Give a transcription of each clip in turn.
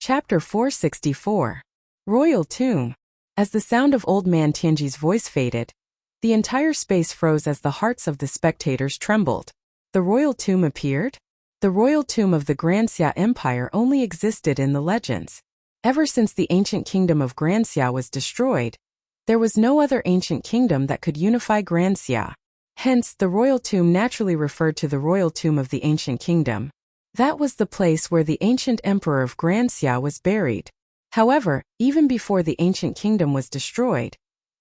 Chapter 464. Royal Tomb. As the sound of Old Man Tianji's voice faded, the entire space froze as the hearts of the spectators trembled. The royal tomb appeared? The royal tomb of the Granxia Empire only existed in the legends. Ever since the ancient kingdom of Granxia was destroyed, there was no other ancient kingdom that could unify Granxia. Hence, the royal tomb naturally referred to the royal tomb of the ancient kingdom. That was the place where the ancient emperor of Granxia was buried. However, even before the ancient kingdom was destroyed,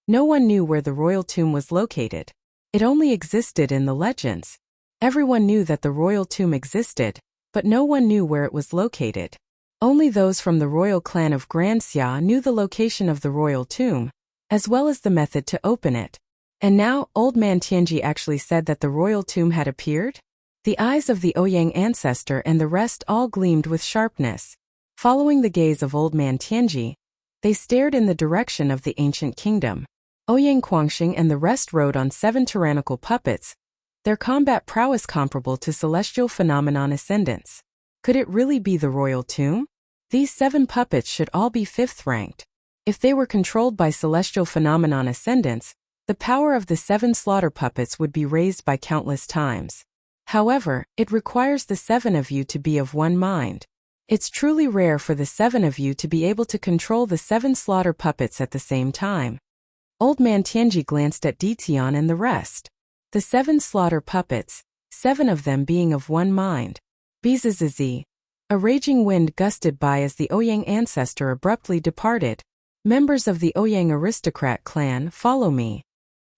no one knew where the royal tomb was located. It only existed in the legends. Everyone knew that the royal tomb existed, but no one knew where it was located. Only those from the royal clan of Granxia knew the location of the royal tomb, as well as the method to open it. And now, Old Man Tianji actually said that the royal tomb had appeared? The eyes of the Ouyang ancestor and the rest all gleamed with sharpness. Following the gaze of Old Man Tianji, they stared in the direction of the ancient kingdom. Ouyang Quangxing and the rest rode on 7 tyrannical puppets, their combat prowess comparable to celestial phenomenon ascendants. Could it really be the royal tomb? These 7 puppets should all be 5th ranked. If they were controlled by celestial phenomenon ascendants, the power of the 7 slaughter puppets would be raised by countless times. However, it requires the 7 of you to be of one mind. It's truly rare for the 7 of you to be able to control the 7 slaughter puppets at the same time. Old Man Tianji glanced at Ditian and the rest. The 7 slaughter puppets, 7 of them being of one mind. Bzzz. A raging wind gusted by as the Ouyang ancestor abruptly departed. Members of the Ouyang aristocrat clan, follow me.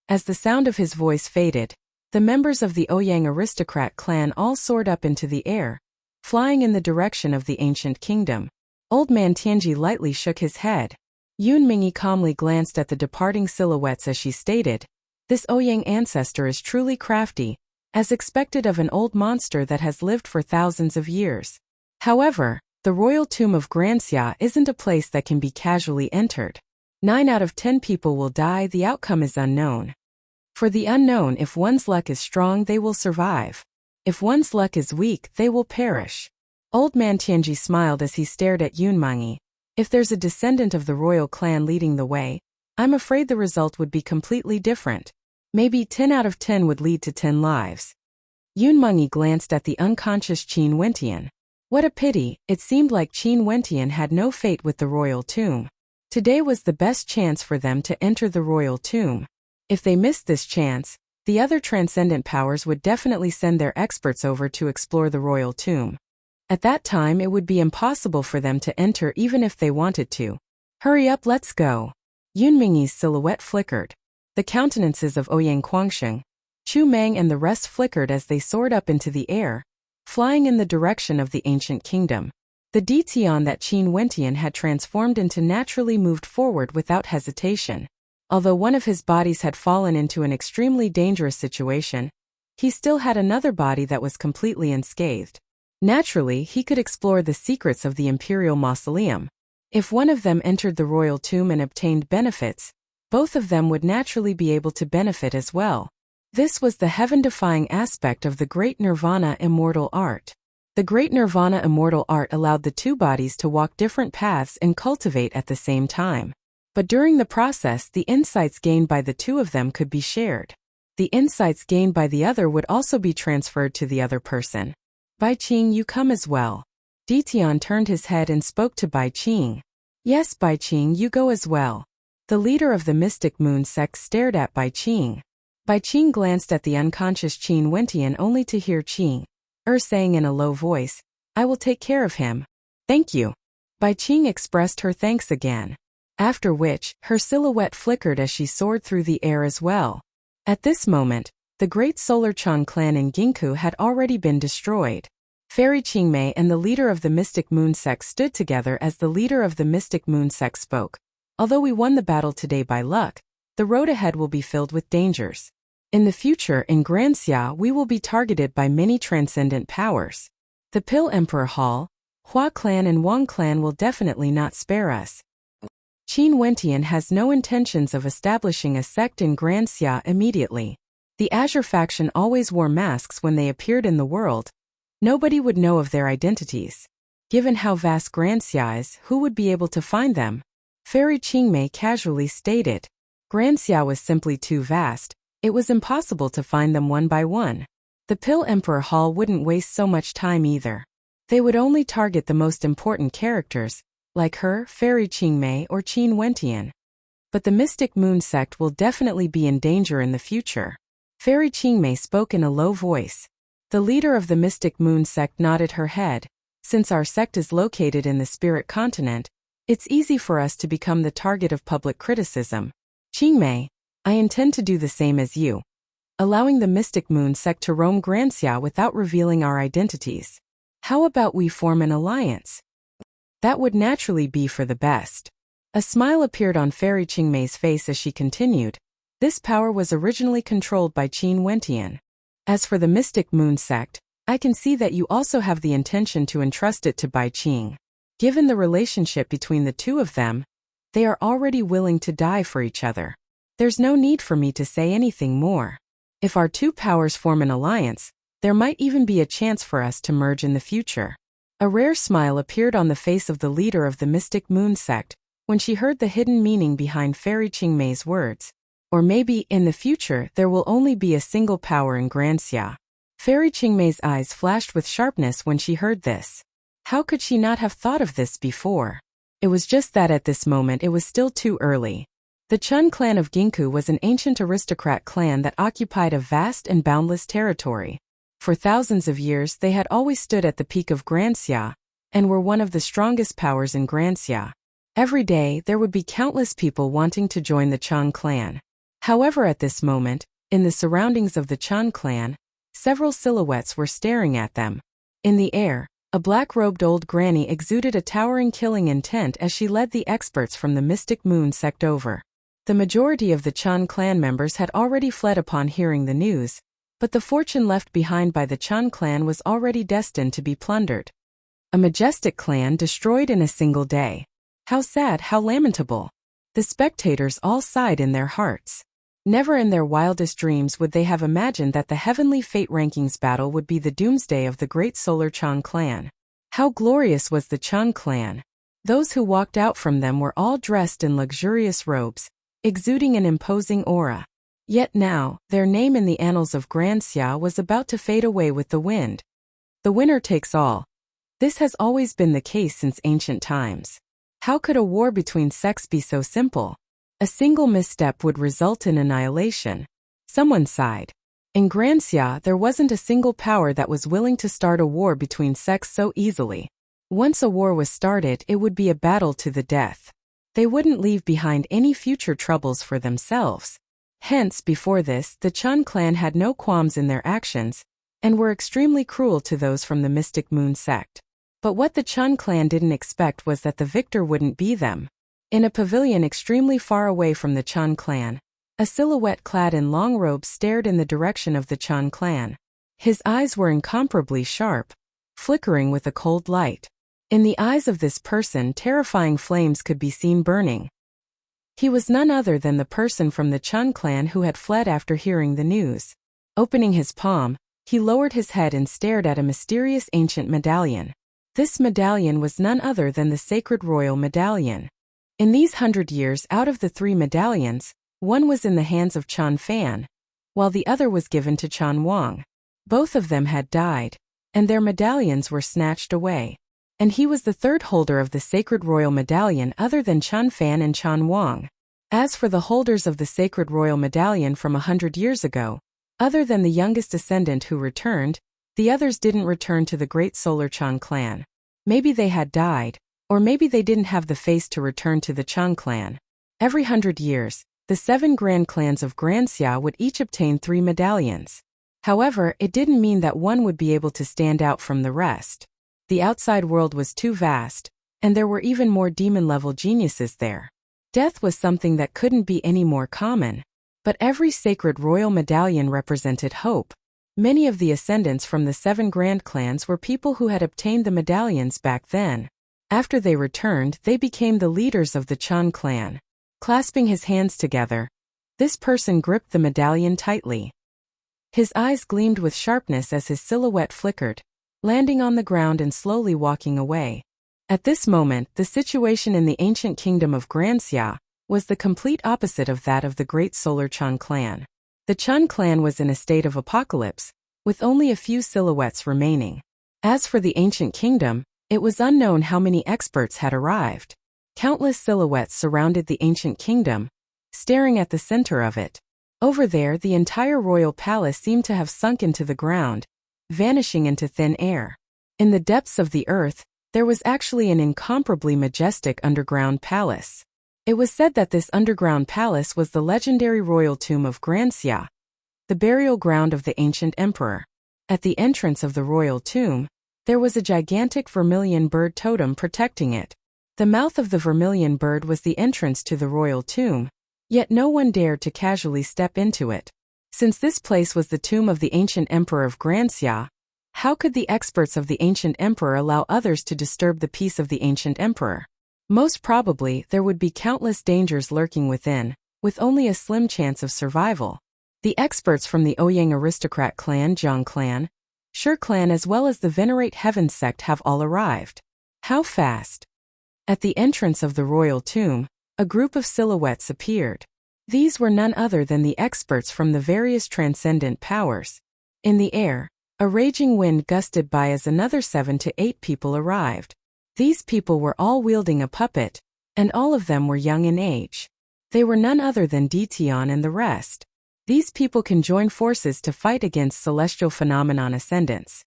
As the sound of his voice faded, the members of the Ouyang aristocrat clan all soared up into the air, flying in the direction of the ancient kingdom. Old Man Tianji lightly shook his head. Yun Mingyi calmly glanced at the departing silhouettes as she stated, "This Ouyang ancestor is truly crafty, as expected of an old monster that has lived for thousands of years." However, the royal tomb of Granxia isn't a place that can be casually entered. 9 out of 10 people will die, the outcome is unknown. For the unknown, if one's luck is strong, they will survive. If one's luck is weak, they will perish. Old Man Tianji smiled as he stared at Yun Mingyi. If there's a descendant of the royal clan leading the way, I'm afraid the result would be completely different. Maybe 10 out of 10 would lead to 10 lives. Yun Mingyi glanced at the unconscious Qin Wentian. What a pity, it seemed like Qin Wentian had no fate with the royal tomb. Today was the best chance for them to enter the royal tomb. If they missed this chance, the other transcendent powers would definitely send their experts over to explore the royal tomb. At that time it would be impossible for them to enter even if they wanted to. Hurry up, let's go. Yun Mingyi's silhouette flickered. The countenances of Ouyang Quangxing, Chu Mang and the rest flickered as they soared up into the air, flying in the direction of the ancient kingdom. The Ditian that Qin Wentian had transformed into naturally moved forward without hesitation. Although one of his bodies had fallen into an extremely dangerous situation, he still had another body that was completely unscathed. Naturally, he could explore the secrets of the imperial mausoleum. If one of them entered the royal tomb and obtained benefits, both of them would naturally be able to benefit as well. This was the heaven-defying aspect of the Great Nirvana Immortal Art. The Great Nirvana Immortal Art allowed the 2 bodies to walk different paths and cultivate at the same time. But during the process, the insights gained by the 2 of them could be shared. The insights gained by the other would also be transferred to the other person. Bai Qing, you come as well. Ditian turned his head and spoke to Bai Qing. Yes, Bai Qing, you go as well. The leader of the Mystic Moon sect stared at Bai Qing. Bai Qing glanced at the unconscious Qin Wentian only to hear Qing saying in a low voice, "I will take care of him. Thank you." Bai Qing expressed her thanks again. After which, her silhouette flickered as she soared through the air as well. At this moment, the great Solar Chang clan in Ginkgo had already been destroyed. Fairy Qingmei and the leader of the Mystic Moon sect stood together as the leader of the Mystic Moon sect spoke. Although we won the battle today by luck, the road ahead will be filled with dangers. In the future in Granxia we will be targeted by many transcendent powers. The Pill Emperor Hall, Hua clan and Wang clan will definitely not spare us. Qin Wentian has no intentions of establishing a sect in Granxia immediately. The Azure faction always wore masks when they appeared in the world. Nobody would know of their identities. Given how vast Granxia is, who would be able to find them? Fairy Qingmei casually stated. Granxia was simply too vast. It was impossible to find them one by one. The Pill Emperor Hall wouldn't waste so much time either. They would only target the most important characters, like her, Fairy Qingmei, or Qin Wentian. But the Mystic Moon sect will definitely be in danger in the future. Fairy Qingmei spoke in a low voice. The leader of the Mystic Moon sect nodded her head. Since our sect is located in the Spirit Continent, it's easy for us to become the target of public criticism. Qingmei, I intend to do the same as you, allowing the Mystic Moon sect to roam Granxia without revealing our identities. How about we form an alliance? That would naturally be for the best. A smile appeared on Fairy Qingmei's face as she continued. This power was originally controlled by Qin Wentian. As for the Mystic Moon sect, I can see that you also have the intention to entrust it to Bai Qing. Given the relationship between the two of them, they are already willing to die for each other. There's no need for me to say anything more. If our two powers form an alliance, there might even be a chance for us to merge in the future. A rare smile appeared on the face of the leader of the Mystic Moon sect when she heard the hidden meaning behind Fairy Qingmei's words. Or maybe, in the future, there will only be a single power in Granxia. Fairy Qingmei's eyes flashed with sharpness when she heard this. How could she not have thought of this before? It was just that at this moment it was still too early. The Chun clan of Ginkgo was an ancient aristocrat clan that occupied a vast and boundless territory. For thousands of years they had always stood at the peak of Granxia, and were one of the strongest powers in Granxia. Every day there would be countless people wanting to join the Chun clan. However, at this moment, in the surroundings of the Chun clan, several silhouettes were staring at them. In the air, a black-robed old granny exuded a towering killing intent as she led the experts from the Mystic Moon sect over. The majority of the Chun clan members had already fled upon hearing the news, but the fortune left behind by the Chun clan was already destined to be plundered. A majestic clan destroyed in a single day. How sad, how lamentable. The spectators all sighed in their hearts. Never in their wildest dreams would they have imagined that the Heavenly Fate Rankings battle would be the doomsday of the great Solar Chun clan. How glorious was the Chun clan! Those who walked out from them were all dressed in luxurious robes, exuding an imposing aura. Yet now, their name in the annals of Granxia was about to fade away with the wind. The winner takes all. This has always been the case since ancient times. How could a war between sects be so simple? A single misstep would result in annihilation. Someone sighed. In Granxia, there wasn't a single power that was willing to start a war between sects so easily. Once a war was started, it would be a battle to the death. They wouldn't leave behind any future troubles for themselves. Hence, before this, the Chun clan had no qualms in their actions, and were extremely cruel to those from the Mystic Moon sect. But what the Chun clan didn't expect was that the victor wouldn't be them. In a pavilion extremely far away from the Chun clan, a silhouette clad in long robes stared in the direction of the Chun clan. His eyes were incomparably sharp, flickering with a cold light. In the eyes of this person, terrifying flames could be seen burning. He was none other than the person from the Chun clan who had fled after hearing the news. Opening his palm, he lowered his head and stared at a mysterious ancient medallion. This medallion was none other than the sacred royal medallion. In these 100 years, out of the 3 medallions, one was in the hands of Chun Fan, while the other was given to Chun Wang. Both of them had died, and their medallions were snatched away. And he was the third holder of the sacred royal medallion other than Chun Fan and Chun Wang. As for the holders of the sacred royal medallion from 100 years ago, other than the youngest descendant who returned, the others didn't return to the great Solar Chun clan. Maybe they had died, or maybe they didn't have the face to return to the Chun clan. Every 100 years, the 7 grand clans of Granxia would each obtain 3 medallions. However, it didn't mean that one would be able to stand out from the rest. The outside world was too vast, and there were even more demon-level geniuses there. Death was something that couldn't be any more common. But every sacred royal medallion represented hope. Many of the ascendants from the 7 grand clans were people who had obtained the medallions back then. After they returned, they became the leaders of the Chun clan. Clasping his hands together, this person gripped the medallion tightly. His eyes gleamed with sharpness as his silhouette flickered. landing on the ground and slowly walking away. At this moment, the situation in the ancient kingdom of Granxia was the complete opposite of that of the great solar Chun clan. The Chun clan was in a state of apocalypse, with only a few silhouettes remaining. As for the ancient kingdom, it was unknown how many experts had arrived. Countless silhouettes surrounded the ancient kingdom, staring at the center of it. Over there, the entire royal palace seemed to have sunk into the ground, vanishing into thin air. In the depths of the earth, there was actually an incomparably majestic underground palace. It was said that this underground palace was the legendary royal tomb of Granxia, the burial ground of the ancient emperor. At the entrance of the royal tomb, there was a gigantic vermilion bird totem protecting it. The mouth of the vermilion bird was the entrance to the royal tomb, yet no one dared to casually step into it. Since this place was the tomb of the ancient emperor of Granxia, how could the experts of the ancient emperor allow others to disturb the peace of the ancient emperor? Most probably, there would be countless dangers lurking within, with only a slim chance of survival. The experts from the Ouyang aristocrat clan, Zhang clan, Shi clan as well as the Venerate Heaven sect have all arrived. How fast? At the entrance of the royal tomb, a group of silhouettes appeared. These were none other than the experts from the various transcendent powers. In the air, a raging wind gusted by as another 7 to 8 people arrived. These people were all wielding a puppet, and all of them were young in age. They were none other than Ditian and the rest. These people can join forces to fight against celestial phenomenon ascendants.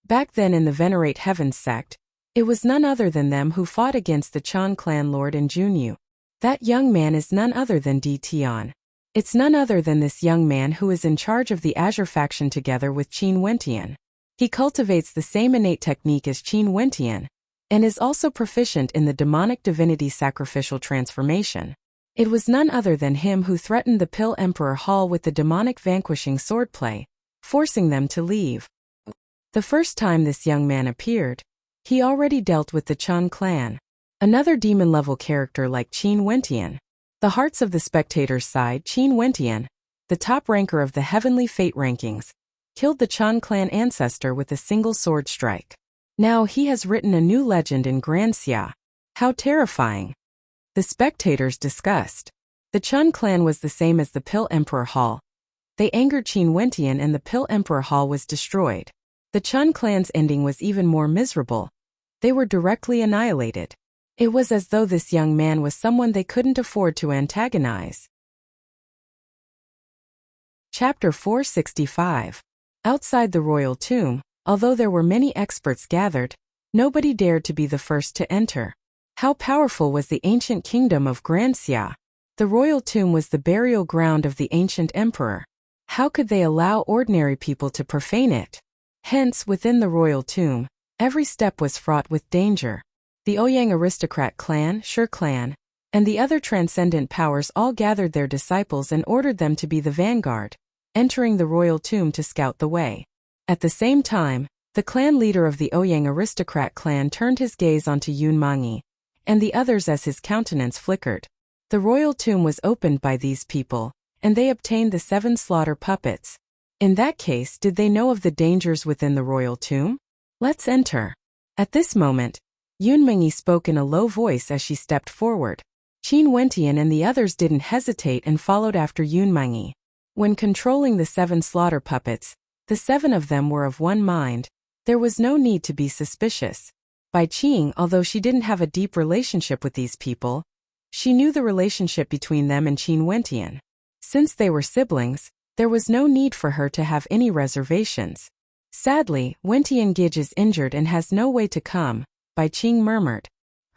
Back then in the Venerate Heaven sect, it was none other than them who fought against the Chan clan lord in Junyu. That young man is none other than Ditian. It's none other than this young man who is in charge of the Azure faction together with Qin Wentian. He cultivates the same innate technique as Qin Wentian, and is also proficient in the demonic divinity sacrificial transformation. It was none other than him who threatened the Pill Emperor Hall with the demonic vanquishing swordplay, forcing them to leave. The first time this young man appeared, he already dealt with the Chun clan, another demon-level character like Qin Wentian. The hearts of the spectators' side, Qin Wentian, the top ranker of the heavenly fate rankings, killed the Chun clan ancestor with a single sword strike. Now he has written a new legend in Granxia. How terrifying! The spectators discussed. The Chun clan was the same as the Pill Emperor Hall. They angered Qin Wentian and the Pill Emperor Hall was destroyed. The Chun clan's ending was even more miserable. They were directly annihilated. It was as though this young man was someone they couldn't afford to antagonize. Chapter 465. Outside the royal tomb, although there were many experts gathered, nobody dared to be the first to enter. How powerful was the ancient kingdom of Granxia? The royal tomb was the burial ground of the ancient emperor. How could they allow ordinary people to profane it? Hence, within the royal tomb, every step was fraught with danger. The Ouyang aristocrat clan, Shi clan, and the other transcendent powers all gathered their disciples and ordered them to be the vanguard, entering the royal tomb to scout the way. At the same time, the clan leader of the Ouyang aristocrat clan turned his gaze onto Yun Mangi, and the others as his countenance flickered. The royal tomb was opened by these people, and they obtained the 7 slaughter puppets. In that case, did they know of the dangers within the royal tomb? Let's enter. At this moment, Yun Mangi spoke in a low voice as she stepped forward. Qin Wentian and the others didn't hesitate and followed after Yun Mangi. When controlling the 7 slaughter puppets, the 7 of them were of one mind. There was no need to be suspicious. By Qing, although she didn't have a deep relationship with these people, she knew the relationship between them and Qin Wentian. Since they were siblings, there was no need for her to have any reservations. Sadly, Wentian Gij is injured and has no way to come, Bai Qing murmured.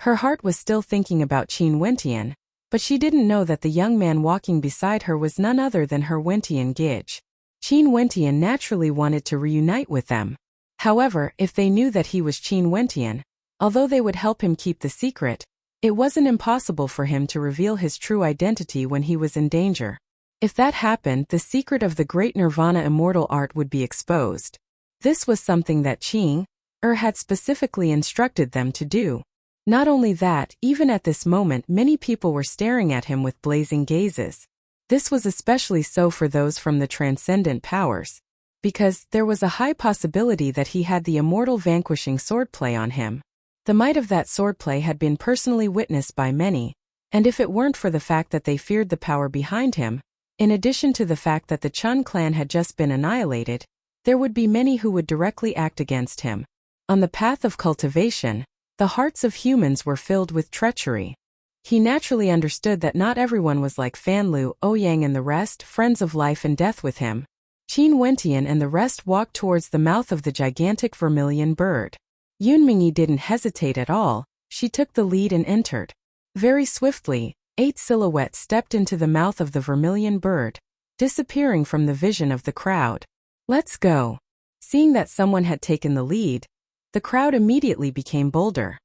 Her heart was still thinking about Qin Wentian, but she didn't know that the young man walking beside her was none other than her Wentian Gij. Qin Wentian naturally wanted to reunite with them. However, if they knew that he was Qin Wentian, although they would help him keep the secret, it wasn't impossible for him to reveal his true identity when he was in danger. If that happened, the secret of the great Nirvana immortal art would be exposed. This was something that Qing had specifically instructed them to do. Not only that, even at this moment many people were staring at him with blazing gazes. This was especially so for those from the transcendent powers. because there was a high possibility that he had the immortal vanquishing swordplay on him. The might of that swordplay had been personally witnessed by many, and if it weren't for the fact that they feared the power behind him, in addition to the fact that the Chun clan had just been annihilated, there would be many who would directly act against him. On the path of cultivation, the hearts of humans were filled with treachery. He naturally understood that not everyone was like Fan Lu, Ouyang and the rest, friends of life and death with him. Qin Wentian and the rest walked towards the mouth of the gigantic vermilion bird. Yun Mingyi didn't hesitate at all, she took the lead and entered. Very swiftly, 8 silhouettes stepped into the mouth of the vermilion bird, disappearing from the vision of the crowd. Let's go. Seeing that someone had taken the lead, the crowd immediately became bolder.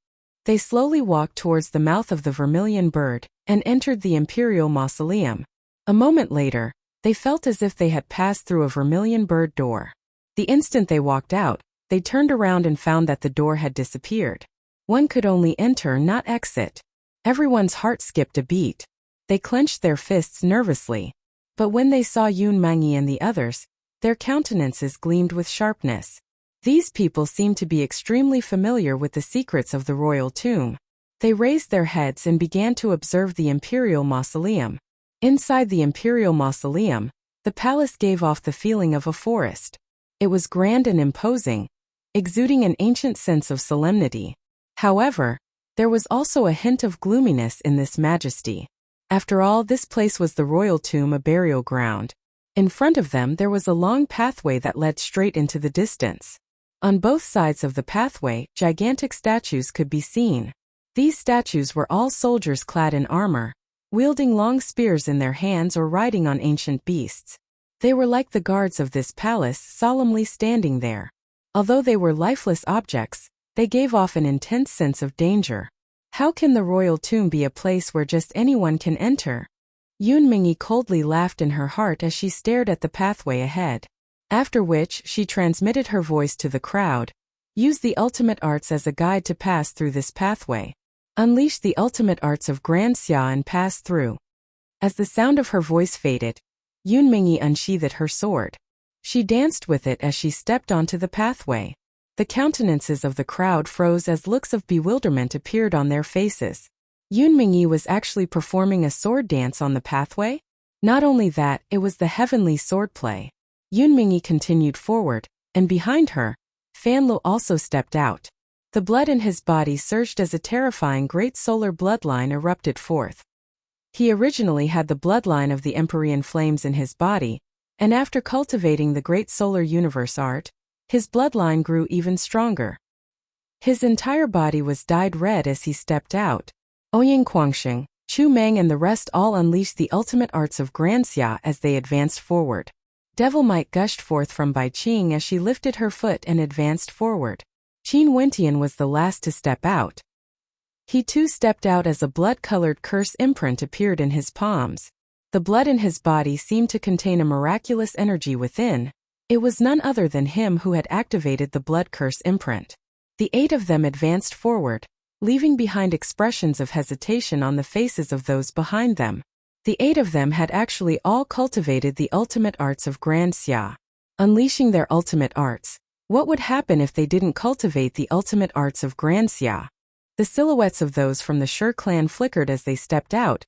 They slowly walked towards the mouth of the vermilion bird and entered the imperial mausoleum. A moment later, they felt as if they had passed through a vermilion bird door. The instant they walked out, they turned around and found that the door had disappeared. One could only enter, not exit. Everyone's heart skipped a beat. They clenched their fists nervously. But when they saw Yun Mingyi and the others, their countenances gleamed with sharpness. These people seemed to be extremely familiar with the secrets of the royal tomb. They raised their heads and began to observe the imperial mausoleum. Inside the imperial mausoleum, the palace gave off the feeling of a forest. It was grand and imposing, exuding an ancient sense of solemnity. However, there was also a hint of gloominess in this majesty. After all, this place was the royal tomb, a burial ground. In front of them there was a long pathway that led straight into the distance. On both sides of the pathway, gigantic statues could be seen. These statues were all soldiers clad in armor, wielding long spears in their hands or riding on ancient beasts. They were like the guards of this palace, solemnly standing there. Although they were lifeless objects, they gave off an intense sense of danger. How can the royal tomb be a place where just anyone can enter? Yun Mingyi coldly laughed in her heart as she stared at the pathway ahead. After which, she transmitted her voice to the crowd. Use the ultimate arts as a guide to pass through this pathway. Unleash the ultimate arts of Grand Xia and pass through. As the sound of her voice faded, Yun Mingyi unsheathed her sword. She danced with it as she stepped onto the pathway. The countenances of the crowd froze as looks of bewilderment appeared on their faces. Yun Mingyi was actually performing a sword dance on the pathway? Not only that, it was the heavenly swordplay. Yun Mingyi continued forward, and behind her, Fan Lu also stepped out. The blood in his body surged as a terrifying great solar bloodline erupted forth. He originally had the bloodline of the Empyrean flames in his body, and after cultivating the great solar universe art, his bloodline grew even stronger. His entire body was dyed red as he stepped out. Ouyang Quangsheng, Chu Meng and the rest all unleashed the ultimate arts of Grand Xia as they advanced forward. Devil might gushed forth from Bai Qing as she lifted her foot and advanced forward. Qin Wentian was the last to step out. He too stepped out as a blood-colored curse imprint appeared in his palms. The blood in his body seemed to contain a miraculous energy within. It was none other than him who had activated the blood curse imprint. The 8 of them advanced forward, leaving behind expressions of hesitation on the faces of those behind them. The 8 of them had actually all cultivated the ultimate arts of Grand Xia. Unleashing their ultimate arts, what would happen if they didn't cultivate the ultimate arts of Grand Xia? The silhouettes of those from the Shi clan flickered as they stepped out,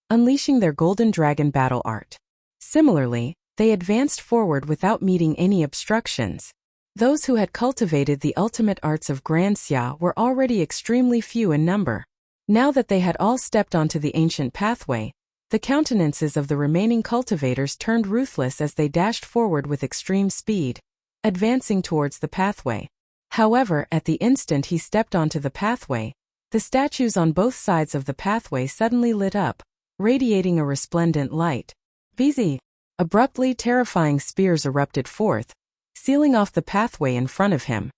unleashing their golden dragon battle art. Similarly, they advanced forward without meeting any obstructions. Those who had cultivated the ultimate arts of Grand Xia were already extremely few in number. Now that they had all stepped onto the ancient pathway, the countenances of the remaining cultivators turned ruthless as they dashed forward with extreme speed, advancing towards the pathway. However, at the instant he stepped onto the pathway, the statues on both sides of the pathway suddenly lit up, radiating a resplendent light. Busy! Abruptly, terrifying spears erupted forth, sealing off the pathway in front of him.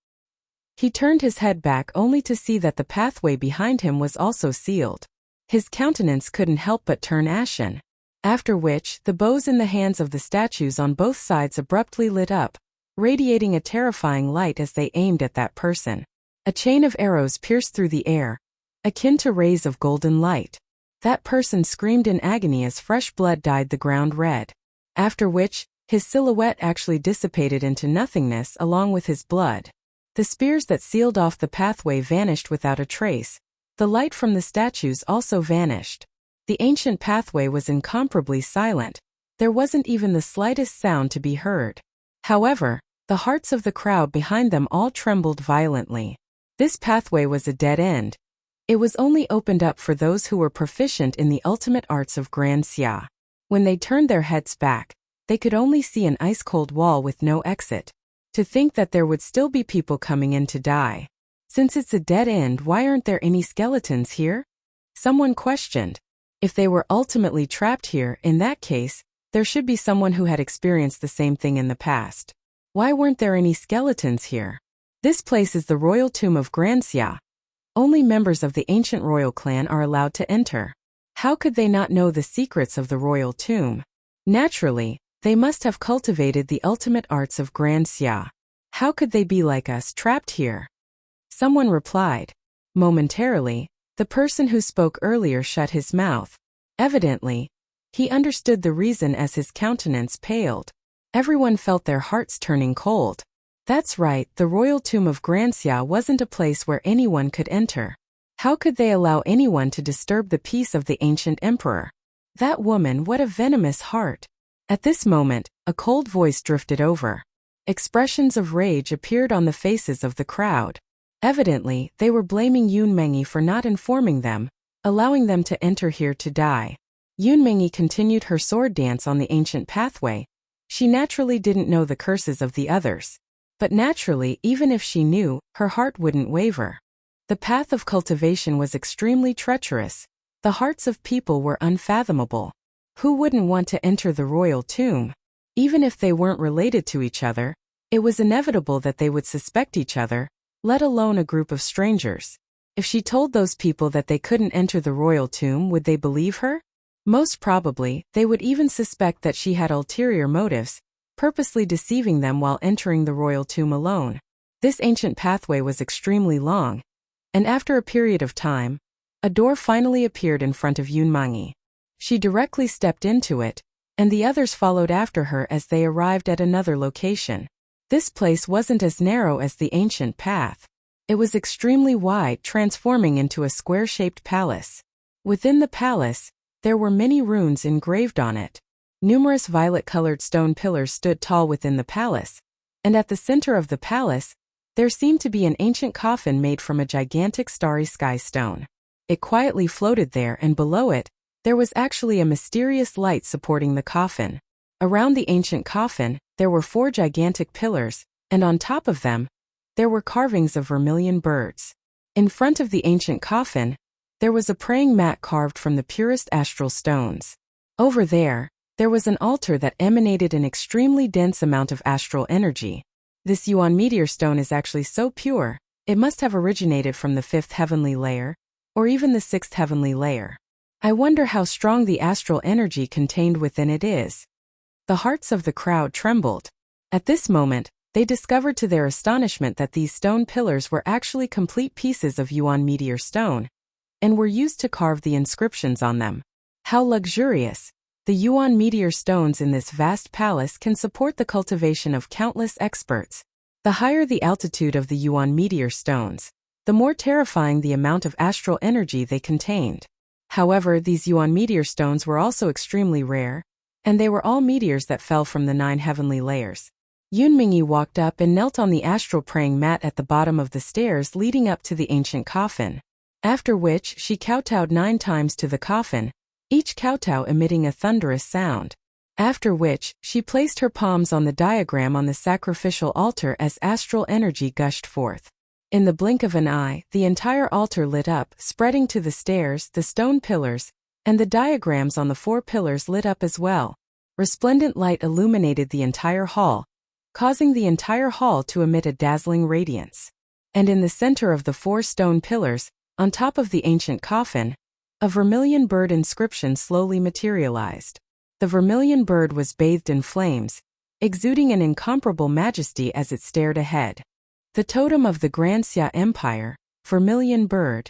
He turned his head back only to see that the pathway behind him was also sealed. His countenance couldn't help but turn ashen. After which, the bows in the hands of the statues on both sides abruptly lit up, radiating a terrifying light as they aimed at that person. A chain of arrows pierced through the air, akin to rays of golden light. That person screamed in agony as fresh blood dyed the ground red. After which, His silhouette actually dissipated into nothingness along with his blood. The spears that sealed off the pathway vanished without a trace. The light from the statues also vanished. The ancient pathway was incomparably silent. There wasn't even the slightest sound to be heard. However, the hearts of the crowd behind them all trembled violently. This pathway was a dead end. It was only opened up for those who were proficient in the ultimate arts of Grand Xia. When they turned their heads back, they could only see an ice-cold wall with no exit. To think that there would still be people coming in to die. Since it's a dead end, why aren't there any skeletons here? Someone questioned. If they were ultimately trapped here, in that case, there should be someone who had experienced the same thing in the past. Why weren't there any skeletons here? This place is the royal tomb of Grand Xia. Only members of the ancient royal clan are allowed to enter. How could they not know the secrets of the royal tomb? Naturally, they must have cultivated the ultimate arts of Grand Xia. How could they be like us, trapped here? Someone replied. Momentarily, the person who spoke earlier shut his mouth. Evidently, he understood the reason as his countenance paled. Everyone felt their hearts turning cold. That's right, the royal tomb of Grand Xia wasn't a place where anyone could enter. How could they allow anyone to disturb the peace of the ancient emperor? That woman, what a venomous heart. At this moment, a cold voice drifted over. Expressions of rage appeared on the faces of the crowd. Evidently, they were blaming Yunmengyi for not informing them, allowing them to enter here to die. Yunmengyi continued her sword dance on the ancient pathway. She naturally didn't know the curses of the others. But naturally, even if she knew, her heart wouldn't waver. The path of cultivation was extremely treacherous. The hearts of people were unfathomable. Who wouldn't want to enter the royal tomb? Even if they weren't related to each other, it was inevitable that they would suspect each other, let alone a group of strangers. If she told those people that they couldn't enter the royal tomb, would they believe her? Most probably, they would even suspect that she had ulterior motives, purposely deceiving them while entering the royal tomb alone. This ancient pathway was extremely long, and after a period of time, a door finally appeared in front of Yunmengyi. She directly stepped into it, and the others followed after her as they arrived at another location. This place wasn't as narrow as the ancient path. It was extremely wide, transforming into a square-shaped palace. Within the palace, there were many runes engraved on it. Numerous violet-colored stone pillars stood tall within the palace, and at the center of the palace, there seemed to be an ancient coffin made from a gigantic starry sky stone. It quietly floated there, and below it, there was actually a mysterious light supporting the coffin. Around the ancient coffin, there were 4 gigantic pillars, and on top of them, there were carvings of vermilion birds. In front of the ancient coffin, there was a praying mat carved from the purest astral stones. Over there was an altar that emanated an extremely dense amount of astral energy. This Yuan meteor stone is actually so pure, it must have originated from the 5th heavenly layer, or even the 6th heavenly layer. I wonder how strong the astral energy contained within it is. The hearts of the crowd trembled. At this moment, they discovered to their astonishment that these stone pillars were actually complete pieces of Yuan meteor stone, and were used to carve the inscriptions on them. How luxurious! The Yuan meteor stones in this vast palace can support the cultivation of countless experts. The higher the altitude of the Yuan meteor stones, the more terrifying the amount of astral energy they contained. However, these Yuan meteor stones were also extremely rare, and they were all meteors that fell from the 9 heavenly layers. Yunmengyi walked up and knelt on the astral praying mat at the bottom of the stairs leading up to the ancient coffin. After which, she kowtowed 9 times to the coffin, each kowtow emitting a thunderous sound. After which, she placed her palms on the diagram on the sacrificial altar as astral energy gushed forth. In the blink of an eye, the entire altar lit up, spreading to the stairs, the stone pillars, and the diagrams on the 4 pillars lit up as well. Resplendent light illuminated the entire hall, causing the entire hall to emit a dazzling radiance. And in the center of the 4 stone pillars, on top of the ancient coffin, a vermilion bird inscription slowly materialized. The vermilion bird was bathed in flames, exuding an incomparable majesty as it stared ahead. The totem of the Grand Xia Empire, vermilion bird.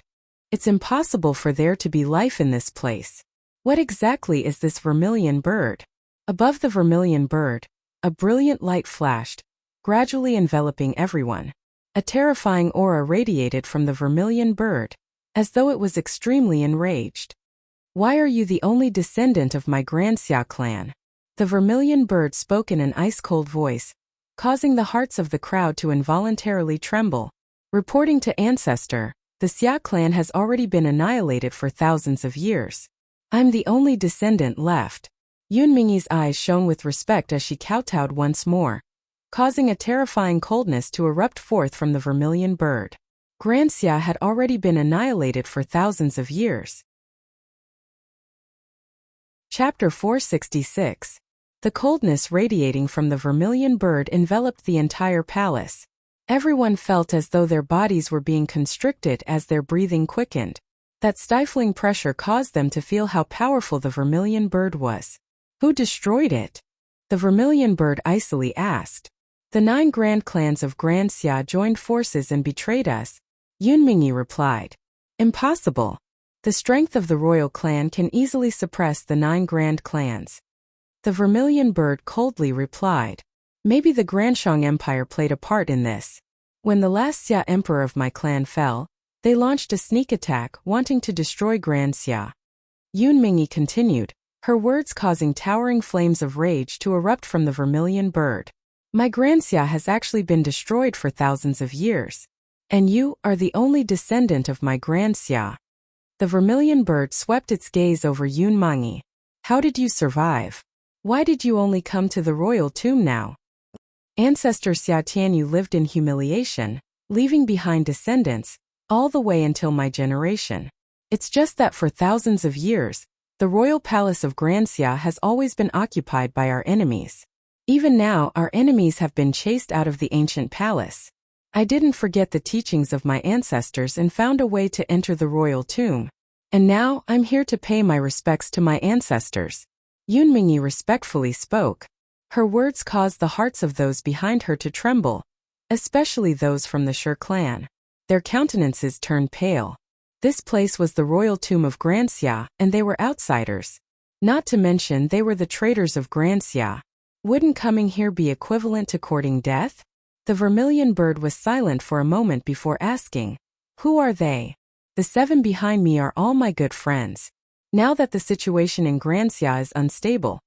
It's impossible for there to be life in this place. What exactly is this vermilion bird? Above the vermilion bird, a brilliant light flashed, gradually enveloping everyone. A terrifying aura radiated from the vermilion bird, as though it was extremely enraged. "Why are you the only descendant of my Grandxia clan?" The vermilion bird spoke in an ice-cold voice, causing the hearts of the crowd to involuntarily tremble. Reporting to Ancestor, the Xia clan has already been annihilated for thousands of years. I'm the only descendant left. Yunmingyi's eyes shone with respect as she kowtowed once more, causing a terrifying coldness to erupt forth from the vermilion bird. Grandxia had already been annihilated for thousands of years. Chapter 466. The coldness radiating from the vermilion bird enveloped the entire palace. Everyone felt as though their bodies were being constricted as their breathing quickened. That stifling pressure caused them to feel how powerful the vermilion bird was. Who destroyed it? The vermilion bird icily asked. The 9 grand clans of Grandxia joined forces and betrayed us, Yunmingyi replied. Impossible. The strength of the royal clan can easily suppress the 9 grand clans. The vermilion bird coldly replied. Maybe the Granshang Empire played a part in this. When the last Xia emperor of my clan fell, they launched a sneak attack wanting to destroy Grandxia. Yunmingyi continued, her words causing towering flames of rage to erupt from the vermilion bird. My Grandxia has actually been destroyed for thousands of years. And you are the only descendant of my Grandxia. The vermilion bird swept its gaze over Yunmingyi. How did you survive? Why did you only come to the royal tomb now? Ancestor Xia Tianyu lived in humiliation, leaving behind descendants, all the way until my generation. It's just that for thousands of years, the royal palace of Grandxia has always been occupied by our enemies. Even now, our enemies have been chased out of the ancient palace. I didn't forget the teachings of my ancestors and found a way to enter the royal tomb. And now, I'm here to pay my respects to my ancestors. Yunmingyi respectfully spoke. Her words caused the hearts of those behind her to tremble, especially those from the Shi clan. Their countenances turned pale. This place was the royal tomb of Grandxia, and they were outsiders. Not to mention they were the traitors of Grandxia. Wouldn't coming here be equivalent to courting death? The vermilion bird was silent for a moment before asking, who are they? The 7 behind me are all my good friends. Now that the situation in Grandxia is unstable,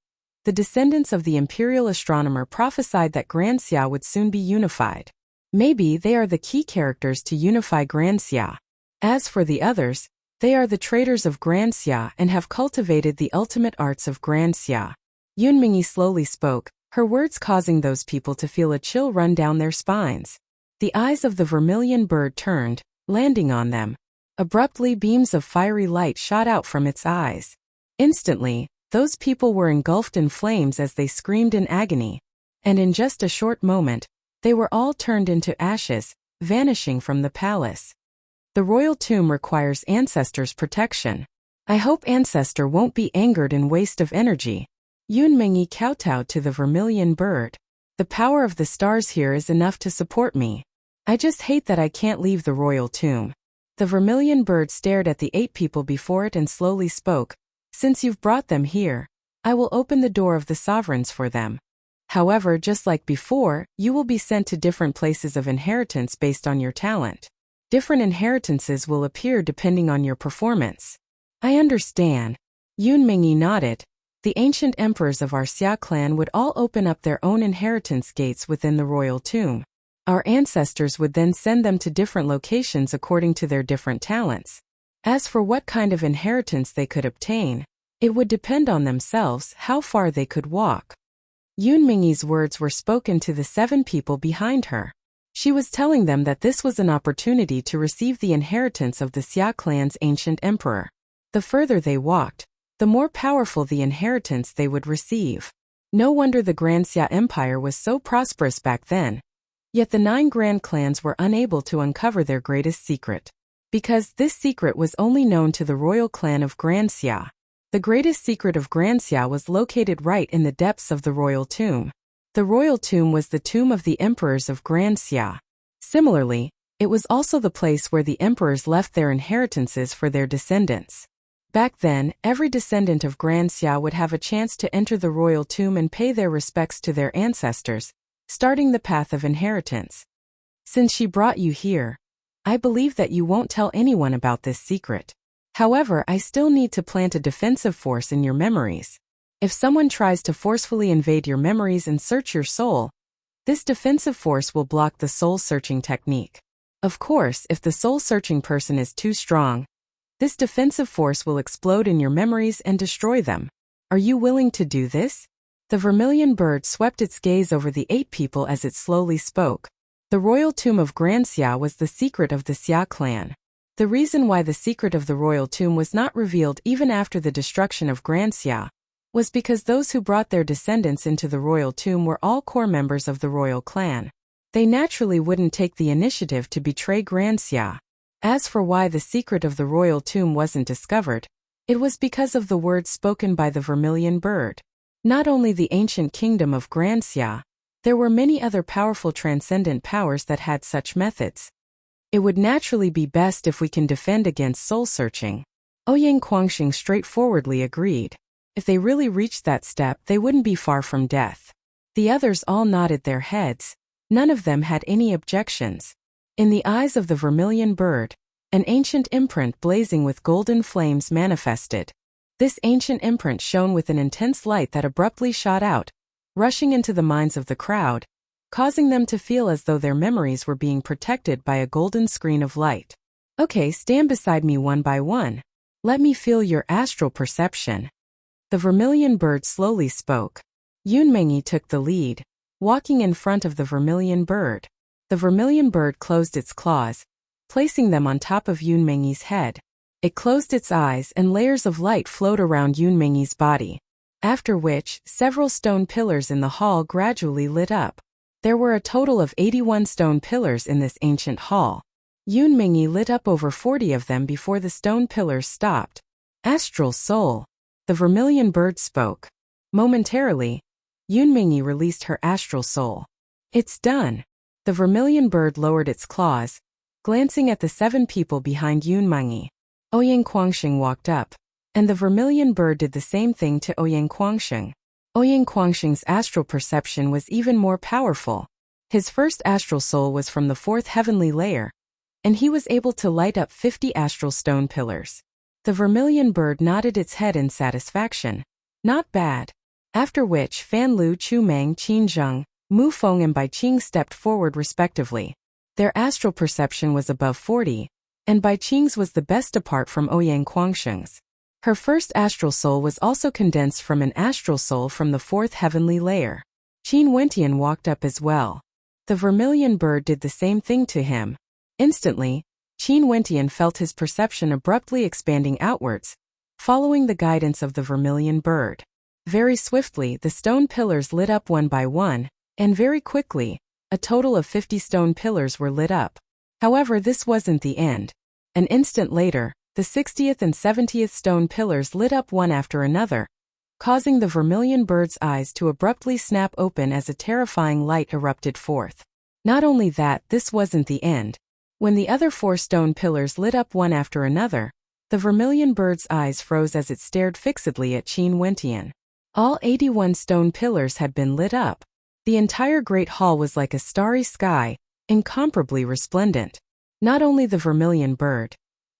the descendants of the imperial astronomer prophesied that Grandxia would soon be unified. Maybe they are the key characters to unify Grandxia. As for the others, they are the traitors of Grandxia and have cultivated the ultimate arts of Grandxia. Yunmingyi slowly spoke, her words causing those people to feel a chill run down their spines. The eyes of the vermilion bird turned, landing on them. Abruptly, beams of fiery light shot out from its eyes. Instantly, those people were engulfed in flames as they screamed in agony. And in just a short moment, they were all turned into ashes, vanishing from the palace. The royal tomb requires ancestors' protection. I hope Ancestor won't be angered and waste of energy. Yunmingyi kowtowed to the vermilion bird. The power of the stars here is enough to support me. I just hate that I can't leave the royal tomb. The vermilion bird stared at the 8 people before it and slowly spoke. Since you've brought them here, I will open the door of the sovereigns for them. However, just like before, you will be sent to different places of inheritance based on your talent. Different inheritances will appear depending on your performance. I understand. Yunmingyi nodded. The ancient emperors of our Xia clan would all open up their own inheritance gates within the royal tomb. Our ancestors would then send them to different locations according to their different talents. As for what kind of inheritance they could obtain, it would depend on themselves how far they could walk. Yunmingyi's words were spoken to the 7 people behind her. She was telling them that this was an opportunity to receive the inheritance of the Xia clan's ancient emperor. The further they walked, the more powerful the inheritance they would receive. No wonder the Grand Xia Empire was so prosperous back then. Yet the 9 grand clans were unable to uncover their greatest secret. Because this secret was only known to the royal clan of Grandxia. The greatest secret of Grandxia was located right in the depths of the royal tomb. The royal tomb was the tomb of the emperors of Grandxia. Similarly, it was also the place where the emperors left their inheritances for their descendants. Back then, every descendant of Grand Xia would have a chance to enter the royal tomb and pay their respects to their ancestors, starting the path of inheritance. Since she brought you here, I believe that you won't tell anyone about this secret. However, I still need to plant a defensive force in your memories. If someone tries to forcefully invade your memories and search your soul, this defensive force will block the soul-searching technique. Of course, if the soul-searching person is too strong, this defensive force will explode in your memories and destroy them. Are you willing to do this? The vermilion bird swept its gaze over the 8 people as it slowly spoke. The royal tomb of Grand Xia was the secret of the Xia clan. The reason why the secret of the royal tomb was not revealed even after the destruction of Grand Xia was because those who brought their descendants into the royal tomb were all core members of the royal clan. They naturally wouldn't take the initiative to betray Grand Xia. As for why the secret of the royal tomb wasn't discovered, it was because of the words spoken by the vermilion bird. Not only the ancient kingdom of Grand Xia, there were many other powerful transcendent powers that had such methods. It would naturally be best if we can defend against soul-searching. Ouyang Guangxing straightforwardly agreed. If they really reached that step, they wouldn't be far from death. The others all nodded their heads. None of them had any objections. In the eyes of the vermilion bird, an ancient imprint blazing with golden flames manifested. This ancient imprint shone with an intense light that abruptly shot out, rushing into the minds of the crowd, causing them to feel as though their memories were being protected by a golden screen of light. Okay, stand beside me one by one. Let me feel your astral perception. The vermilion bird slowly spoke. Yunmengyi took the lead, walking in front of the vermilion bird. The vermilion bird closed its claws, placing them on top of Yunmengyi's head. It closed its eyes and layers of light flowed around Yunmengyi's body, after which several stone pillars in the hall gradually lit up. There were a total of 81 stone pillars in this ancient hall. Yunmengyi lit up over 40 of them before the stone pillars stopped. Astral soul. The vermilion bird spoke. Momentarily, Yunmengyi released her astral soul. It's done. The vermilion bird lowered its claws, glancing at the 7 people behind Yunmengyi. Ouyang Guangxing walked up, and the vermilion bird did the same thing to Ouyang Guangxing. Ouyang Guangxing's astral perception was even more powerful. His first astral soul was from the 4th heavenly layer, and he was able to light up 50 astral stone pillars. The vermilion bird nodded its head in satisfaction. Not bad. After which Fan Lu, Chu Meng, Qin Zheng, Mu Feng and Bai Qing stepped forward respectively. Their astral perception was above 40, and Bai Qing's was the best apart from Ouyang Guangxing's. Her first astral soul was also condensed from an astral soul from the 4th heavenly layer. Qin Wentian walked up as well. The vermilion bird did the same thing to him. Instantly, Qin Wentian felt his perception abruptly expanding outwards, following the guidance of the vermilion bird. Very swiftly, the stone pillars lit up one by one, and very quickly, a total of 50 stone pillars were lit up. However, this wasn't the end. An instant later, the 60th and 70th stone pillars lit up one after another, causing the vermilion bird's eyes to abruptly snap open as a terrifying light erupted forth. Not only that, this wasn't the end. When the other 4 stone pillars lit up one after another, the vermilion bird's eyes froze as it stared fixedly at Qin Wentian. All 81 stone pillars had been lit up. The entire great hall was like a starry sky, incomparably resplendent. Not only the vermilion bird,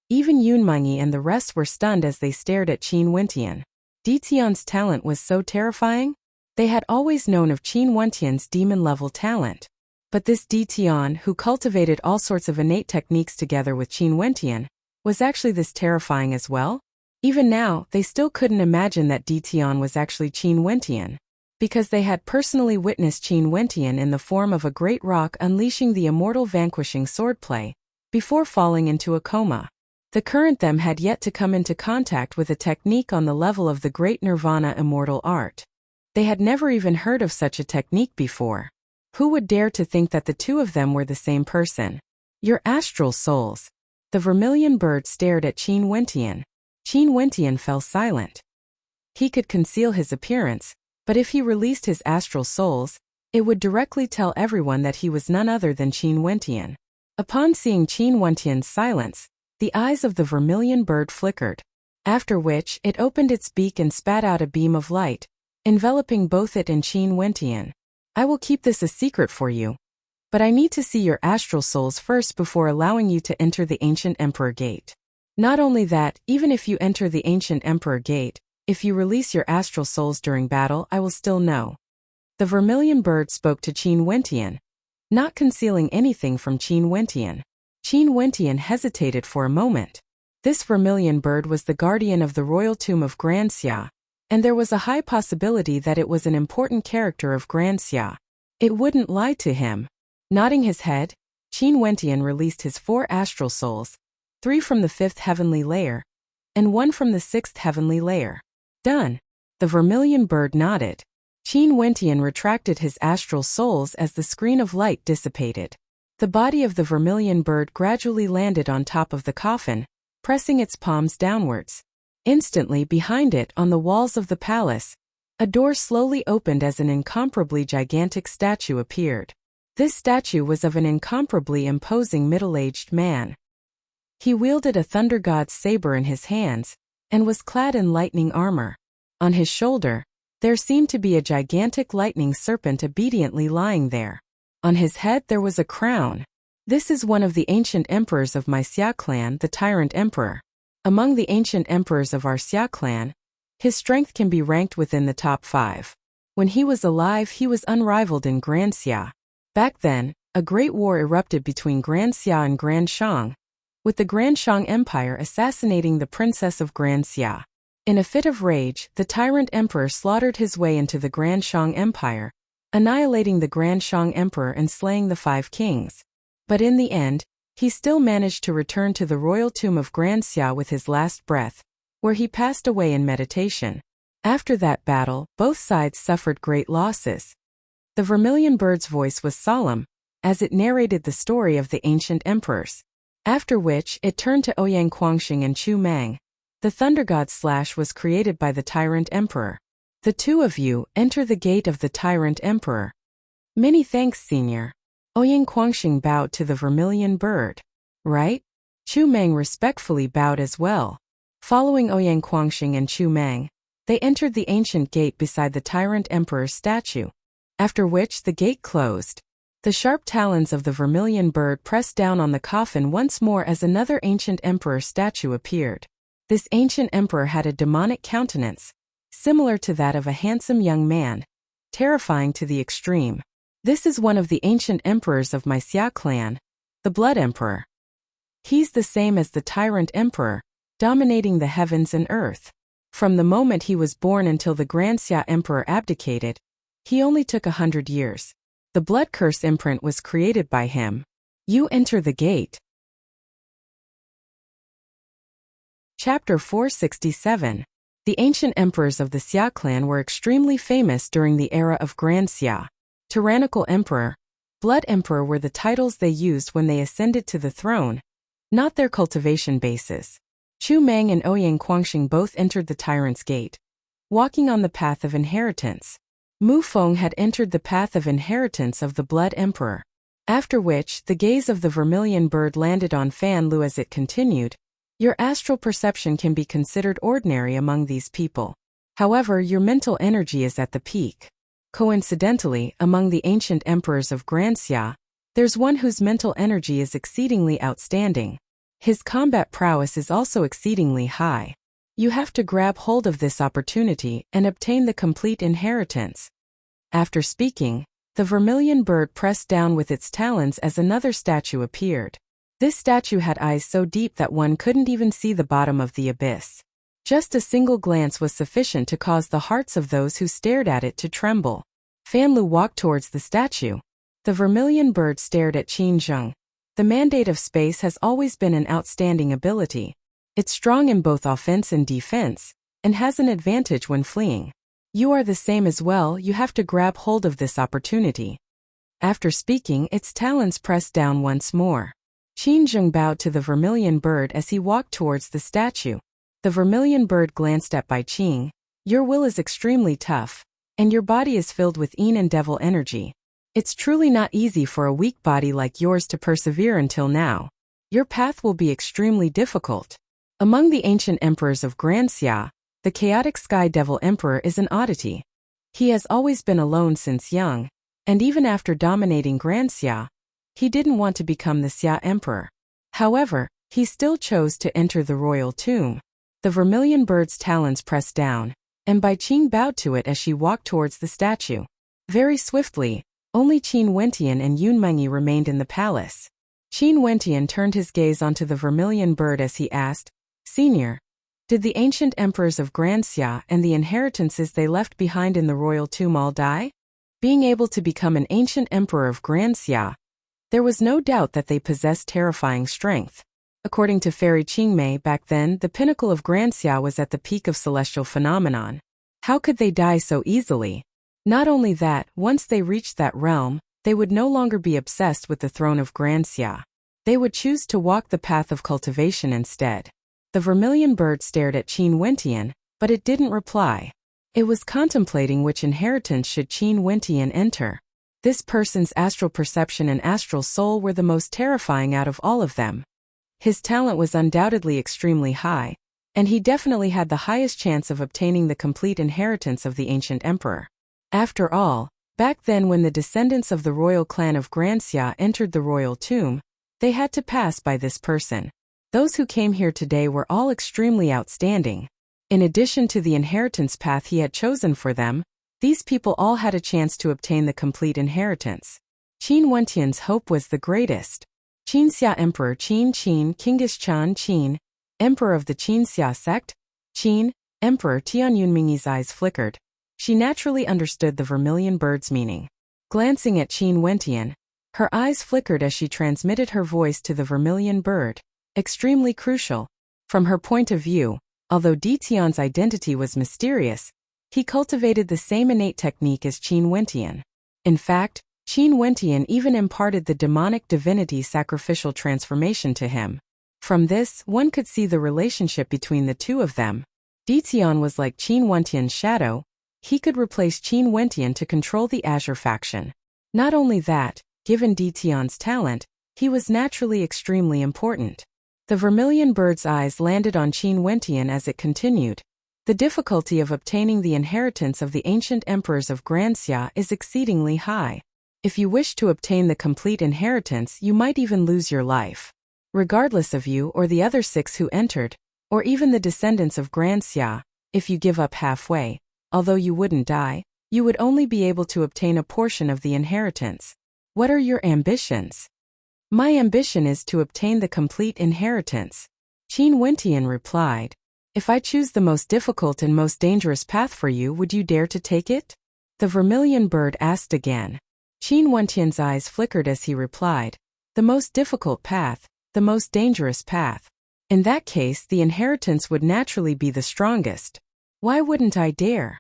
even Yunmengyi and the rest were stunned as they stared at Qin Wentian. Ditian's talent was so terrifying. They had always known of Qin Wentian's demon-level talent. But this Ditian, who cultivated all sorts of innate techniques together with Qin Wentian, was actually this terrifying as well? Even now, they still couldn't imagine that Ditian was actually Qin Wentian, because they had personally witnessed Qin Wentian in the form of a great rock unleashing the immortal vanquishing swordplay, before falling into a coma. The current them had yet to come into contact with a technique on the level of the great nirvana immortal art. They had never even heard of such a technique before. Who would dare to think that the two of them were the same person? Your astral souls. The vermilion bird stared at Qin Wentian. Qin Wentian fell silent. He could conceal his appearance, but if he released his astral souls, it would directly tell everyone that he was none other than Qin Wentian. Upon seeing Qin Wentian's silence, the eyes of the vermilion bird flickered. after which it opened its beak and spat out a beam of light, enveloping both it and Qin Wentian. I will keep this a secret for you, but I need to see your astral souls first before allowing you to enter the Ancient Emperor Gate. Not only that, even if you enter the Ancient Emperor Gate, if you release your astral souls during battle, I will still know. The vermilion bird spoke to Qin Wentian, not concealing anything from Qin Wentian. Qin Wentian hesitated for a moment. This vermilion bird was the guardian of the royal tomb of Grand Xia, and there was a high possibility that it was an important character of Grand Xia. It wouldn't lie to him. Nodding his head, Qin Wentian released his 4 astral souls, 3 from the 5th heavenly layer, and 1 from the 6th heavenly layer. Done. The vermilion bird nodded. Qin Wentian retracted his astral souls as the screen of light dissipated. The body of the vermilion bird gradually landed on top of the coffin, pressing its palms downwards. Instantly behind it, on the walls of the palace, a door slowly opened as an incomparably gigantic statue appeared. This statue was of an incomparably imposing middle-aged man. He wielded a thunder god's saber in his hands, and was clad in lightning armor. On his shoulder, there seemed to be a gigantic lightning serpent obediently lying there. On his head there was a crown. This is one of the ancient emperors of my Xia clan, the Tyrant Emperor. Among the ancient emperors of our Xia clan, his strength can be ranked within the top 5. When he was alive, he was unrivaled in Grand Xia. Back then, a great war erupted between Grand Xia and Grand Shang, with the Grand Shang Empire assassinating the princess of Grand Xia. In a fit of rage, the Tyrant Emperor slaughtered his way into the Grand Shang Empire, annihilating the Grand Shang Emperor and slaying the 5 kings. But in the end, he still managed to return to the royal tomb of Grand Xia with his last breath, where he passed away in meditation. After that battle, both sides suffered great losses. The vermilion bird's voice was solemn, as it narrated the story of the ancient emperors. After which, it turned to Ouyang Quangxing and Chu Mang. The thunder god Slash was created by the Tyrant Emperor. The 2 of you enter the gate of the Tyrant Emperor. Many thanks, Senior. Ouyang Quangxing bowed to the vermilion bird. Right? Chu Mang respectfully bowed as well. Following Ouyang Quangxing and Chu Mang, they entered the ancient gate beside the Tyrant Emperor's statue. After which the gate closed. The sharp talons of the vermilion bird pressed down on the coffin once more as another ancient emperor statue appeared. This ancient emperor had a demonic countenance, similar to that of a handsome young man, terrifying to the extreme. This is one of the ancient emperors of my Xia clan, the Blood Emperor. He's the same as the Tyrant Emperor, dominating the heavens and earth. From the moment he was born until the Grand Xia Emperor abdicated, he only took 100 years. The blood curse imprint was created by him. You enter the gate. Chapter 467. The ancient emperors of the Xia clan were extremely famous during the era of Grand Xia. Tyrannical Emperor, Blood Emperor were the titles they used when they ascended to the throne, not their cultivation bases. Chu Mang and Ouyang Quangxing both entered the Tyrant's Gate, walking on the path of inheritance. Mu Feng had entered the path of inheritance of the Blood Emperor. After which, the gaze of the vermilion bird landed on Fan Lu as it continued. Your astral perception can be considered ordinary among these people. However, your mental energy is at the peak. Coincidentally, among the ancient emperors of Grand Xia, there's one whose mental energy is exceedingly outstanding. His combat prowess is also exceedingly high. You have to grab hold of this opportunity and obtain the complete inheritance. After speaking, the vermilion bird pressed down with its talons as another statue appeared. This statue had eyes so deep that one couldn't even see the bottom of the abyss. Just a single glance was sufficient to cause the hearts of those who stared at it to tremble. Fan Lu walked towards the statue. The vermilion bird stared at Qin Zheng. The mandate of space has always been an outstanding ability. It's strong in both offense and defense, and has an advantage when fleeing. You are the same as well, you have to grab hold of this opportunity. After speaking, its talons pressed down once more. Qin Zheng bowed to the vermilion bird as he walked towards the statue. The vermilion bird glanced at Bai Qing. Your will is extremely tough, and your body is filled with yin and devil energy. It's truly not easy for a weak body like yours to persevere until now. Your path will be extremely difficult. Among the ancient emperors of Grand Xia, the chaotic Sky Devil Emperor is an oddity. He has always been alone since young, and even after dominating Grand Xia, he didn't want to become the Xia Emperor. However, he still chose to enter the royal tomb. The vermilion bird's talons pressed down, and Bai Qing bowed to it as she walked towards the statue. Very swiftly, only Qin Wentian and Yun Mengyi remained in the palace. Qin Wentian turned his gaze onto the vermilion bird as he asked, "Senior, did the ancient emperors of Grand Xia and the inheritances they left behind in the royal tomb all die?" Being able to become an ancient emperor of Grand Xia, there was no doubt that they possessed terrifying strength. According to Fairy Qingmei, back then, the pinnacle of Grand Xia was at the peak of celestial phenomenon. How could they die so easily? Not only that, once they reached that realm, they would no longer be obsessed with the throne of Grand Xia. They would choose to walk the path of cultivation instead. The vermilion bird stared at Qin Wentian, but it didn't reply. It was contemplating which inheritance should Qin Wentian enter. This person's astral perception and astral soul were the most terrifying out of all of them. His talent was undoubtedly extremely high, and he definitely had the highest chance of obtaining the complete inheritance of the ancient emperor. After all, back then when the descendants of the royal clan of Grand Xia entered the royal tomb, they had to pass by this person. Those who came here today were all extremely outstanding. In addition to the inheritance path he had chosen for them, these people all had a chance to obtain the complete inheritance. Qin Wentian's hope was the greatest. Qin Xia Emperor Qin Kingish Chan Qin, Emperor of the Qin Xia sect, Qin, Emperor Tian Yunmingyi's eyes flickered. She naturally understood the vermilion bird's meaning. Glancing at Qin Wentian, her eyes flickered as she transmitted her voice to the vermilion bird. Extremely crucial. From her point of view, although Tian's identity was mysterious, he cultivated the same innate technique as Qin Wentian. In fact, Qin Wentian even imparted the demonic divinity sacrificial transformation to him. From this, one could see the relationship between the two of them. Tian was like Qin Wentian's shadow. He could replace Qin Wentian to control the Azure faction. Not only that, given Tian's talent, he was naturally extremely important. The vermilion bird's eyes landed on Qin Wentian as it continued. The difficulty of obtaining the inheritance of the ancient emperors of Grand Xia is exceedingly high. If you wish to obtain the complete inheritance, you might even lose your life. Regardless of you or the other 6 who entered, or even the descendants of Grand Xia, if you give up halfway, although you wouldn't die, you would only be able to obtain a portion of the inheritance. What are your ambitions? My ambition is to obtain the complete inheritance. Qin Wentian replied. If I choose the most difficult and most dangerous path for you, would you dare to take it? The vermilion bird asked again. Qin Wentian's eyes flickered as he replied. The most difficult path, the most dangerous path. In that case, the inheritance would naturally be the strongest. Why wouldn't I dare?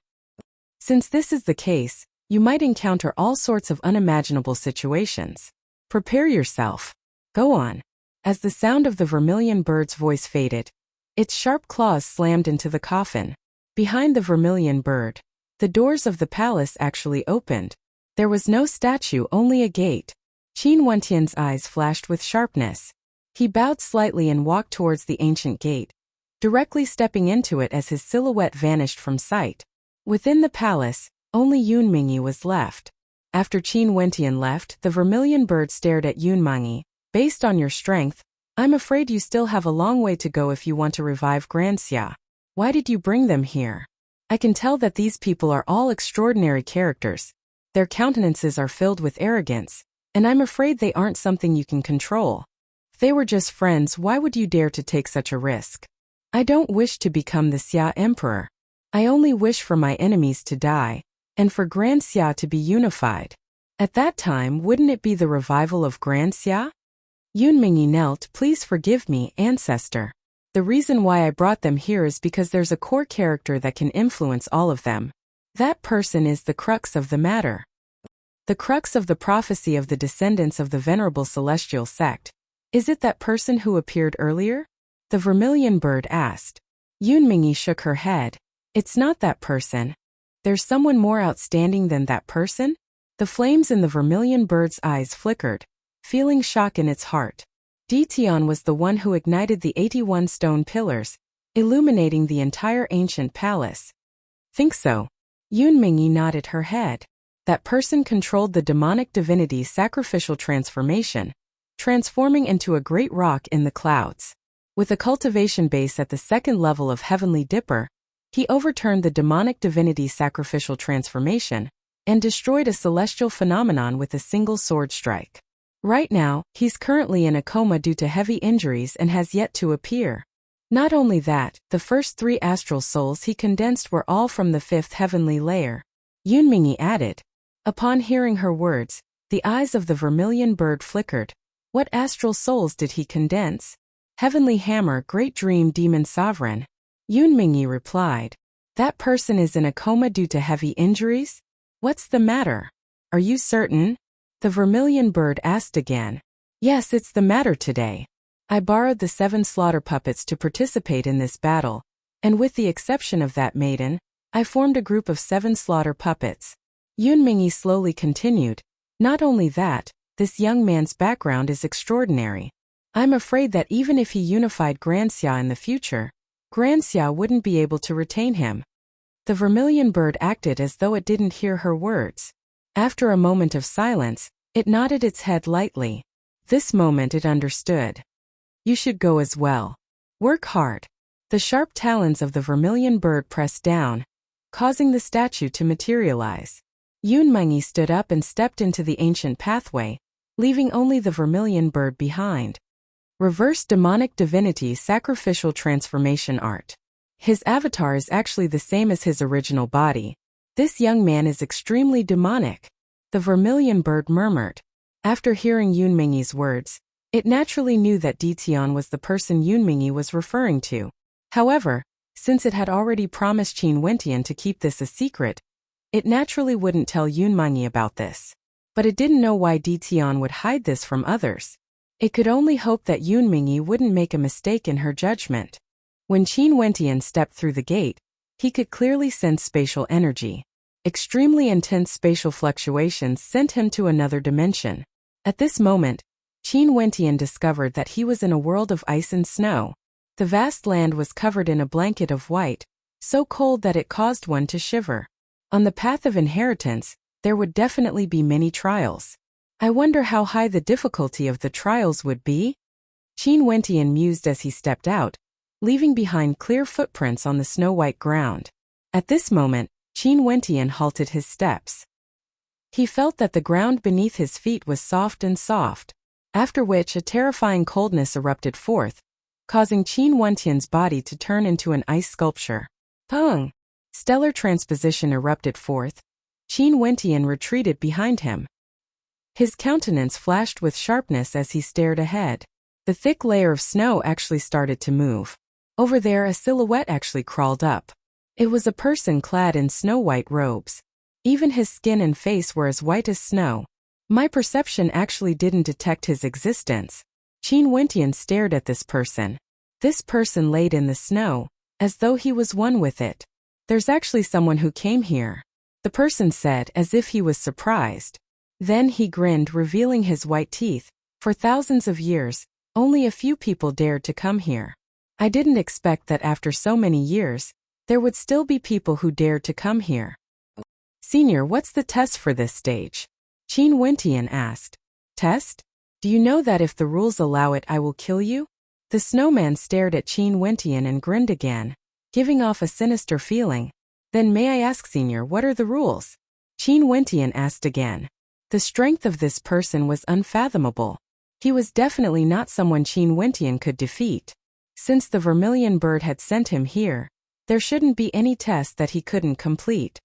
Since this is the case, you might encounter all sorts of unimaginable situations. Prepare yourself. Go on. As the sound of the vermilion bird's voice faded, its sharp claws slammed into the coffin. Behind the vermilion bird, the doors of the palace actually opened. There was no statue, only a gate. Qin Wentian's eyes flashed with sharpness. He bowed slightly and walked towards the ancient gate, directly stepping into it as his silhouette vanished from sight. Within the palace, only Yun Mengyi was left. After Qin Wentian left, the vermilion bird stared at Yun Mengyi. Based on your strength, I'm afraid you still have a long way to go if you want to revive Grand Xia. Why did you bring them here? I can tell that these people are all extraordinary characters. Their countenances are filled with arrogance, and I'm afraid they aren't something you can control. If they were just friends, why would you dare to take such a risk? I don't wish to become the Xia Emperor. I only wish for my enemies to die, and for Grand Xia to be unified. At that time, wouldn't it be the revival of Grand Xia? Yun Mengyi knelt. Please forgive me, ancestor. The reason why I brought them here is because there's a core character that can influence all of them. That person is the crux of the matter. The crux of the prophecy of the descendants of the venerable celestial sect. Is it that person who appeared earlier? The vermilion bird asked. Yun Mengyi shook her head. It's not that person. There's someone more outstanding than that person? The flames in the vermilion bird's eyes flickered, feeling shock in its heart. Dition was the one who ignited the 81 stone pillars, illuminating the entire ancient palace. Think so? Yunmingyi nodded her head. That person controlled the demonic divinity's sacrificial transformation, transforming into a great rock in the clouds. With a cultivation base at the second level of Heavenly Dipper, he overturned the demonic divinity's sacrificial transformation and destroyed a celestial phenomenon with a single sword strike. Right now, he's currently in a coma due to heavy injuries and has yet to appear. Not only that, the first 3 astral souls he condensed were all from the 5th heavenly layer. Yunmingyi added. Upon hearing her words, the eyes of the vermilion bird flickered. What astral souls did he condense? Heavenly Hammer, Great Dream Demon Sovereign. Yunmingyi replied. That person is in a coma due to heavy injuries? What's the matter? Are you certain? The vermilion bird asked again. Yes, it's the matter today. I borrowed the 7 slaughter puppets to participate in this battle, and with the exception of that maiden, I formed a group of 7 slaughter puppets. Yunmingyi slowly continued. Not only that, this young man's background is extraordinary. I'm afraid that even if he unified Granxia in the future, Granxia wouldn't be able to retain him. The vermilion bird acted as though it didn't hear her words. After a moment of silence, it nodded its head lightly. This moment it understood. You should go as well. Work hard. The sharp talons of the vermilion bird pressed down, causing the statue to materialize. Yunmingyi stood up and stepped into the ancient pathway, leaving only the vermilion bird behind. Reverse demonic divinity sacrificial transformation art. His avatar is actually the same as his original body. This young man is extremely demonic. The vermilion bird murmured. After hearing Yunmingyi's words, it naturally knew that Dition was the person Yunmingyi was referring to. However, since it had already promised Qin Wentian to keep this a secret, it naturally wouldn't tell Yunmingyi about this. But it didn't know why Dition would hide this from others. It could only hope that Yunmingyi wouldn't make a mistake in her judgment. When Qin Wentian stepped through the gate, he could clearly sense spatial energy. Extremely intense spatial fluctuations sent him to another dimension. At this moment, Qin Wentian discovered that he was in a world of ice and snow. The vast land was covered in a blanket of white, so cold that it caused one to shiver. On the path of inheritance, there would definitely be many trials. I wonder how high the difficulty of the trials would be? Qin Wentian mused as he stepped out, leaving behind clear footprints on the snow-white ground. At this moment, Qin Wentian halted his steps. He felt that the ground beneath his feet was soft and soft, after which a terrifying coldness erupted forth, causing Qin Wentian's body to turn into an ice sculpture. Pung! Stellar transposition erupted forth. Qin Wentian retreated behind him. His countenance flashed with sharpness as he stared ahead. The thick layer of snow actually started to move. Over there a silhouette actually crawled up. It was a person clad in snow-white robes. Even his skin and face were as white as snow. My perception actually didn't detect his existence. Qin Wentian stared at this person. This person laid in the snow, as though he was one with it. There's actually someone who came here. The person said as if he was surprised. Then he grinned, revealing his white teeth. For thousands of years, only a few people dared to come here. I didn't expect that after so many years, there would still be people who dared to come here. Senior, what's the test for this stage? Qin Wentian asked. Test? Do you know that if the rules allow it I will kill you? The snowman stared at Qin Wentian and grinned again, giving off a sinister feeling. Then may I ask, Senior, what are the rules? Qin Wentian asked again. The strength of this person was unfathomable. He was definitely not someone Qin Wentian could defeat. Since the vermilion bird had sent him here, there shouldn't be any test that he couldn't complete.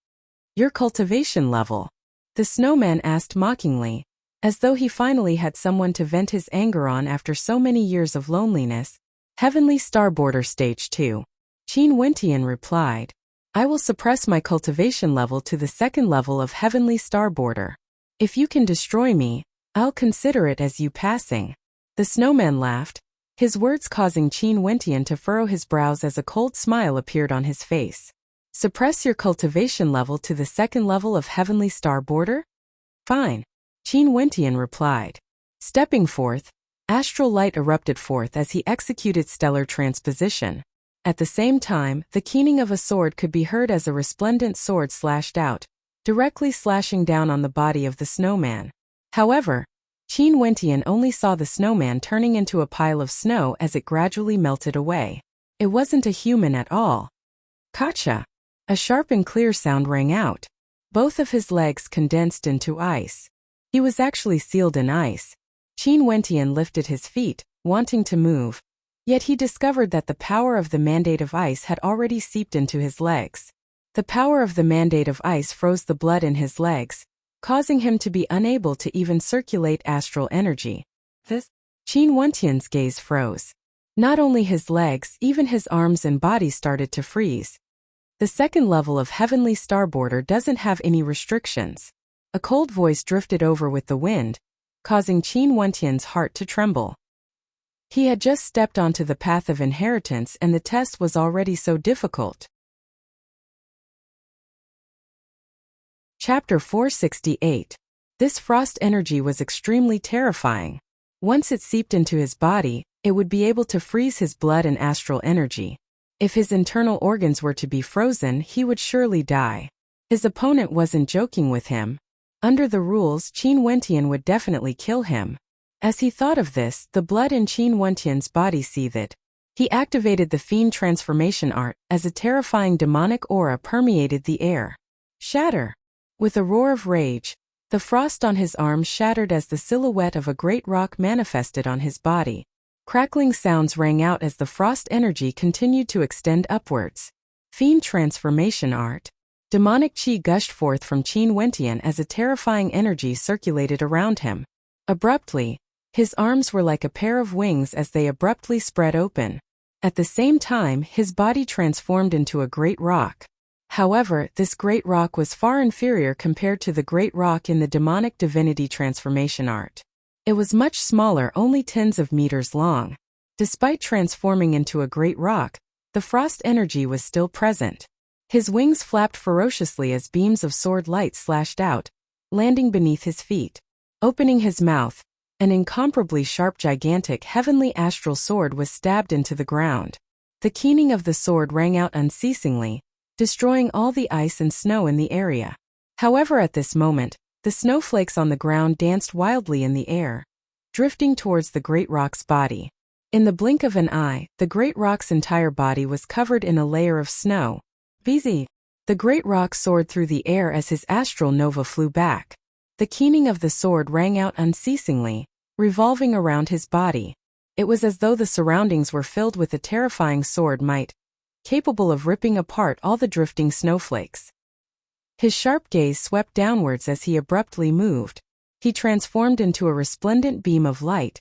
Your cultivation level? The snowman asked mockingly, as though he finally had someone to vent his anger on after so many years of loneliness. Heavenly Star Border Stage 2. Qin Wentian replied. I will suppress my cultivation level to the second level of Heavenly Star Border. If you can destroy me, I'll consider it as you passing. The snowman laughed, his words causing Qin Wentian to furrow his brows as a cold smile appeared on his face. Suppress your cultivation level to the second level of Heavenly Star Border? Fine. Qin Wentian replied. Stepping forth, Astral light erupted forth as he executed stellar transposition. At the same time, the keening of a sword could be heard as a resplendent sword slashed out, directly slashing down on the body of the snowman. However, Qin Wentian only saw the snowman turning into a pile of snow as it gradually melted away. It wasn't a human at all. Gotcha! A sharp and clear sound rang out. Both of his legs condensed into ice. He was actually sealed in ice. Qin Wentian lifted his feet, wanting to move. Yet he discovered that the power of the mandate of ice had already seeped into his legs. The power of the mandate of ice froze the blood in his legs, causing him to be unable to even circulate astral energy. Qin Wentian's gaze froze. Not only his legs, even his arms and body started to freeze. The second level of Heavenly Starboarder doesn't have any restrictions. A cold voice drifted over with the wind, causing Qin Wentian's heart to tremble. He had just stepped onto the path of inheritance and the test was already so difficult. Chapter 468. This frost energy was extremely terrifying. Once it seeped into his body, it would be able to freeze his blood and astral energy. If his internal organs were to be frozen, he would surely die. His opponent wasn't joking with him. Under the rules, Qin Wentian would definitely kill him. As he thought of this, the blood in Qin Wentian's body seethed. He activated the Fiend Transformation Art, as a terrifying demonic aura permeated the air. Shatter! With a roar of rage, the frost on his arms shattered as the silhouette of a great rock manifested on his body. Crackling sounds rang out as the frost energy continued to extend upwards. Fiend Transformation Art. Demonic chi gushed forth from Qin Wentian as a terrifying energy circulated around him. Abruptly, his arms were like a pair of wings as they abruptly spread open. At the same time, his body transformed into a great rock. However, this great rock was far inferior compared to the great rock in the demonic divinity transformation art. It was much smaller, only tens of meters long. Despite transforming into a great rock, the frost energy was still present. His wings flapped ferociously as beams of sword light slashed out, landing beneath his feet. Opening his mouth, an incomparably sharp gigantic heavenly astral sword was stabbed into the ground. The keening of the sword rang out unceasingly, destroying all the ice and snow in the area. However, at this moment, the snowflakes on the ground danced wildly in the air, drifting towards the great rock's body. In the blink of an eye, the great rock's entire body was covered in a layer of snow. BZ. The great rock soared through the air as his astral nova flew back. The keening of the sword rang out unceasingly, revolving around his body. It was as though the surroundings were filled with a terrifying sword might, capable of ripping apart all the drifting snowflakes. His sharp gaze swept downwards as he abruptly moved. He transformed into a resplendent beam of light,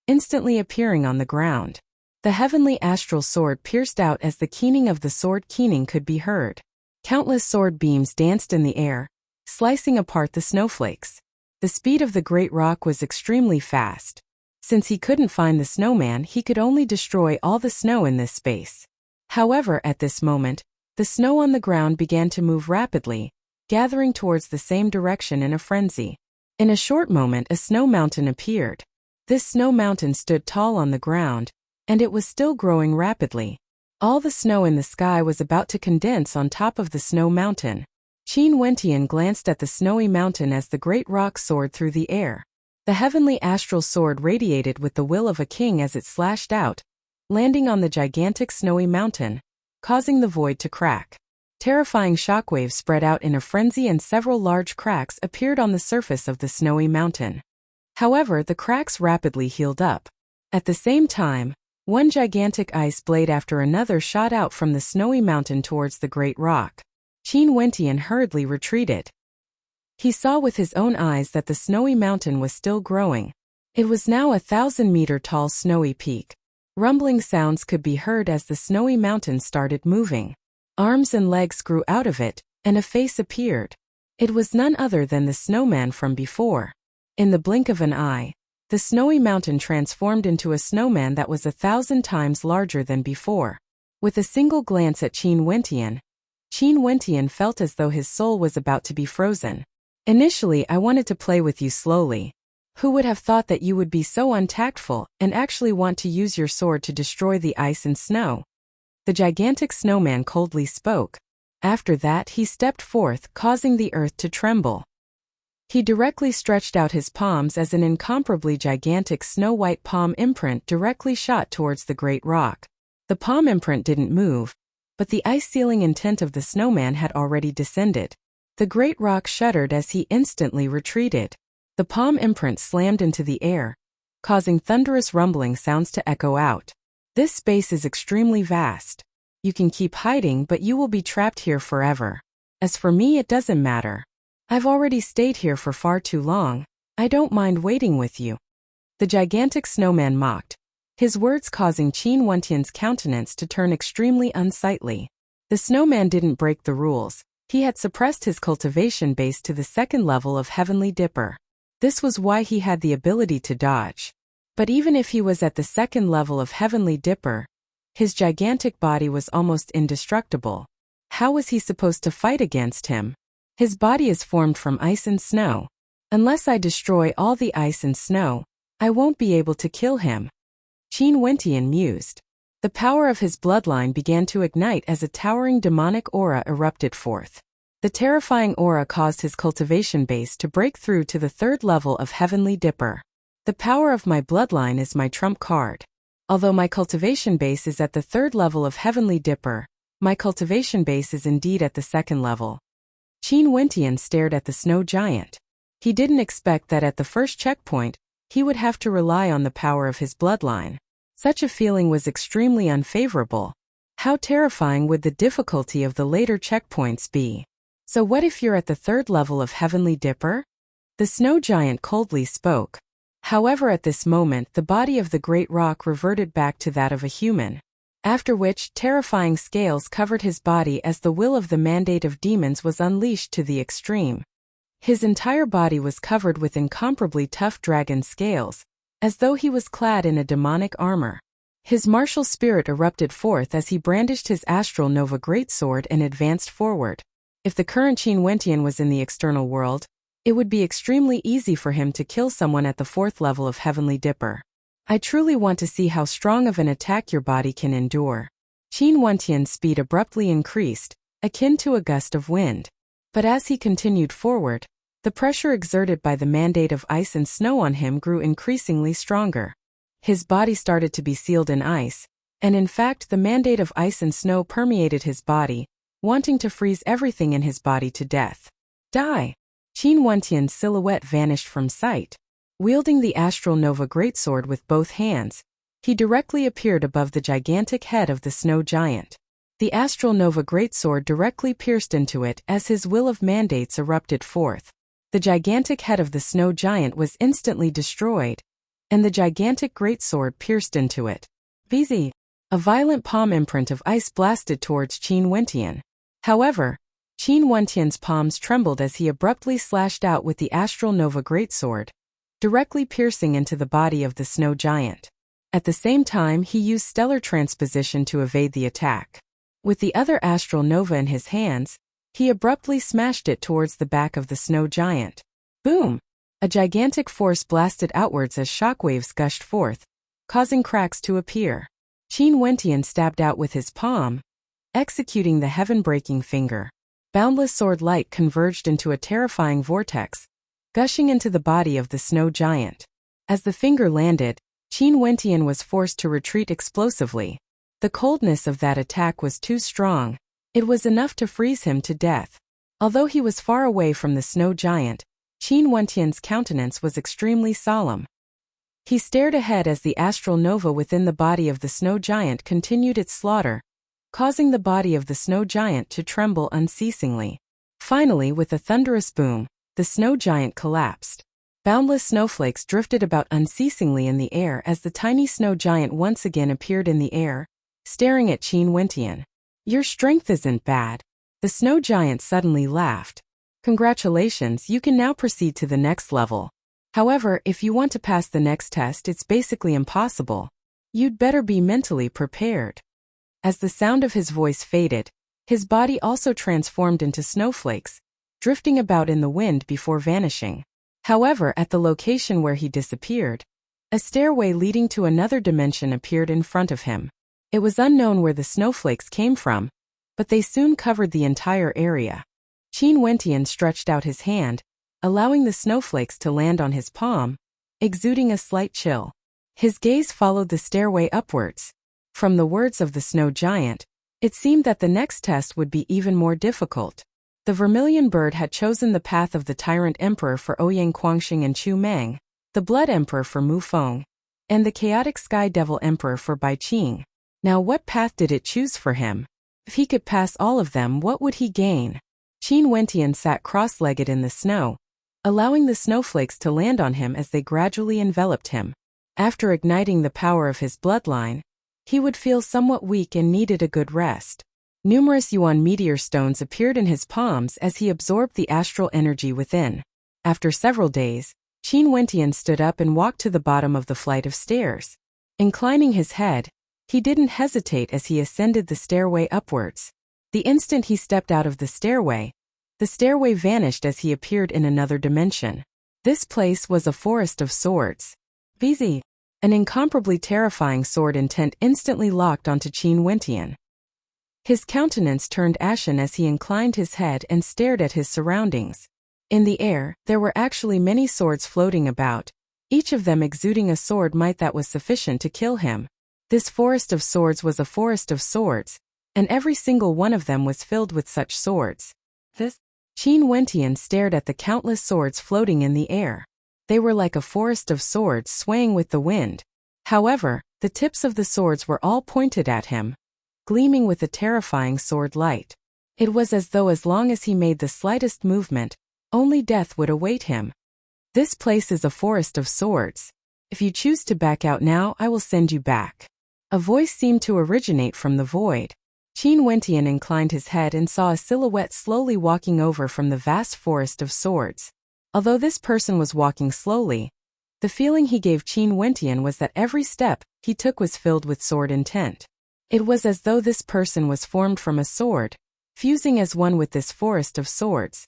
instantly appearing on the ground. The heavenly astral sword pierced out as the keening of the sword keening could be heard. Countless sword beams danced in the air, slicing apart the snowflakes. The speed of the great rock was extremely fast. Since he couldn't find the snowman, he could only destroy all the snow in this space. However, at this moment, the snow on the ground began to move rapidly, gathering towards the same direction in a frenzy. In a short moment, a snow mountain appeared. This snow mountain stood tall on the ground, and it was still growing rapidly. All the snow in the sky was about to condense on top of the snow mountain. Qin Wentian glanced at the snowy mountain as the great rock soared through the air. The heavenly astral sword radiated with the will of a king as it slashed out, landing on the gigantic snowy mountain, causing the void to crack. Terrifying shockwaves spread out in a frenzy and several large cracks appeared on the surface of the snowy mountain. However, the cracks rapidly healed up. At the same time, one gigantic ice blade after another shot out from the snowy mountain towards the great rock. Qin Wentian hurriedly retreated. He saw with his own eyes that the snowy mountain was still growing. It was now 1,000-meter tall snowy peak. Rumbling sounds could be heard as the snowy mountain started moving. Arms and legs grew out of it, and a face appeared. It was none other than the snowman from before. In the blink of an eye, the snowy mountain transformed into a snowman that was 1,000 times larger than before. With a single glance at Qin Wentian felt as though his soul was about to be frozen. Initially, I wanted to play with you slowly. Who would have thought that you would be so untactful and actually want to use your sword to destroy the ice and snow? The gigantic snowman coldly spoke. After that he stepped forth, causing the earth to tremble. He directly stretched out his palms as an incomparably gigantic snow-white palm imprint directly shot towards the great rock. The palm imprint didn't move, but the ice-sealing intent of the snowman had already descended. The great rock shuddered as he instantly retreated. The palm imprint slammed into the air, causing thunderous rumbling sounds to echo out. This space is extremely vast. You can keep hiding, but you will be trapped here forever. As for me, it doesn't matter. I've already stayed here for far too long. I don't mind waiting with you. The gigantic snowman mocked, his words causing Qin Wentian's countenance to turn extremely unsightly. The snowman didn't break the rules. He had suppressed his cultivation base to the second level of Heavenly Dipper. This was why he had the ability to dodge. But even if he was at the second level of Heavenly Dipper, his gigantic body was almost indestructible. How was he supposed to fight against him? His body is formed from ice and snow. Unless I destroy all the ice and snow, I won't be able to kill him. Qin Wentian mused. The power of his bloodline began to ignite as a towering demonic aura erupted forth. The terrifying aura caused his cultivation base to break through to the third level of Heavenly Dipper. The power of my bloodline is my trump card. Although my cultivation base is at the third level of Heavenly Dipper, my cultivation base is indeed at the second level. Qin Wentian stared at the snow giant. He didn't expect that at the first checkpoint, he would have to rely on the power of his bloodline. Such a feeling was extremely unfavorable. How terrifying would the difficulty of the later checkpoints be? So what if you're at the third level of Heavenly Dipper? The snow giant coldly spoke. However, at this moment the body of the great rock reverted back to that of a human. After which, terrifying scales covered his body as the will of the mandate of demons was unleashed to the extreme. His entire body was covered with incomparably tough dragon scales, as though he was clad in a demonic armor. His martial spirit erupted forth as he brandished his astral nova greatsword and advanced forward. If the current Qin Wentian was in the external world, it would be extremely easy for him to kill someone at the fourth level of Heavenly Dipper. I truly want to see how strong of an attack your body can endure. Qin Wentian's speed abruptly increased, akin to a gust of wind. But as he continued forward, the pressure exerted by the mandate of ice and snow on him grew increasingly stronger. His body started to be sealed in ice, and in fact the mandate of ice and snow permeated his body, wanting to freeze everything in his body to death. Die! Qin Wentian's silhouette vanished from sight. Wielding the astral nova greatsword with both hands, he directly appeared above the gigantic head of the snow giant. The astral nova greatsword directly pierced into it as his will of mandates erupted forth. The gigantic head of the snow giant was instantly destroyed, and the gigantic greatsword pierced into it. VZ. A violent palm imprint of ice blasted towards Qin Wentian. However, Qin Wentian's palms trembled as he abruptly slashed out with the astral nova greatsword, directly piercing into the body of the snow giant. At the same time, he used stellar transposition to evade the attack. With the other astral nova in his hands, he abruptly smashed it towards the back of the snow giant. Boom! A gigantic force blasted outwards as shockwaves gushed forth, causing cracks to appear. Qin Wentian stabbed out with his palm, executing the heaven-breaking finger. Boundless sword light converged into a terrifying vortex, gushing into the body of the snow giant. As the finger landed, Qin Wentian was forced to retreat explosively. The coldness of that attack was too strong. It was enough to freeze him to death. Although he was far away from the snow giant, Qin Wentian's countenance was extremely solemn. He stared ahead as the astral nova within the body of the snow giant continued its slaughter, causing the body of the snow giant to tremble unceasingly. Finally, with a thunderous boom, the snow giant collapsed. Boundless snowflakes drifted about unceasingly in the air as the tiny snow giant once again appeared in the air, staring at Qin Wentian. Your strength isn't bad. The snow giant suddenly laughed. Congratulations, you can now proceed to the next level. However, if you want to pass the next test, it's basically impossible. You'd better be mentally prepared. As the sound of his voice faded, his body also transformed into snowflakes, drifting about in the wind before vanishing. However, at the location where he disappeared, a stairway leading to another dimension appeared in front of him. It was unknown where the snowflakes came from, but they soon covered the entire area. Qin Wentian stretched out his hand, allowing the snowflakes to land on his palm, exuding a slight chill. His gaze followed the stairway upwards. From the words of the snow giant, it seemed that the next test would be even more difficult. The vermilion bird had chosen the path of the tyrant emperor for Ouyang Quangxing and Chu Meng, the blood emperor for Mu Feng, and the chaotic sky devil emperor for Bai Qing. Now what path did it choose for him? If he could pass all of them, what would he gain? Qin Wentian sat cross-legged in the snow, allowing the snowflakes to land on him as they gradually enveloped him. After igniting the power of his bloodline, he would feel somewhat weak and needed a good rest. Numerous yuan meteor stones appeared in his palms as he absorbed the astral energy within. After several days, Qin Wentian stood up and walked to the bottom of the flight of stairs. Inclining his head, he didn't hesitate as he ascended the stairway upwards. The instant he stepped out of the stairway vanished as he appeared in another dimension. This place was a forest of swords. VZ. An incomparably terrifying sword intent instantly locked onto Qin Wentian. His countenance turned ashen as he inclined his head and stared at his surroundings. In the air, there were actually many swords floating about, each of them exuding a sword might that was sufficient to kill him. This forest of swords was a forest of swords, and every single one of them was filled with such swords. Qin Wentian stared at the countless swords floating in the air. They were like a forest of swords swaying with the wind. However, the tips of the swords were all pointed at him, gleaming with a terrifying sword light. It was as though as long as he made the slightest movement, only death would await him. This place is a forest of swords. If you choose to back out now, I will send you back. A voice seemed to originate from the void. Qin Wentian inclined his head and saw a silhouette slowly walking over from the vast forest of swords. Although this person was walking slowly, the feeling he gave Qin Wentian was that every step he took was filled with sword intent. It was as though this person was formed from a sword, fusing as one with this forest of swords.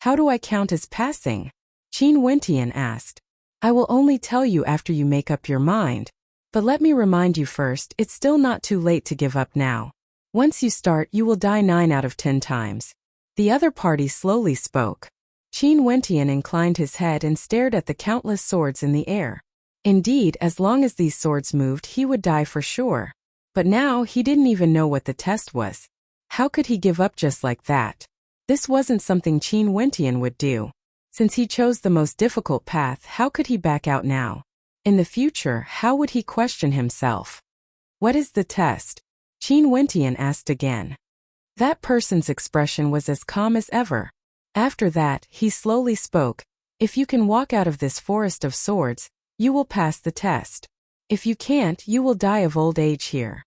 How do I count as passing? Qin Wentian asked. I will only tell you after you make up your mind. But let me remind you first, it's still not too late to give up now. Once you start, you will die 9 out of 10 times. The other party slowly spoke. Qin Wentian inclined his head and stared at the countless swords in the air. Indeed, as long as these swords moved, he would die for sure. But now he didn't even know what the test was. How could he give up just like that? This wasn't something Qin Wentian would do. Since he chose the most difficult path, how could he back out now? In the future, how would he question himself? What is the test? Qin Wentian asked again. That person's expression was as calm as ever. After that, he slowly spoke. If you can walk out of this forest of swords, you will pass the test. If you can't, you will die of old age here.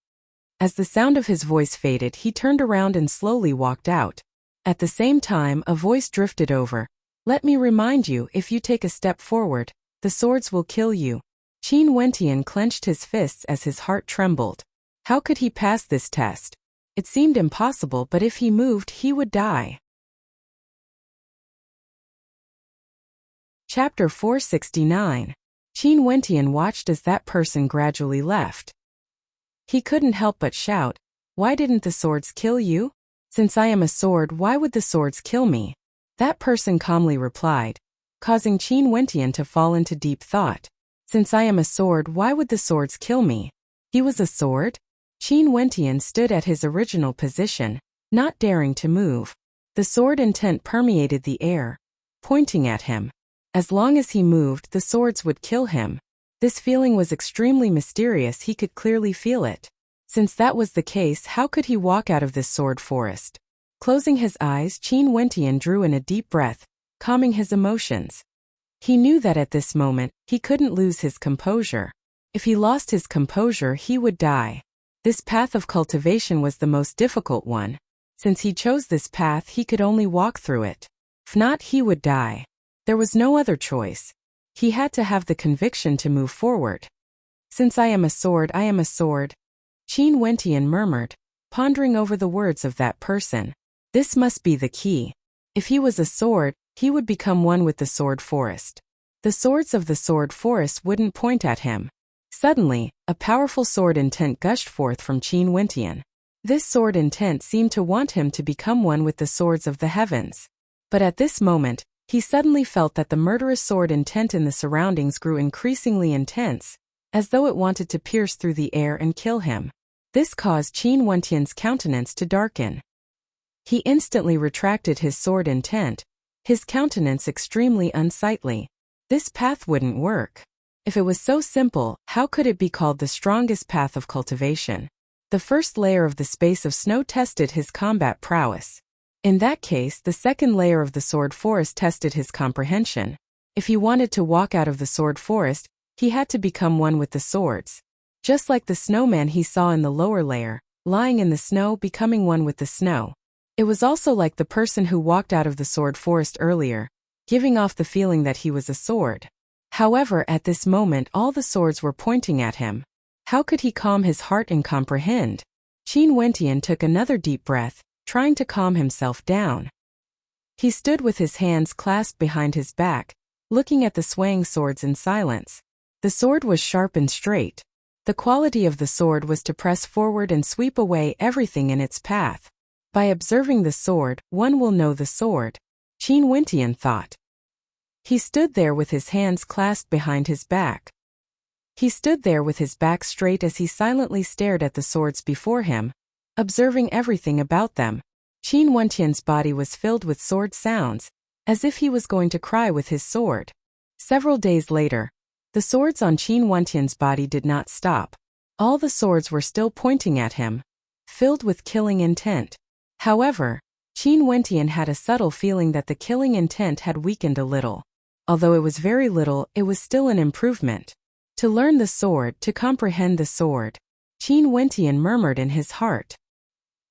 As the sound of his voice faded, he turned around and slowly walked out. At the same time, a voice drifted over. Let me remind you, if you take a step forward, the swords will kill you. Qin Wentian clenched his fists as his heart trembled. How could he pass this test? It seemed impossible, but if he moved, he would die. Chapter 469. Qin Wentian watched as that person gradually left. He couldn't help but shout, "Why didn't the swords kill you? Since I am a sword, why would the swords kill me?" That person calmly replied, causing Qin Wentian to fall into deep thought. Since I am a sword, why would the swords kill me? He was a sword? Qin Wentian stood at his original position, not daring to move. The sword intent permeated the air, pointing at him. As long as he moved, the swords would kill him. This feeling was extremely mysterious, he could clearly feel it. Since that was the case, how could he walk out of this sword forest? Closing his eyes, Qin Wentian drew in a deep breath, calming his emotions. He knew that at this moment, he couldn't lose his composure. If he lost his composure, he would die. This path of cultivation was the most difficult one. Since he chose this path, he could only walk through it. If not, he would die. There was no other choice. He had to have the conviction to move forward. Since I am a sword, I am a sword. Qin Wentian murmured, pondering over the words of that person. This must be the key. If he was a sword, he would become one with the sword forest. The swords of the sword forest wouldn't point at him. Suddenly, a powerful sword intent gushed forth from Qin Wentian. This sword intent seemed to want him to become one with the swords of the heavens. But at this moment, he suddenly felt that the murderous sword intent in the surroundings grew increasingly intense, as though it wanted to pierce through the air and kill him. This caused Qin Wentian's countenance to darken. He instantly retracted his sword intent, his countenance extremely unsightly. This path wouldn't work. If it was so simple, how could it be called the strongest path of cultivation? The first layer of the space of snow tested his combat prowess. In that case, the second layer of the sword forest tested his comprehension. If he wanted to walk out of the sword forest, he had to become one with the swords. Just like the snowman he saw in the lower layer, lying in the snow becoming one with the snow. It was also like the person who walked out of the sword forest earlier, giving off the feeling that he was a sword. However, at this moment all the swords were pointing at him. How could he calm his heart and comprehend? Qin Wentian took another deep breath, trying to calm himself down. He stood with his hands clasped behind his back, looking at the swaying swords in silence. The sword was sharp and straight. The quality of the sword was to press forward and sweep away everything in its path. By observing the sword, one will know the sword, Qin Wentian thought. He stood there with his hands clasped behind his back. He stood there with his back straight as he silently stared at the swords before him, observing everything about them. Qin Wentian's body was filled with sword sounds, as if he was going to cry with his sword. Several days later, the swords on Qin Wentian's body did not stop. All the swords were still pointing at him, filled with killing intent. However, Qin Wentian had a subtle feeling that the killing intent had weakened a little. Although it was very little, it was still an improvement. To learn the sword, to comprehend the sword, Qin Wentian murmured in his heart.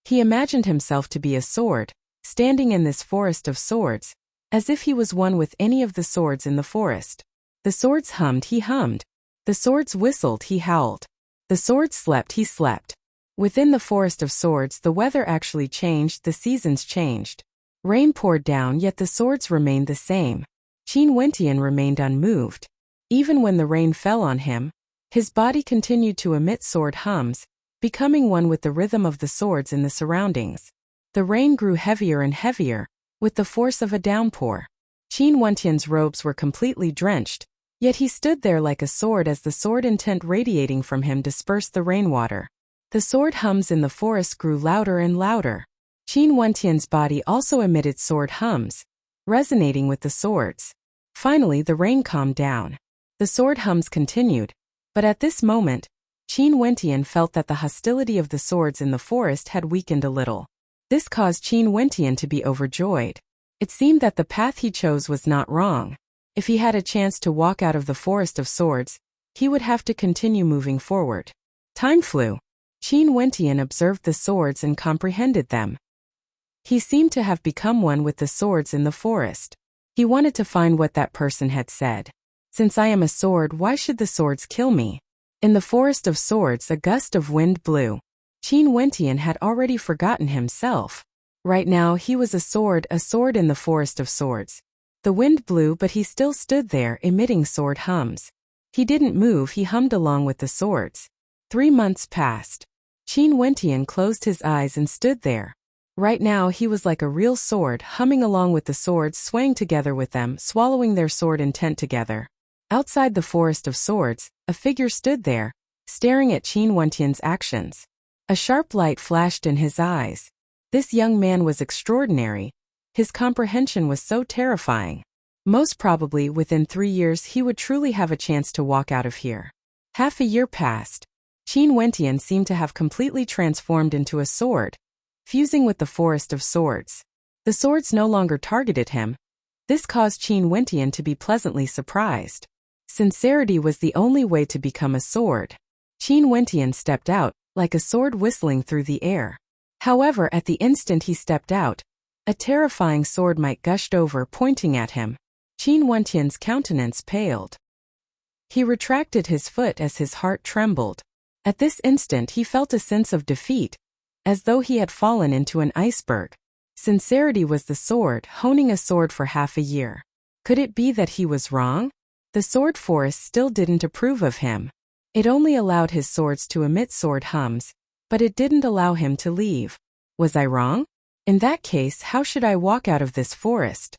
He imagined himself to be a sword, standing in this forest of swords, as if he was one with any of the swords in the forest. The swords hummed, he hummed. The swords whistled, he howled. The swords slept, he slept. Within the forest of swords the weather actually changed, the seasons changed. Rain poured down, yet the swords remained the same. Qin Wentian remained unmoved. Even when the rain fell on him, his body continued to emit sword hums, becoming one with the rhythm of the swords in the surroundings. The rain grew heavier and heavier, with the force of a downpour. Qin Wentian's robes were completely drenched, yet he stood there like a sword as the sword intent radiating from him dispersed the rainwater. The sword hums in the forest grew louder and louder. Qin Wentian's body also emitted sword hums, resonating with the swords. Finally the rain calmed down. The sword hums continued, but at this moment, Qin Wentian felt that the hostility of the swords in the forest had weakened a little. This caused Qin Wentian to be overjoyed. It seemed that the path he chose was not wrong. If he had a chance to walk out of the forest of swords, he would have to continue moving forward. Time flew. Qin Wentian observed the swords and comprehended them. He seemed to have become one with the swords in the forest. He wanted to find what that person had said. Since I am a sword, why should the swords kill me? In the forest of swords a gust of wind blew. Qin Wentian had already forgotten himself. Right now he was a sword in the forest of swords. The wind blew but he still stood there emitting sword hums. He didn't move, he hummed along with the swords. 3 months passed. Qin Wentian closed his eyes and stood there. Right now he was like a real sword, humming along with the swords, swaying together with them, swallowing their sword intent together. Outside the forest of swords, a figure stood there, staring at Qin Wentian's actions. A sharp light flashed in his eyes. This young man was extraordinary. His comprehension was so terrifying. Most probably within 3 years he would truly have a chance to walk out of here. Half a year passed. Qin Wentian seemed to have completely transformed into a sword, fusing with the forest of swords. The swords no longer targeted him. This caused Qin Wentian to be pleasantly surprised. Sincerity was the only way to become a sword. Qin Wentian stepped out, like a sword whistling through the air. However, at the instant he stepped out, a terrifying sword might gushed over, pointing at him. Qin Wentian's countenance paled. He retracted his foot as his heart trembled. At this instant he felt a sense of defeat, as though he had fallen into an iceberg. Sincerity was the sword, honing a sword for half a year. Could it be that he was wrong? The sword forest still didn't approve of him. It only allowed his swords to emit sword hums, but it didn't allow him to leave. Was I wrong? In that case, how should I walk out of this forest?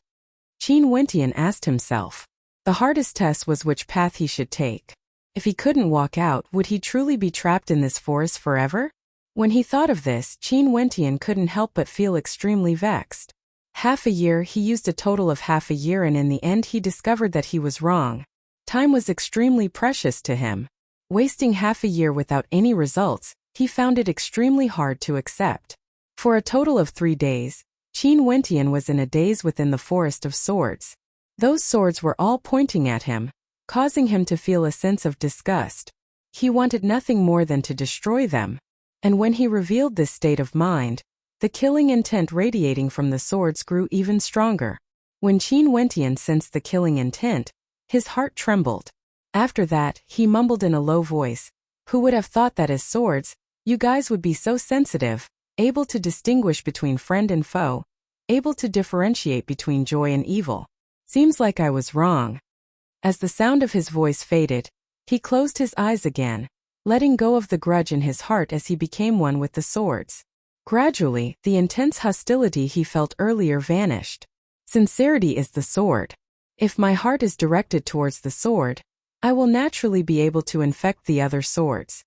Qin Wentian asked himself. The hardest test was which path he should take. If he couldn't walk out, would he truly be trapped in this forest forever? When he thought of this, Qin Wentian couldn't help but feel extremely vexed. Half a year, he used a total of half a year, and in the end he discovered that he was wrong. Time was extremely precious to him. Wasting half a year without any results, he found it extremely hard to accept. For a total of 3 days, Qin Wentian was in a daze within the forest of swords. Those swords were all pointing at him, causing him to feel a sense of disgust. He wanted nothing more than to destroy them. And when he revealed this state of mind, the killing intent radiating from the swords grew even stronger. When Qin Wentian sensed the killing intent, his heart trembled. After that, he mumbled in a low voice, "Who would have thought that as swords, you guys would be so sensitive, able to distinguish between friend and foe, able to differentiate between joy and evil. Seems like I was wrong." As the sound of his voice faded, he closed his eyes again, letting go of the grudge in his heart as he became one with the swords. Gradually, the intense hostility he felt earlier vanished. Sincerity is the sword. If my heart is directed towards the sword, I will naturally be able to infect the other swords.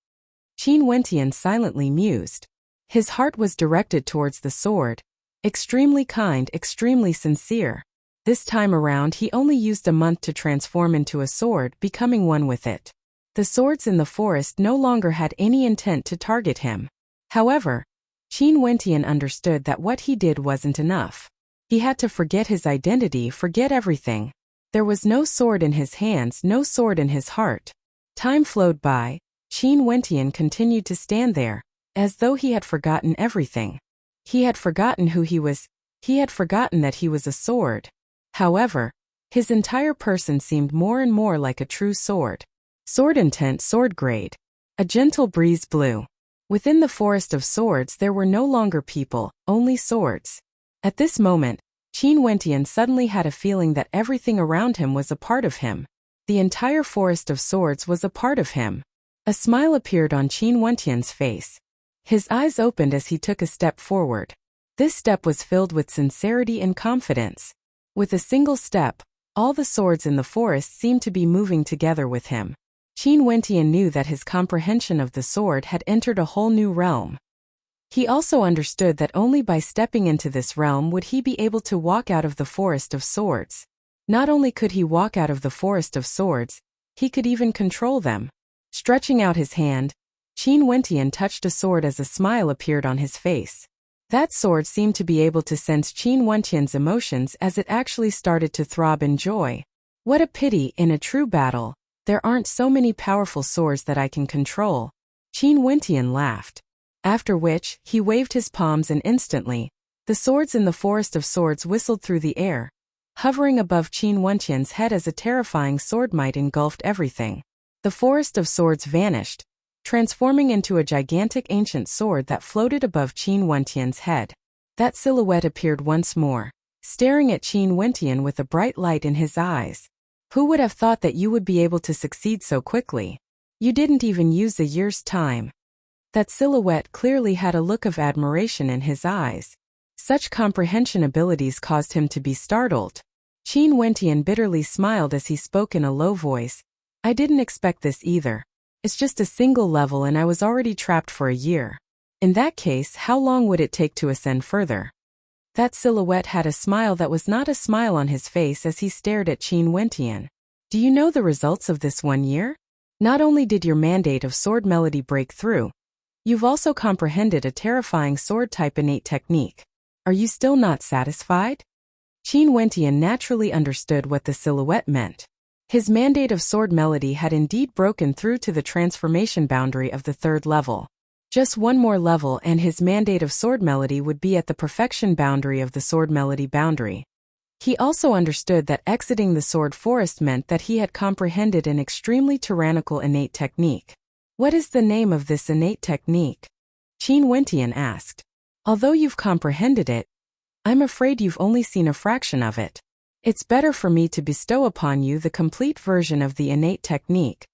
Qin Wentian silently mused. His heart was directed towards the sword, extremely kind, extremely sincere. This time around he only used a month to transform into a sword, becoming one with it. The swords in the forest no longer had any intent to target him. However, Qin Wentian understood that what he did wasn't enough. He had to forget his identity, forget everything. There was no sword in his hands, no sword in his heart. Time flowed by. Qin Wentian continued to stand there, as though he had forgotten everything. He had forgotten who he was. He had forgotten that he was a sword. However, his entire person seemed more and more like a true sword. Sword intent, sword grade. A gentle breeze blew. Within the forest of swords there were no longer people, only swords. At this moment, Qin Wentian suddenly had a feeling that everything around him was a part of him. The entire forest of swords was a part of him. A smile appeared on Qin Wentian's face. His eyes opened as he took a step forward. This step was filled with sincerity and confidence. With a single step, all the swords in the forest seemed to be moving together with him. Qin Wentian knew that his comprehension of the sword had entered a whole new realm. He also understood that only by stepping into this realm would he be able to walk out of the forest of swords. Not only could he walk out of the forest of swords, he could even control them. Stretching out his hand, Qin Wentian touched a sword as a smile appeared on his face. That sword seemed to be able to sense Qin Wentian's emotions as it actually started to throb in joy. What a pity, in a true battle, there aren't so many powerful swords that I can control. Qin Wentian laughed. After which, he waved his palms and instantly, the swords in the forest of swords whistled through the air, hovering above Qin Wentian's head as a terrifying sword might engulfed everything. The forest of swords vanished, transforming into a gigantic ancient sword that floated above Qin Wentian's head. That silhouette appeared once more, staring at Qin Wentian with a bright light in his eyes. Who would have thought that you would be able to succeed so quickly? You didn't even use a year's time. That silhouette clearly had a look of admiration in his eyes. Such comprehension abilities caused him to be startled. Qin Wentian bitterly smiled as he spoke in a low voice. I didn't expect this either. It's just a single level and I was already trapped for a year. In that case, how long would it take to ascend further? That silhouette had a smile that was not a smile on his face as he stared at Qin Wentian. Do you know the results of this 1 year? Not only did your mandate of sword melody break through, you've also comprehended a terrifying sword-type innate technique. Are you still not satisfied? Qin Wentian naturally understood what the silhouette meant. His mandate of sword melody had indeed broken through to the transformation boundary of the 3rd level. Just one more level and his mandate of sword melody would be at the perfection boundary of the sword melody boundary. He also understood that exiting the sword forest meant that he had comprehended an extremely tyrannical innate technique. What is the name of this innate technique? Qin Wentian asked. Although you've comprehended it, I'm afraid you've only seen a fraction of it. It's better for me to bestow upon you the complete version of the innate technique."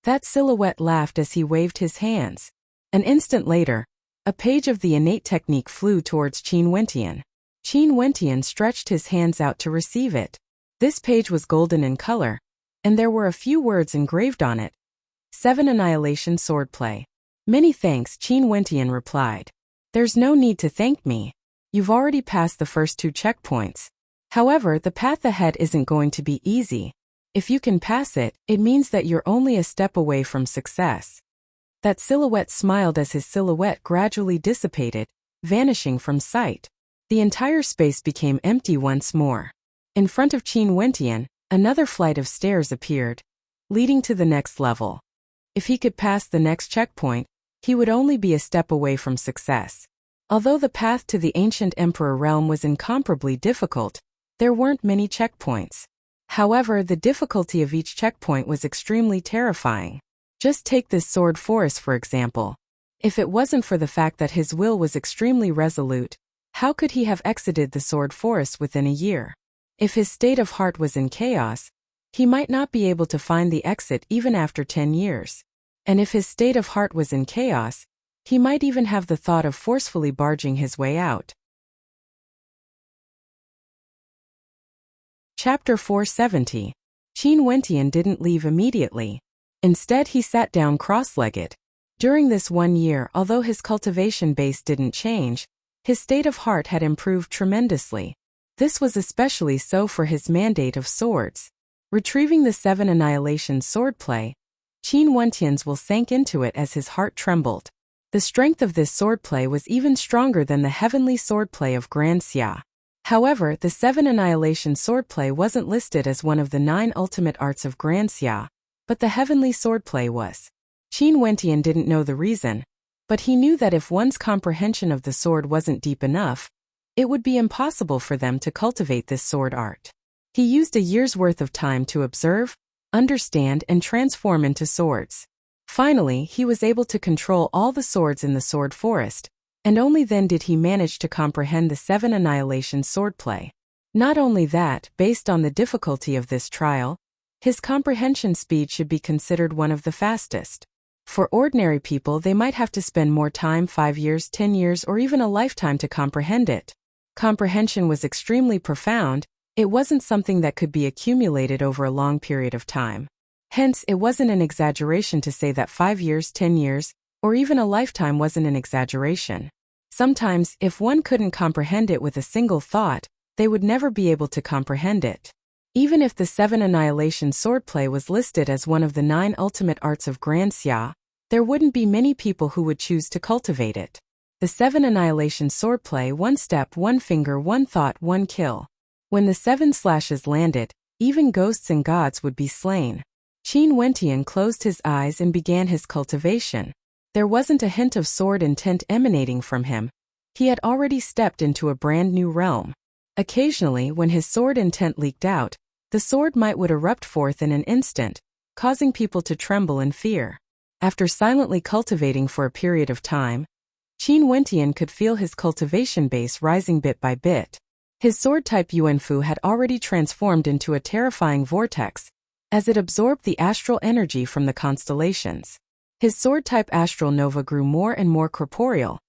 That silhouette laughed as he waved his hands. An instant later, a page of the innate technique flew towards Qin Wentian. Qin Wentian stretched his hands out to receive it. This page was golden in color, and there were a few words engraved on it. 7 Annihilation Swordplay. "Many thanks," Qin Wentian replied. "There's no need to thank me. You've already passed the first 2 checkpoints. However, the path ahead isn't going to be easy. If you can pass it, it means that you're only a step away from success." That silhouette smiled as his silhouette gradually dissipated, vanishing from sight. The entire space became empty once more. In front of Qin Wentian, another flight of stairs appeared, leading to the next level. If he could pass the next checkpoint, he would only be a step away from success. Although the path to the ancient emperor realm was incomparably difficult, there weren't many checkpoints. However, the difficulty of each checkpoint was extremely terrifying. Just take this sword forest for example. If it wasn't for the fact that his will was extremely resolute, how could he have exited the sword forest within a year? If his state of heart was in chaos, he might not be able to find the exit even after 10 years. And if his state of heart was in chaos, he might even have the thought of forcefully barging his way out. Chapter 470. Qin Wentian didn't leave immediately. Instead, he sat down cross-legged. During this 1 year, although his cultivation base didn't change, his state of heart had improved tremendously. This was especially so for his mandate of swords. Retrieving the 7 Annihilation Swordplay, Qin Wentian's will sank into it as his heart trembled. The strength of this swordplay was even stronger than the heavenly swordplay of Grand Xia. However, the 7 Annihilation Swordplay wasn't listed as one of the 9 ultimate arts of Grand Xia, but the heavenly swordplay was. Qin Wentian didn't know the reason, but he knew that if one's comprehension of the sword wasn't deep enough, it would be impossible for them to cultivate this sword art. He used a year's worth of time to observe, understand, and transform into swords. Finally, he was able to control all the swords in the sword forest, and only then did he manage to comprehend the 7 Annihilation Swordplay. Not only that, based on the difficulty of this trial, his comprehension speed should be considered one of the fastest. For ordinary people, they might have to spend more time, 5 years, 10 years, or even a lifetime to comprehend it. Comprehension was extremely profound. It wasn't something that could be accumulated over a long period of time. Hence, it wasn't an exaggeration to say that 5 years, 10 years, or even a lifetime wasn't an exaggeration. Sometimes, if one couldn't comprehend it with a single thought, they would never be able to comprehend it. Even if the 7 Annihilation Swordplay was listed as one of the 9 ultimate arts of Grand Xia, there wouldn't be many people who would choose to cultivate it. The 7 Annihilation Swordplay: 1 step, 1 finger, 1 thought, 1 kill. When the 7 slashes landed, even ghosts and gods would be slain. Qin Wentian closed his eyes and began his cultivation. There wasn't a hint of sword intent emanating from him. He had already stepped into a brand new realm. Occasionally, when his sword intent leaked out, the sword might would erupt forth in an instant, causing people to tremble in fear. After silently cultivating for a period of time, Qin Wentian could feel his cultivation base rising bit by bit. His sword-type Yuanfu had already transformed into a terrifying vortex, as it absorbed the astral energy from the constellations. His sword-type Astral Nova grew more and more corporeal,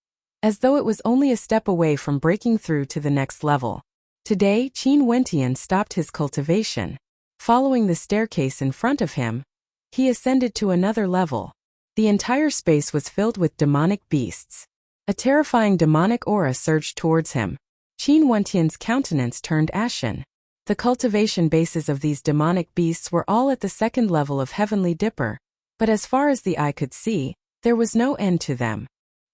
as though it was only a step away from breaking through to the next level. Today, Qin Wentian stopped his cultivation. Following the staircase in front of him, he ascended to another level. The entire space was filled with demonic beasts. A terrifying demonic aura surged towards him. Qin Wentian's countenance turned ashen. The cultivation bases of these demonic beasts were all at the 2nd level of Heavenly Dipper, but as far as the eye could see, there was no end to them.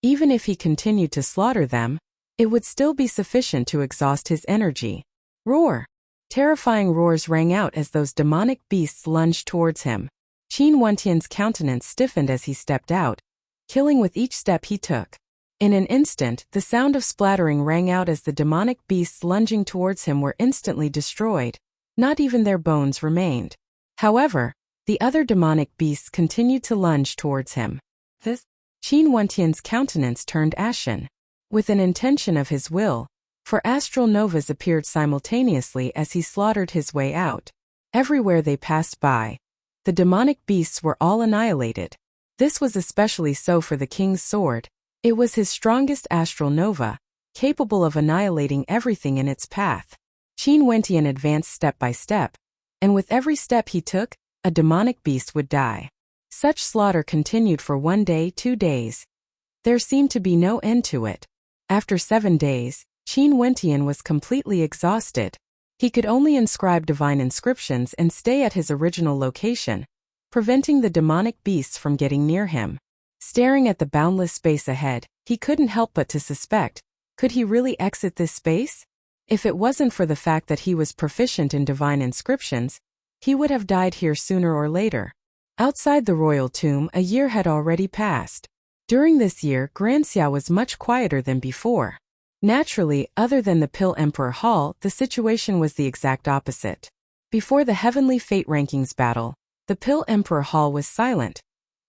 Even if he continued to slaughter them, it would still be sufficient to exhaust his energy. Roar! Terrifying roars rang out as those demonic beasts lunged towards him. Qin Wentian's countenance stiffened as he stepped out, killing with each step he took. In an instant, the sound of splattering rang out as the demonic beasts lunging towards him were instantly destroyed. Not even their bones remained. However, the other demonic beasts continued to lunge towards him. Qin Wentian's countenance turned ashen. With an intention of his will, For astral novas appeared simultaneously as he slaughtered his way out. Everywhere they passed by, the demonic beasts were all annihilated. This was especially so for the king's sword. It was his strongest astral nova, capable of annihilating everything in its path. Qin Wentian advanced step by step, and with every step he took, a demonic beast would die. Such slaughter continued for 1 day, 2 days. There seemed to be no end to it. After 7 days, Qin Wentian was completely exhausted. He could only inscribe divine inscriptions and stay at his original location, preventing the demonic beasts from getting near him. Staring at the boundless space ahead, he couldn't help but to suspect, could he really exit this space? If it wasn't for the fact that he was proficient in divine inscriptions, he would have died here sooner or later. Outside the royal tomb, a year had already passed. During this year, Granxia was much quieter than before. Naturally, other than the Pill Emperor Hall, the situation was the exact opposite. Before the Heavenly Fate Rankings battle, the Pill Emperor Hall was silent,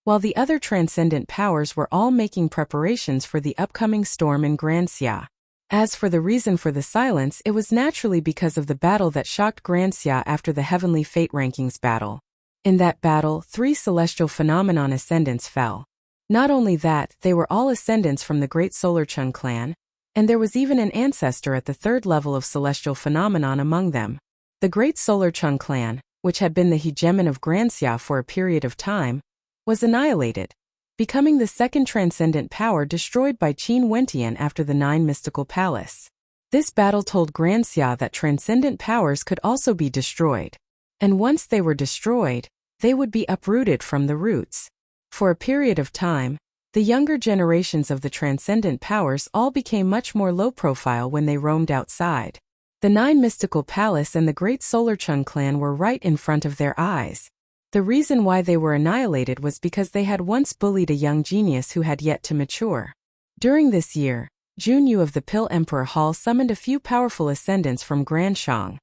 while the other transcendent powers were all making preparations for the upcoming storm in Granxia. As for the reason for the silence, it was naturally because of the battle that shocked Granxia after the Heavenly Fate Rankings battle. In that battle, 3 celestial phenomenon ascendants fell. Not only that, they were all ascendants from the Great Solar Chung clan, and there was even an ancestor at the 3rd level of celestial phenomenon among them. The Great Solar Chung clan, which had been the hegemon of Granxia for a period of time, was annihilated, becoming the 2nd transcendent power destroyed by Qin Wentian after the 9 mystical palace. This battle told Granxia that transcendent powers could also be destroyed, and once they were destroyed, they would be uprooted from the roots. For a period of time, the younger generations of the transcendent powers all became much more low-profile when they roamed outside. The 9 mystical palace and the Great Solar Chung clan were right in front of their eyes. The reason why they were annihilated was because they had once bullied a young genius who had yet to mature. During this year, Junyu of the Pill Emperor Hall summoned a few powerful ascendants from Granshang.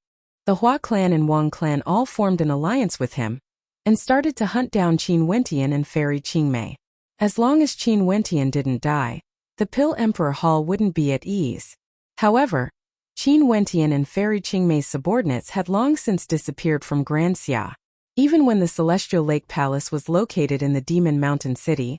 The Hua clan and Wang clan all formed an alliance with him, and started to hunt down Qin Wentian and Fairy Qingmei. As long as Qin Wentian didn't die, the Pill Emperor Hall wouldn't be at ease. However, Qin Wentian and Fairy Qingmei's subordinates had long since disappeared from Granxia. Even when the Celestial Lake Palace was located in the Demon Mountain City,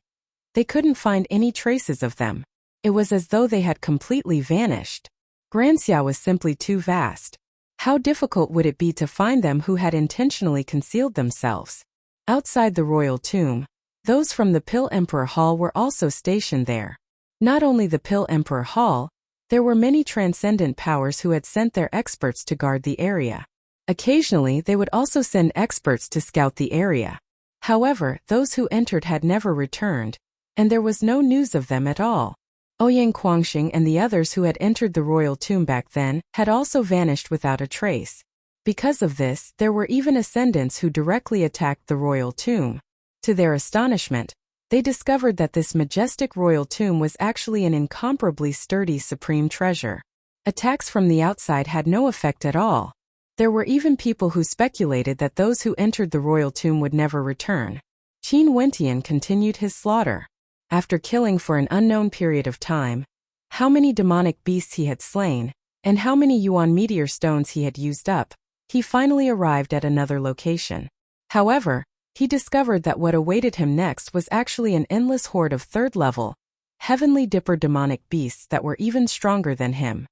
they couldn't find any traces of them. It was as though they had completely vanished. Granxia was simply too vast. How difficult would it be to find them who had intentionally concealed themselves? Outside the royal tomb, those from the Pill Emperor Hall were also stationed there. Not only the Pill Emperor Hall, there were many transcendent powers who had sent their experts to guard the area. Occasionally, they would also send experts to scout the area. However, those who entered had never returned, and there was no news of them at all. Ouyang Quangxing and the others who had entered the royal tomb back then had also vanished without a trace. Because of this, there were even ascendants who directly attacked the royal tomb. To their astonishment, they discovered that this majestic royal tomb was actually an incomparably sturdy supreme treasure. Attacks from the outside had no effect at all. There were even people who speculated that those who entered the royal tomb would never return. Qin Wentian continued his slaughter. After killing for an unknown period of time, how many demonic beasts he had slain, and how many Yuan meteor stones he had used up, he finally arrived at another location. However, he discovered that what awaited him next was actually an endless horde of 3rd level, Heavenly Dipper demonic beasts that were even stronger than him.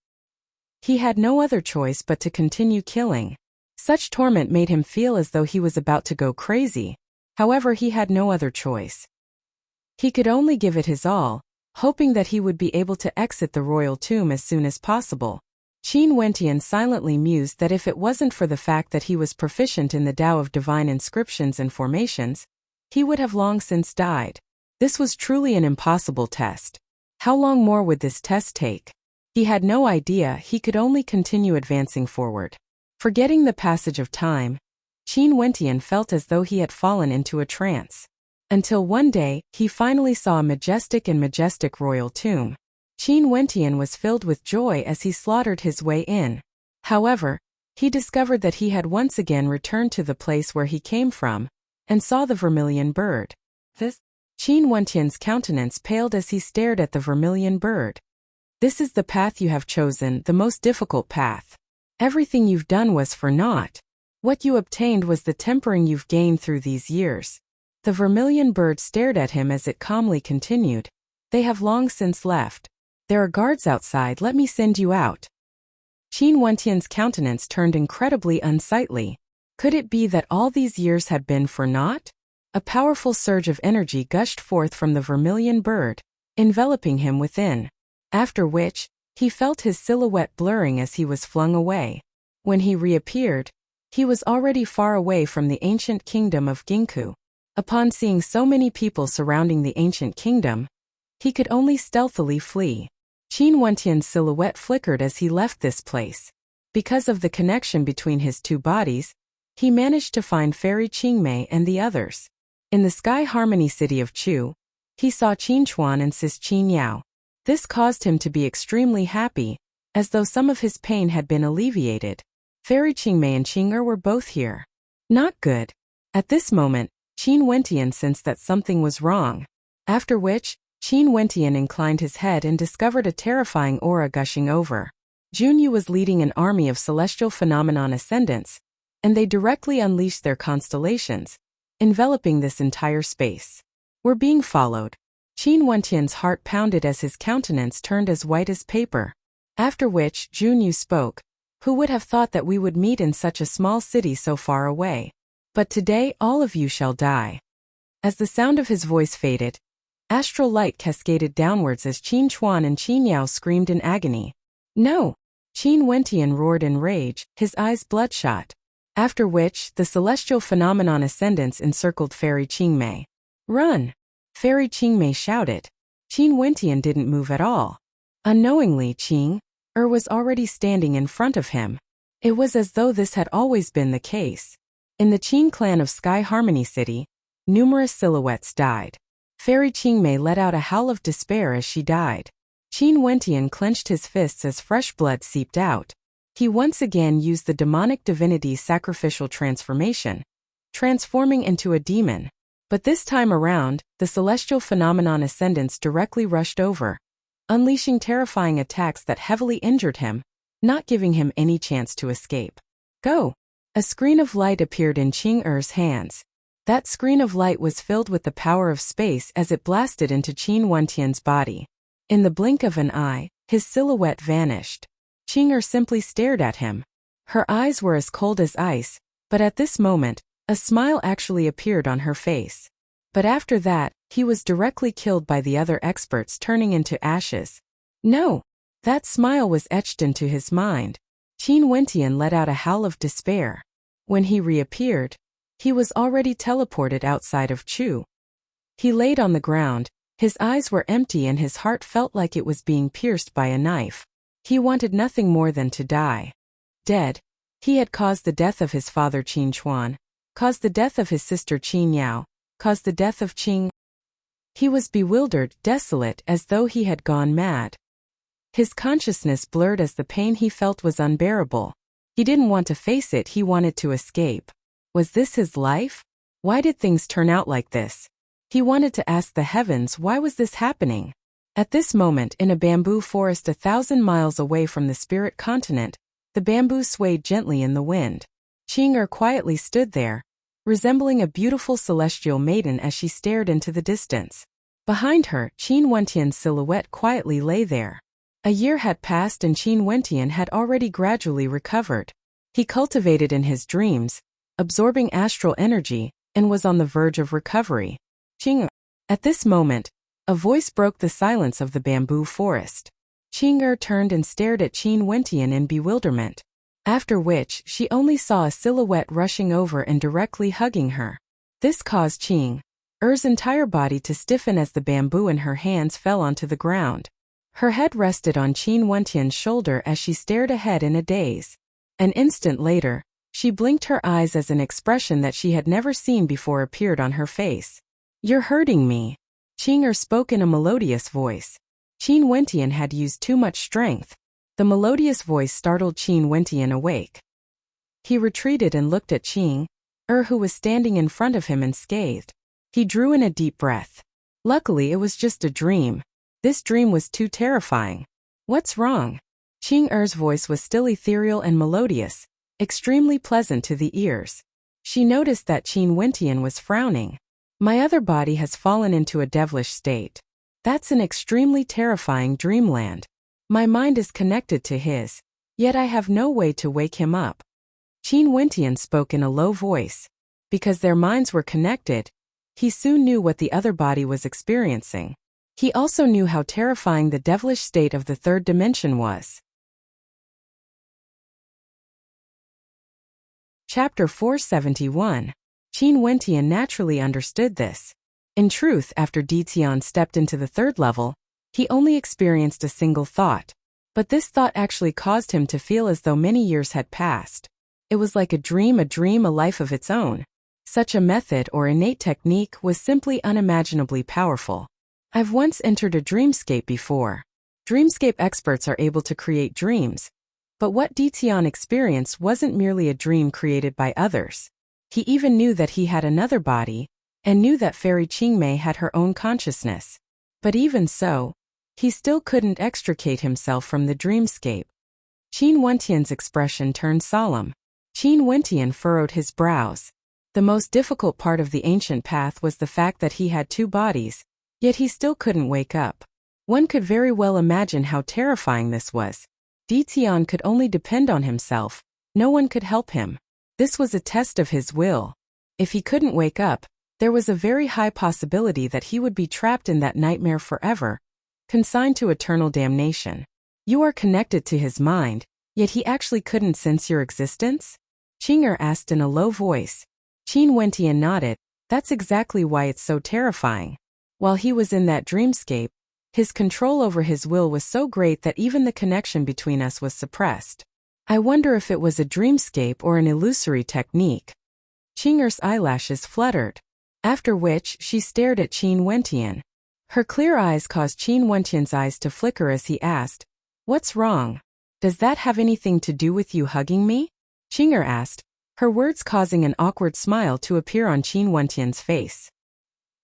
He had no other choice but to continue killing. Such torment made him feel as though he was about to go crazy. However, he had no other choice. He could only give it his all, hoping that he would be able to exit the royal tomb as soon as possible. Qin Wentian silently mused that if it wasn't for the fact that he was proficient in the Tao of divine inscriptions and formations, he would have long since died. This was truly an impossible test. How long more would this test take? He had no idea. He could only continue advancing forward. Forgetting the passage of time, Qin Wentian felt as though he had fallen into a trance. Until one day, he finally saw a majestic royal tomb. Qin Wentian was filled with joy as he slaughtered his way in. However, he discovered that he had once again returned to the place where he came from, and saw the vermilion bird. Qin Wentian's countenance paled as he stared at the vermilion bird. This is the path you have chosen, the most difficult path. Everything you've done was for naught. What you obtained was the tempering you've gained through these years. The vermilion bird stared at him as it calmly continued. They have long since left. There are guards outside, let me send you out. Qin Wentian's countenance turned incredibly unsightly. Could it be that all these years had been for naught? A powerful surge of energy gushed forth from the vermilion bird, enveloping him within. After which, he felt his silhouette blurring as he was flung away. When he reappeared, he was already far away from the ancient kingdom of Ginkgo. Upon seeing so many people surrounding the ancient kingdom, he could only stealthily flee. Qin Wentian's silhouette flickered as he left this place. Because of the connection between his two bodies, he managed to find Fairy Qingmei and the others. In the Sky Harmony city of Chu, he saw Qin Chuan and Sis Qin Yao. This caused him to be extremely happy, as though some of his pain had been alleviated. Fairy Qingmei and Qing'er were both here. Not good. At this moment, Qin Wentian sensed that something was wrong. After which, Qin Wentian inclined his head and discovered a terrifying aura gushing over. Junyu was leading an army of celestial phenomenon ascendants, and they directly unleashed their constellations, enveloping this entire space. We're being followed. Qin Wentian's heart pounded as his countenance turned as white as paper. After which, Junyu spoke. Who would have thought that we would meet in such a small city so far away? But today all of you shall die. As the sound of his voice faded, astral light cascaded downwards as Qin Chuan and Qin Yao screamed in agony. No! Qin Wentian roared in rage, his eyes bloodshot. After which, the celestial phenomenon ascendants encircled Fairy Qingmei. Run! Fairy Qingmei shouted. Qin Wentian didn't move at all. Unknowingly, Qing'er was already standing in front of him. It was as though this had always been the case. In the Qin clan of Sky Harmony City, numerous silhouettes died. Fairy Qingmei let out a howl of despair as she died. Qin Wentian clenched his fists as fresh blood seeped out. He once again used the demonic divinity's sacrificial transformation, transforming into a demon. But this time around, the celestial phenomenon ascendants directly rushed over, unleashing terrifying attacks that heavily injured him, not giving him any chance to escape. Go! A screen of light appeared in Qing'er's hands. That screen of light was filled with the power of space as it blasted into Qin Wentian's body. In the blink of an eye, his silhouette vanished. Qing'er simply stared at him. Her eyes were as cold as ice, but at this moment, a smile actually appeared on her face. But after that, he was directly killed by the other experts, turning into ashes. No! That smile was etched into his mind. Qin Wentian let out a howl of despair. When he reappeared, he was already teleported outside of Chu. He laid on the ground, his eyes were empty and his heart felt like it was being pierced by a knife. He wanted nothing more than to die. Dead. He had caused the death of his father Qin Chuan, caused the death of his sister Qin Yao, caused the death of Qing. He was bewildered, desolate, as though he had gone mad. His consciousness blurred as the pain he felt was unbearable. He didn't want to face it, he wanted to escape. Was this his life? Why did things turn out like this? He wanted to ask the heavens, why was this happening? At this moment, in a bamboo forest 1,000 miles away from the spirit continent, the bamboo swayed gently in the wind. Qing'er quietly stood there, resembling a beautiful celestial maiden as she stared into the distance. Behind her, Qin Wentian's silhouette quietly lay there. A year had passed and Qin Wentian had already gradually recovered. He cultivated in his dreams, absorbing astral energy, and was on the verge of recovery. Qing'er. At this moment, a voice broke the silence of the bamboo forest. Qing'er turned and stared at Qin Wentian in bewilderment. After which, she only saw a silhouette rushing over and directly hugging her. This caused Qing'er's entire body to stiffen as the bamboo in her hands fell onto the ground. Her head rested on Qin Wentian's shoulder as she stared ahead in a daze. An instant later, she blinked her eyes as an expression that she had never seen before appeared on her face. You're hurting me. Qing'er spoke in a melodious voice. Qin Wentian had used too much strength. The melodious voice startled Qin Wentian awake. He retreated and looked at Qing'er, who was standing in front of him, and scathed. He drew in a deep breath. Luckily it was just a dream. This dream was too terrifying. What's wrong? Qing Er's voice was still ethereal and melodious, extremely pleasant to the ears. She noticed that Qin Wentian was frowning. My other body has fallen into a devilish state. That's an extremely terrifying dreamland. My mind is connected to his, yet I have no way to wake him up. Qin Wentian spoke in a low voice. Because their minds were connected, he soon knew what the other body was experiencing. He also knew how terrifying the devilish state of the third dimension was. Chapter 471. Qin Wentian naturally understood this. In truth, after Ditian stepped into the third level, he only experienced a single thought. But this thought actually caused him to feel as though many years had passed. It was like a dream, a life of its own. Such a method or innate technique was simply unimaginably powerful. I've once entered a dreamscape before. Dreamscape experts are able to create dreams. But what Ditian experienced wasn't merely a dream created by others. He even knew that he had another body, and knew that Fairy Qingmei had her own consciousness. But even so, he still couldn't extricate himself from the dreamscape. Qin Wentian's expression turned solemn. Qin Wentian furrowed his brows. The most difficult part of the ancient path was the fact that he had two bodies, yet he still couldn't wake up. One could very well imagine how terrifying this was. Ditian could only depend on himself. No one could help him. This was a test of his will. If he couldn't wake up, there was a very high possibility that he would be trapped in that nightmare forever, consigned to eternal damnation. You are connected to his mind, yet he actually couldn't sense your existence? Qing Er asked in a low voice. Qin Wentian nodded. That's exactly why it's so terrifying. While he was in that dreamscape, his control over his will was so great that even the connection between us was suppressed. I wonder if it was a dreamscape or an illusory technique. Qing Er's eyelashes fluttered. After which, she stared at Qin Wentian. Her clear eyes caused Qin Wentian's eyes to flicker as he asked, "What's wrong? Does that have anything to do with you hugging me?" Qing Er asked, her words causing an awkward smile to appear on Qin Wentian's face.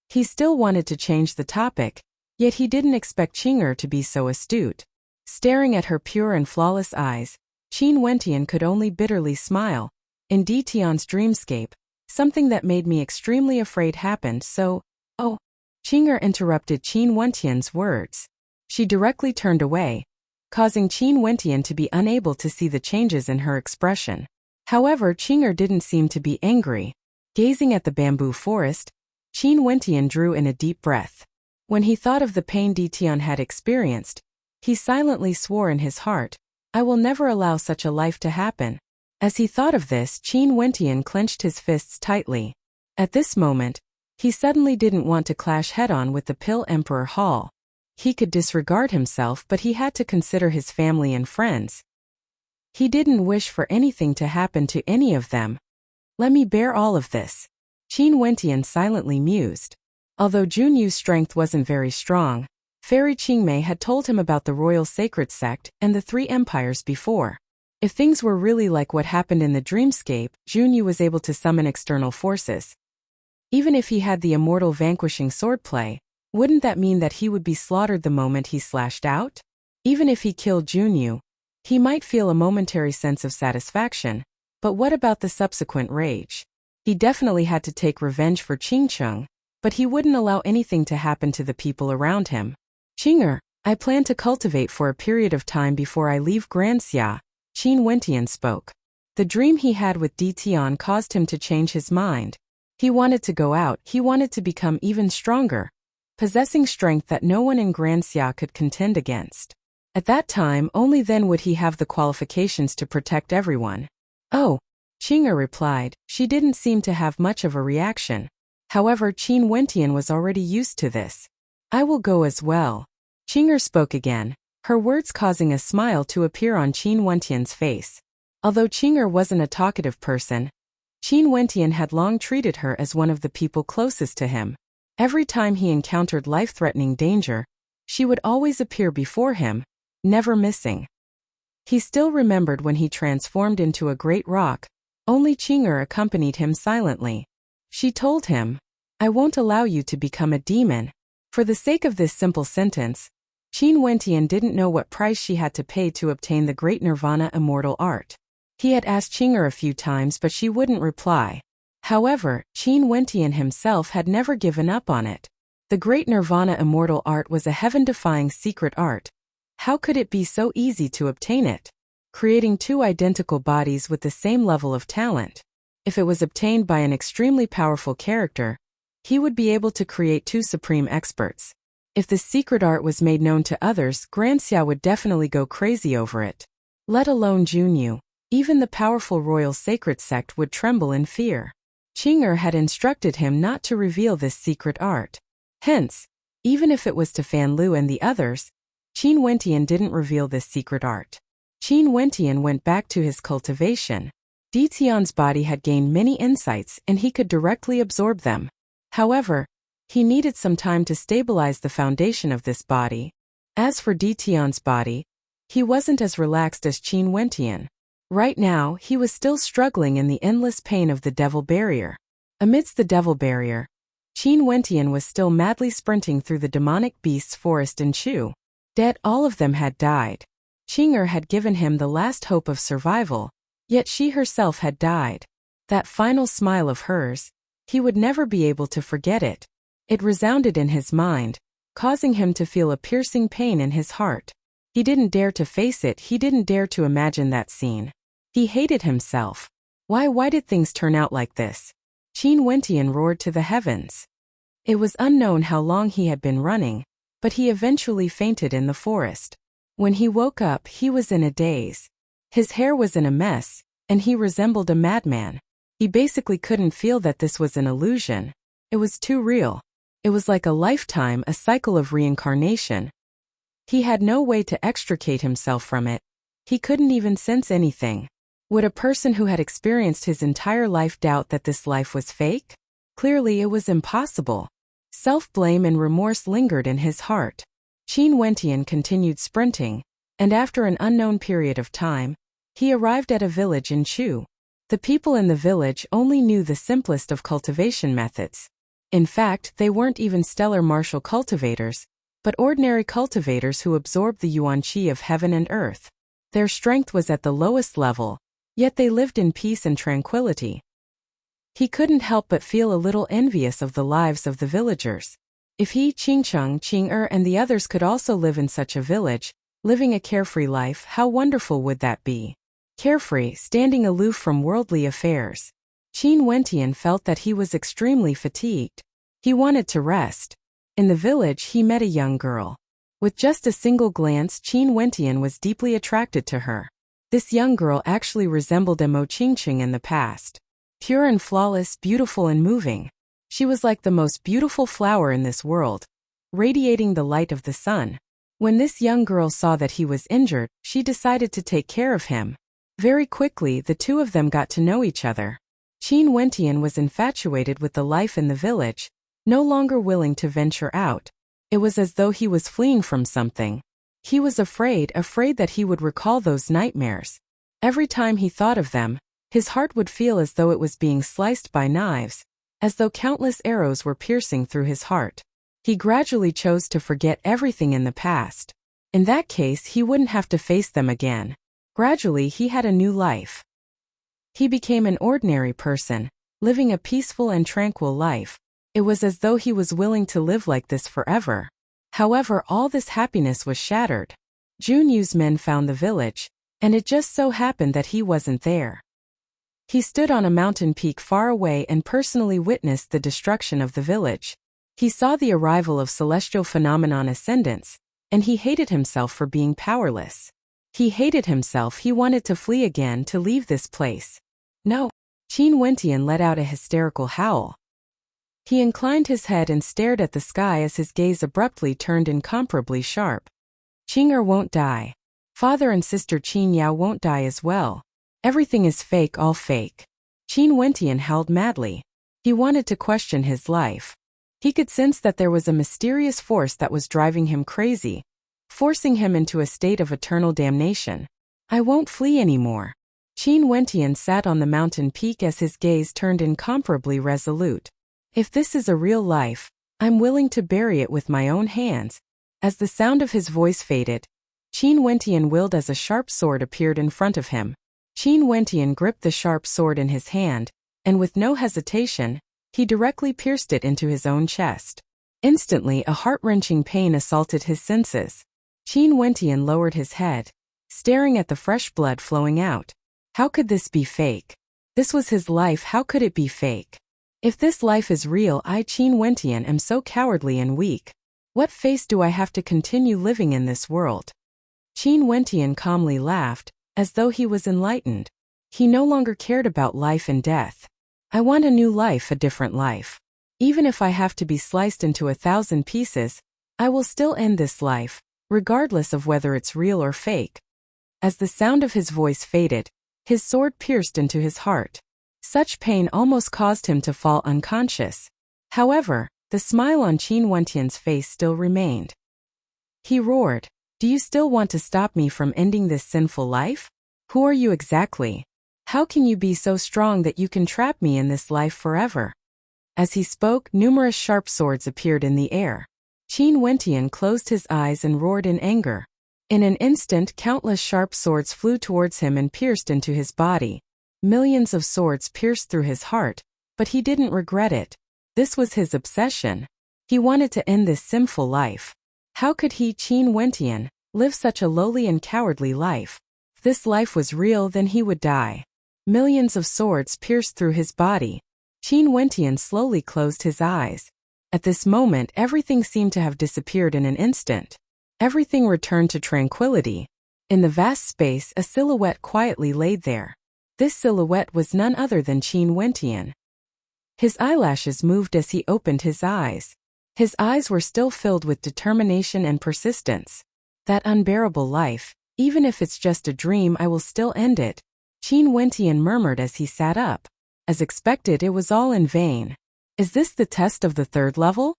He still wanted to change the topic, yet he didn't expect Qing Er to be so astute. Staring at her pure and flawless eyes, Qin Wentian could only bitterly smile. In Ditian's dreamscape, something that made me extremely afraid happened, so, oh. Qing Er interrupted Qin Wentian's words. She directly turned away, causing Qin Wentian to be unable to see the changes in her expression. However, Qing Er didn't seem to be angry. Gazing at the bamboo forest, Qin Wentian drew in a deep breath. When he thought of the pain Ditian had experienced, he silently swore in his heart, "I will never allow such a life to happen." As he thought of this, Qin Wentian clenched his fists tightly. At this moment, he suddenly didn't want to clash head-on with the Pill Emperor Hall. He could disregard himself, but he had to consider his family and friends. He didn't wish for anything to happen to any of them. Let me bear all of this. Qin Wentian silently mused. Although Junyu's strength wasn't very strong, Fairy Qingmei had told him about the royal sacred sect and the three empires before. If things were really like what happened in the dreamscape, Junyu was able to summon external forces. Even if he had the immortal vanquishing swordplay, wouldn't that mean that he would be slaughtered the moment he slashed out? Even if he killed Junyu, he might feel a momentary sense of satisfaction, but what about the subsequent rage? He definitely had to take revenge for Qingcheng, but he wouldn't allow anything to happen to the people around him. Qing Er, I plan to cultivate for a period of time before I leave Granxia, Qin Wentian spoke. The dream he had with Ditian caused him to change his mind. He wanted to go out, he wanted to become even stronger, possessing strength that no one in Granxia could contend against. At that time, only then would he have the qualifications to protect everyone. Oh, Qing Er replied. She didn't seem to have much of a reaction. However, Qin Wentian was already used to this. I will go as well. Qing Er spoke again, her words causing a smile to appear on Qin Wentian's face. Although Qing Er wasn't a talkative person, Qin Wentian had long treated her as one of the people closest to him. Every time he encountered life-threatening danger, she would always appear before him, never missing. He still remembered when he transformed into a great rock. Only Qing Er accompanied him silently. She told him, "I won't allow you to become a demon." For the sake of this simple sentence, Qin Wentian didn't know what price she had to pay to obtain the great nirvana immortal art. He had asked Qing'er a few times but she wouldn't reply. However, Qin Wentian himself had never given up on it. The great nirvana immortal art was a heaven-defying secret art. How could it be so easy to obtain it? Creating two identical bodies with the same level of talent. If it was obtained by an extremely powerful character, he would be able to create two supreme experts. If the secret art was made known to others, Granxia would definitely go crazy over it. Let alone Junyu. Even the powerful royal sacred sect would tremble in fear. Qing'er had instructed him not to reveal this secret art. Hence, even if it was to Fan Lu and the others, Qin Wentian didn't reveal this secret art. Qin Wentian went back to his cultivation. Di Tian's body had gained many insights and he could directly absorb them. However, he needed some time to stabilize the foundation of this body. As for Di Tian's body, he wasn't as relaxed as Qin Wentian. Right now, he was still struggling in the endless pain of the devil barrier. Amidst the devil barrier, Qin Wentian was still madly sprinting through the demonic beasts forest in Chu. Dead, all of them had died. Qing'er had given him the last hope of survival, yet she herself had died. That final smile of hers, he would never be able to forget it. It resounded in his mind, causing him to feel a piercing pain in his heart. He didn't dare to face it, he didn't dare to imagine that scene. He hated himself. Why did things turn out like this? Qin Wentian roared to the heavens. It was unknown how long he had been running, but he eventually fainted in the forest. When he woke up, he was in a daze. His hair was in a mess, and he resembled a madman. He basically couldn't feel that this was an illusion. It was too real. It was like a lifetime, a cycle of reincarnation. He had no way to extricate himself from it. He couldn't even sense anything. Would a person who had experienced his entire life doubt that this life was fake? Clearly it was impossible. Self-blame and remorse lingered in his heart. Qin Wentian continued sprinting, and after an unknown period of time, he arrived at a village in Chu. The people in the village only knew the simplest of cultivation methods. In fact, they weren't even stellar martial cultivators, but ordinary cultivators who absorbed the yuan qi of heaven and earth. Their strength was at the lowest level, yet they lived in peace and tranquility. He couldn't help but feel a little envious of the lives of the villagers. If he, Qingcheng, Qing'er and the others could also live in such a village, living a carefree life, how wonderful would that be? Carefree, standing aloof from worldly affairs. Qin Wentian felt that he was extremely fatigued. He wanted to rest. In the village he met a young girl. With just a single glance, Qin Wentian was deeply attracted to her. This young girl actually resembled a Mo Qingqing in the past. Pure and flawless, beautiful and moving. She was like the most beautiful flower in this world, radiating the light of the sun. When this young girl saw that he was injured, she decided to take care of him. Very quickly, the two of them got to know each other. Qin Wentian was infatuated with the life in the village, no longer willing to venture out. It was as though he was fleeing from something. He was afraid that he would recall those nightmares. Every time he thought of them, his heart would feel as though it was being sliced by knives, as though countless arrows were piercing through his heart. He gradually chose to forget everything in the past. In that case, he wouldn't have to face them again. Gradually, he had a new life. He became an ordinary person, living a peaceful and tranquil life. It was as though he was willing to live like this forever. However, all this happiness was shattered. Junyu's men found the village, and it just so happened that he wasn't there. He stood on a mountain peak far away and personally witnessed the destruction of the village. He saw the arrival of celestial phenomenon ascendants, and he hated himself for being powerless. He hated himself. He wanted to flee again, to leave this place. No. Qin Wentian let out a hysterical howl. He inclined his head and stared at the sky as his gaze abruptly turned incomparably sharp. Qing'er won't die. Father and sister Qin Yao won't die as well. Everything is fake, all fake. Qin Wentian howled madly. He wanted to question his life. He could sense that there was a mysterious force that was driving him crazy, forcing him into a state of eternal damnation. I won't flee anymore. Qin Wentian sat on the mountain peak as his gaze turned incomparably resolute. If this is a real life, I'm willing to bury it with my own hands. As the sound of his voice faded, Qin Wentian willed as a sharp sword appeared in front of him. Qin Wentian gripped the sharp sword in his hand, and with no hesitation, he directly pierced it into his own chest. Instantly, a heart-wrenching pain assaulted his senses. Qin Wentian lowered his head, staring at the fresh blood flowing out. How could this be fake? This was his life, how could it be fake? If this life is real, I, Qin Wentian, am so cowardly and weak. What face do I have to continue living in this world? Qin Wentian calmly laughed, as though he was enlightened. He no longer cared about life and death. I want a new life, a different life. Even if I have to be sliced into 1,000 pieces, I will still end this life, regardless of whether it's real or fake. As the sound of his voice faded, his sword pierced into his heart. Such pain almost caused him to fall unconscious. However, the smile on Qin Wentian's face still remained. He roared, "Do you still want to stop me from ending this sinful life? Who are you exactly? How can you be so strong that you can trap me in this life forever?" As he spoke, numerous sharp swords appeared in the air. Qin Wentian closed his eyes and roared in anger. In an instant, countless sharp swords flew towards him and pierced into his body. Millions of swords pierced through his heart, but he didn't regret it. This was his obsession. He wanted to end this sinful life. How could he, Qin Wentian, live such a lowly and cowardly life? If this life was real, then he would die. Millions of swords pierced through his body. Qin Wentian slowly closed his eyes. At this moment, everything seemed to have disappeared in an instant. Everything returned to tranquility. In the vast space, a silhouette quietly laid there. This silhouette was none other than Qin Wentian. His eyelashes moved as he opened his eyes. His eyes were still filled with determination and persistence. That unbearable life, even if it's just a dream, I will still end it, Qin Wentian murmured as he sat up. As expected, it was all in vain. Is this the test of the third level?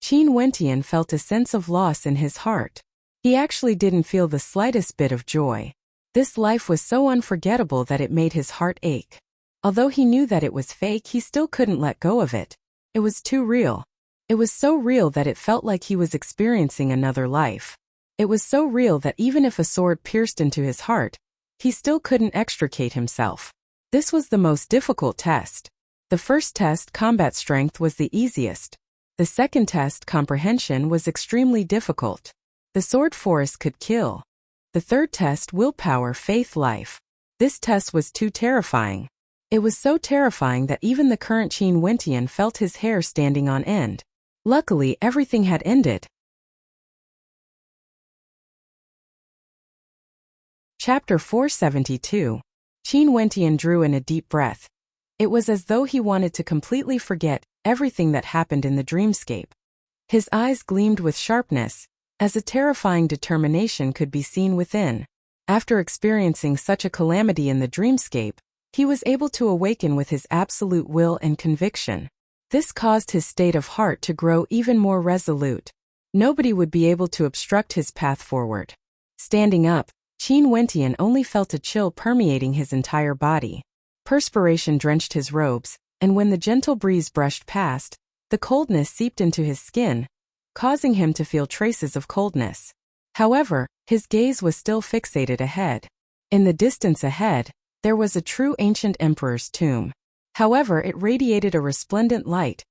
Qin Wentian felt a sense of loss in his heart. He actually didn't feel the slightest bit of joy. This life was so unforgettable that it made his heart ache. Although he knew that it was fake, he still couldn't let go of it. It was too real. It was so real that it felt like he was experiencing another life. It was so real that even if a sword pierced into his heart, he still couldn't extricate himself. This was the most difficult test. The first test, combat strength, was the easiest. The second test, comprehension, was extremely difficult. The sword force could kill. The third test, willpower, faith, life. This test was too terrifying. It was so terrifying that even the current Qin Wentian felt his hair standing on end. Luckily, everything had ended. Chapter 472. Qin Wentian drew in a deep breath. It was as though he wanted to completely forget everything that happened in the dreamscape. His eyes gleamed with sharpness, as a terrifying determination could be seen within. After experiencing such a calamity in the dreamscape, he was able to awaken with his absolute will and conviction. This caused his state of heart to grow even more resolute. Nobody would be able to obstruct his path forward. Standing up, Qin Wentian only felt a chill permeating his entire body. Perspiration drenched his robes, and when the gentle breeze brushed past, the coldness seeped into his skin, causing him to feel traces of coldness. However, his gaze was still fixated ahead. In the distance ahead, there was a true ancient emperor's tomb. However, it radiated a resplendent light,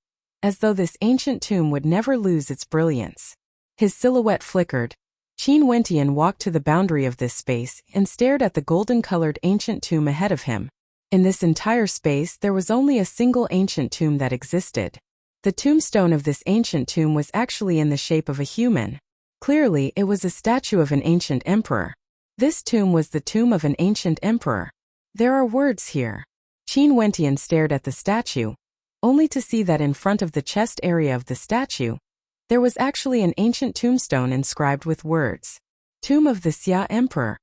as though this ancient tomb would never lose its brilliance. His silhouette flickered. Qin Wentian walked to the boundary of this space and stared at the golden-colored ancient tomb ahead of him. In this entire space, there was only a single ancient tomb that existed. The tombstone of this ancient tomb was actually in the shape of a human. Clearly, it was a statue of an ancient emperor. This tomb was the tomb of an ancient emperor. There are words here. Qin Wentian stared at the statue, only to see that in front of the chest area of the statue, there was actually an ancient tombstone inscribed with words. Tomb of the Xia Emperor.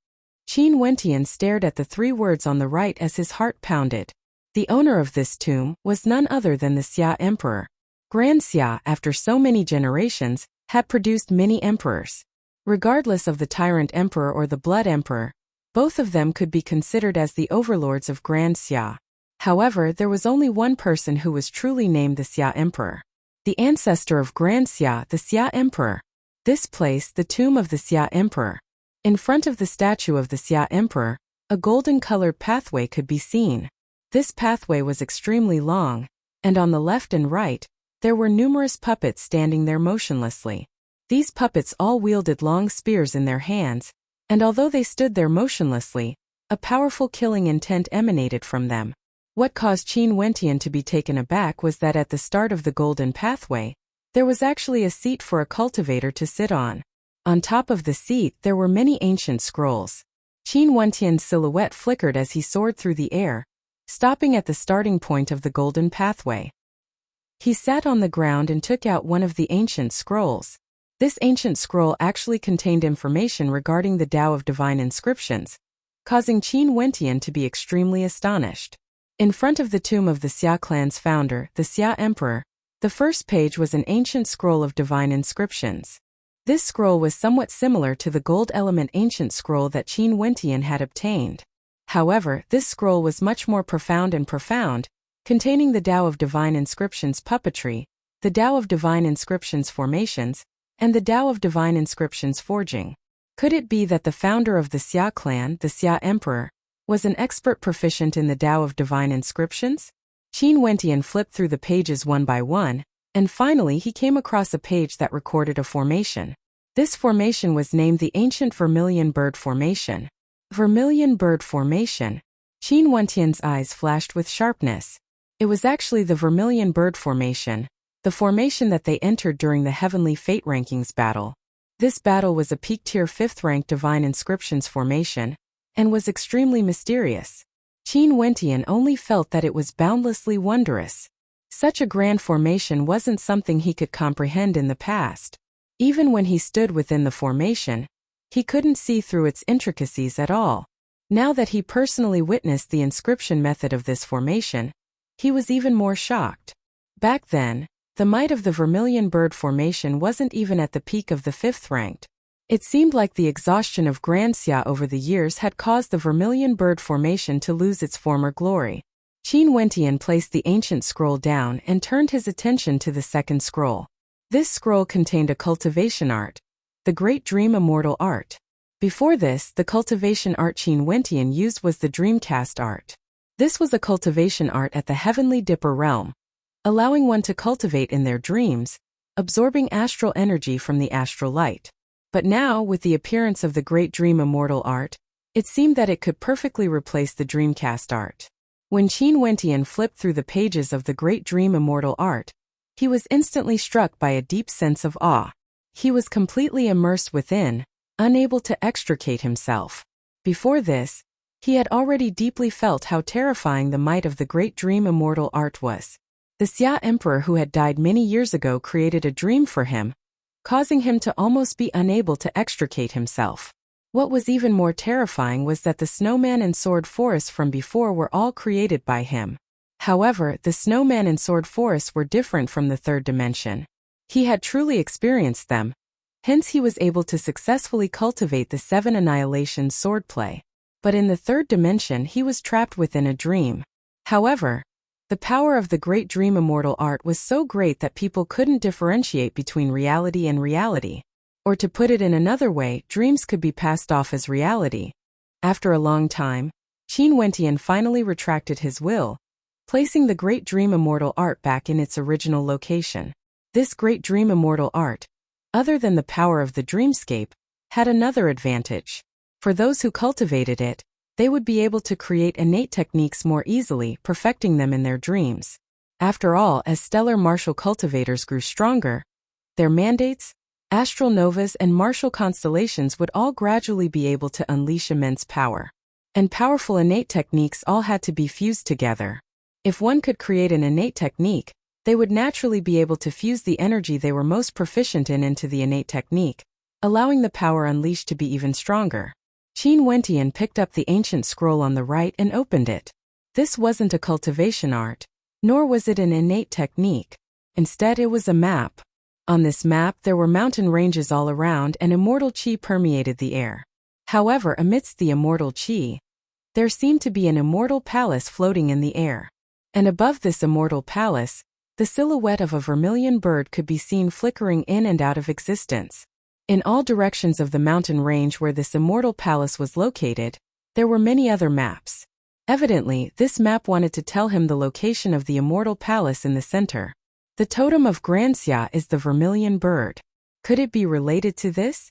Qin Wentian stared at the 3 words on the right as his heart pounded. The owner of this tomb was none other than the Xia Emperor. Grand Xia, after so many generations, had produced many emperors. Regardless of the tyrant emperor or the blood emperor, both of them could be considered as the overlords of Grand Xia. However, there was only one person who was truly named the Xia Emperor. The ancestor of Grand Xia, the Xia Emperor. This place, the tomb of the Xia Emperor. In front of the statue of the Xia Emperor, a golden-colored pathway could be seen. This pathway was extremely long, and on the left and right, there were numerous puppets standing there motionlessly. These puppets all wielded long spears in their hands, and although they stood there motionlessly, a powerful killing intent emanated from them. What caused Qin Wentian to be taken aback was that at the start of the golden pathway, there was actually a seat for a cultivator to sit on. On top of the seat there were many ancient scrolls. Qin Wentian's silhouette flickered as he soared through the air, stopping at the starting point of the golden pathway. He sat on the ground and took out one of the ancient scrolls. This ancient scroll actually contained information regarding the Tao of Divine Inscriptions, causing Qin Wentian to be extremely astonished. In front of the tomb of the Xia clan's founder, the Xia Emperor, the first page was an ancient scroll of divine inscriptions. This scroll was somewhat similar to the gold element ancient scroll that Qin Wentian had obtained. However, this scroll was much more profound, containing the Tao of Divine Inscriptions puppetry, the Tao of Divine Inscriptions formations, and the Tao of Divine Inscriptions forging. Could it be that the founder of the Xia clan, the Xia Emperor, was an expert proficient in the Tao of Divine Inscriptions? Qin Wentian flipped through the pages one by one, and finally he came across a page that recorded a formation. This formation was named the Ancient Vermilion Bird Formation. Vermilion Bird Formation. Qin Wentian's eyes flashed with sharpness. It was actually the Vermilion Bird Formation, the formation that they entered during the Heavenly Fate Rankings battle. This battle was a peak tier 5th rank Divine Inscriptions formation, and was extremely mysterious. Qin Wentian only felt that it was boundlessly wondrous. Such a grand formation wasn't something he could comprehend in the past. Even when he stood within the formation, he couldn't see through its intricacies at all. Now that he personally witnessed the inscription method of this formation, he was even more shocked. Back then, the might of the Vermilion Bird Formation wasn't even at the peak of the 5th ranked. It seemed like the exhaustion of Grand Xia over the years had caused the Vermilion Bird Formation to lose its former glory. Qin Wentian placed the ancient scroll down and turned his attention to the second scroll. This scroll contained a cultivation art, the Great Dream Immortal Art. Before this, the cultivation art Qin Wentian used was the Dreamcast art. This was a cultivation art at the Heavenly Dipper realm, allowing one to cultivate in their dreams, absorbing astral energy from the astral light. But now, with the appearance of the Great Dream Immortal Art, it seemed that it could perfectly replace the Dreamcast art. When Qin Wentian flipped through the pages of the Great Dream Immortal Art, he was instantly struck by a deep sense of awe. He was completely immersed within, unable to extricate himself. Before this, he had already deeply felt how terrifying the might of the Great Dream Immortal Art was. The Xia Emperor who had died many years ago created a dream for him, causing him to almost be unable to extricate himself. What was even more terrifying was that the snowman and sword forests from before were all created by him. However, the snowman and sword forests were different from the third dimension. He had truly experienced them, hence he was able to successfully cultivate the 7 annihilation swordplay. But in the third dimension he was trapped within a dream. However, the power of the Great Dream Immortal Art was so great that people couldn't differentiate between reality and reality. Or to put it in another way, dreams could be passed off as reality. After a long time, Qin Wentian finally retracted his will, placing the Great Dream Immortal Art back in its original location. This Great Dream Immortal Art, other than the power of the dreamscape, had another advantage. For those who cultivated it, they would be able to create innate techniques more easily, perfecting them in their dreams. After all, as stellar martial cultivators grew stronger, their mandates, astral novas and martial constellations would all gradually be able to unleash immense power. And powerful innate techniques all had to be fused together. If one could create an innate technique, they would naturally be able to fuse the energy they were most proficient in into the innate technique, allowing the power unleashed to be even stronger. Qin Wentian picked up the ancient scroll on the right and opened it. This wasn't a cultivation art, nor was it an innate technique. Instead, it was a map. On this map there were mountain ranges all around and immortal qi permeated the air. However, amidst the immortal qi, there seemed to be an immortal palace floating in the air. And above this immortal palace, the silhouette of a vermilion bird could be seen flickering in and out of existence. In all directions of the mountain range where this immortal palace was located, there were many other maps. Evidently, this map wanted to tell him the location of the immortal palace in the center. The totem of Grand Xia is the vermilion bird. Could it be related to this?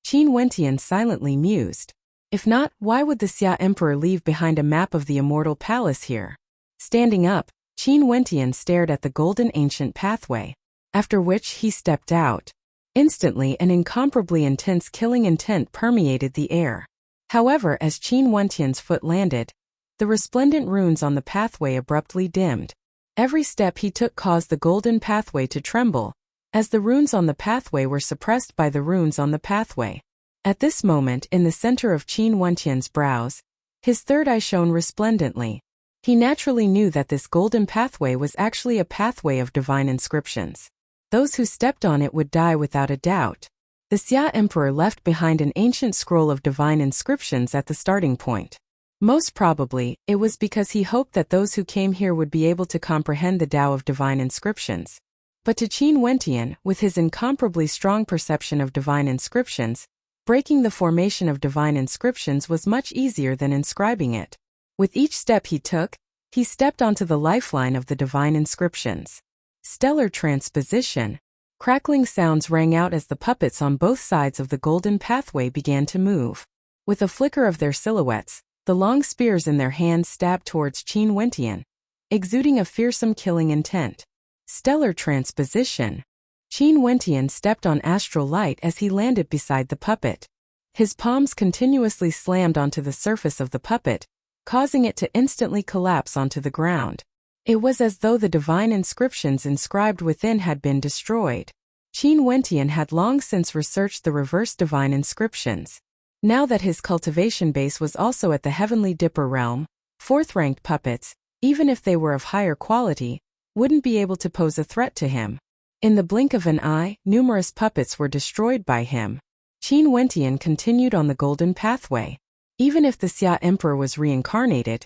Qin Wentian silently mused. If not, why would the Xia Emperor leave behind a map of the immortal palace here? Standing up, Qin Wentian stared at the golden ancient pathway, after which he stepped out. Instantly, an incomparably intense killing intent permeated the air. However, as Qin Wentian's foot landed, the resplendent runes on the pathway abruptly dimmed. Every step he took caused the golden pathway to tremble, as the runes on the pathway were suppressed by the runes on the pathway. At this moment, in the center of Qin Wentian's brows, his third eye shone resplendently. He naturally knew that this golden pathway was actually a pathway of divine inscriptions. Those who stepped on it would die without a doubt. The Xia Emperor left behind an ancient scroll of divine inscriptions at the starting point. Most probably, it was because he hoped that those who came here would be able to comprehend the Tao of divine inscriptions. But to Qin Wentian, with his incomparably strong perception of divine inscriptions, breaking the formation of divine inscriptions was much easier than inscribing it. With each step he took, he stepped onto the lifeline of the divine inscriptions. Stellar transposition. Crackling sounds rang out as the puppets on both sides of the golden pathway began to move. With a flicker of their silhouettes, the long spears in their hands stabbed towards Qin Wentian, exuding a fearsome killing intent. Stellar transposition. Qin Wentian stepped on astral light as he landed beside the puppet. His palms continuously slammed onto the surface of the puppet, causing it to instantly collapse onto the ground. It was as though the divine inscriptions inscribed within had been destroyed. Qin Wentian had long since researched the reverse divine inscriptions. Now that his cultivation base was also at the Heavenly Dipper realm, fourth-ranked puppets, even if they were of higher quality, wouldn't be able to pose a threat to him. In the blink of an eye, numerous puppets were destroyed by him. Qin Wentian continued on the golden pathway. Even if the Xia Emperor was reincarnated,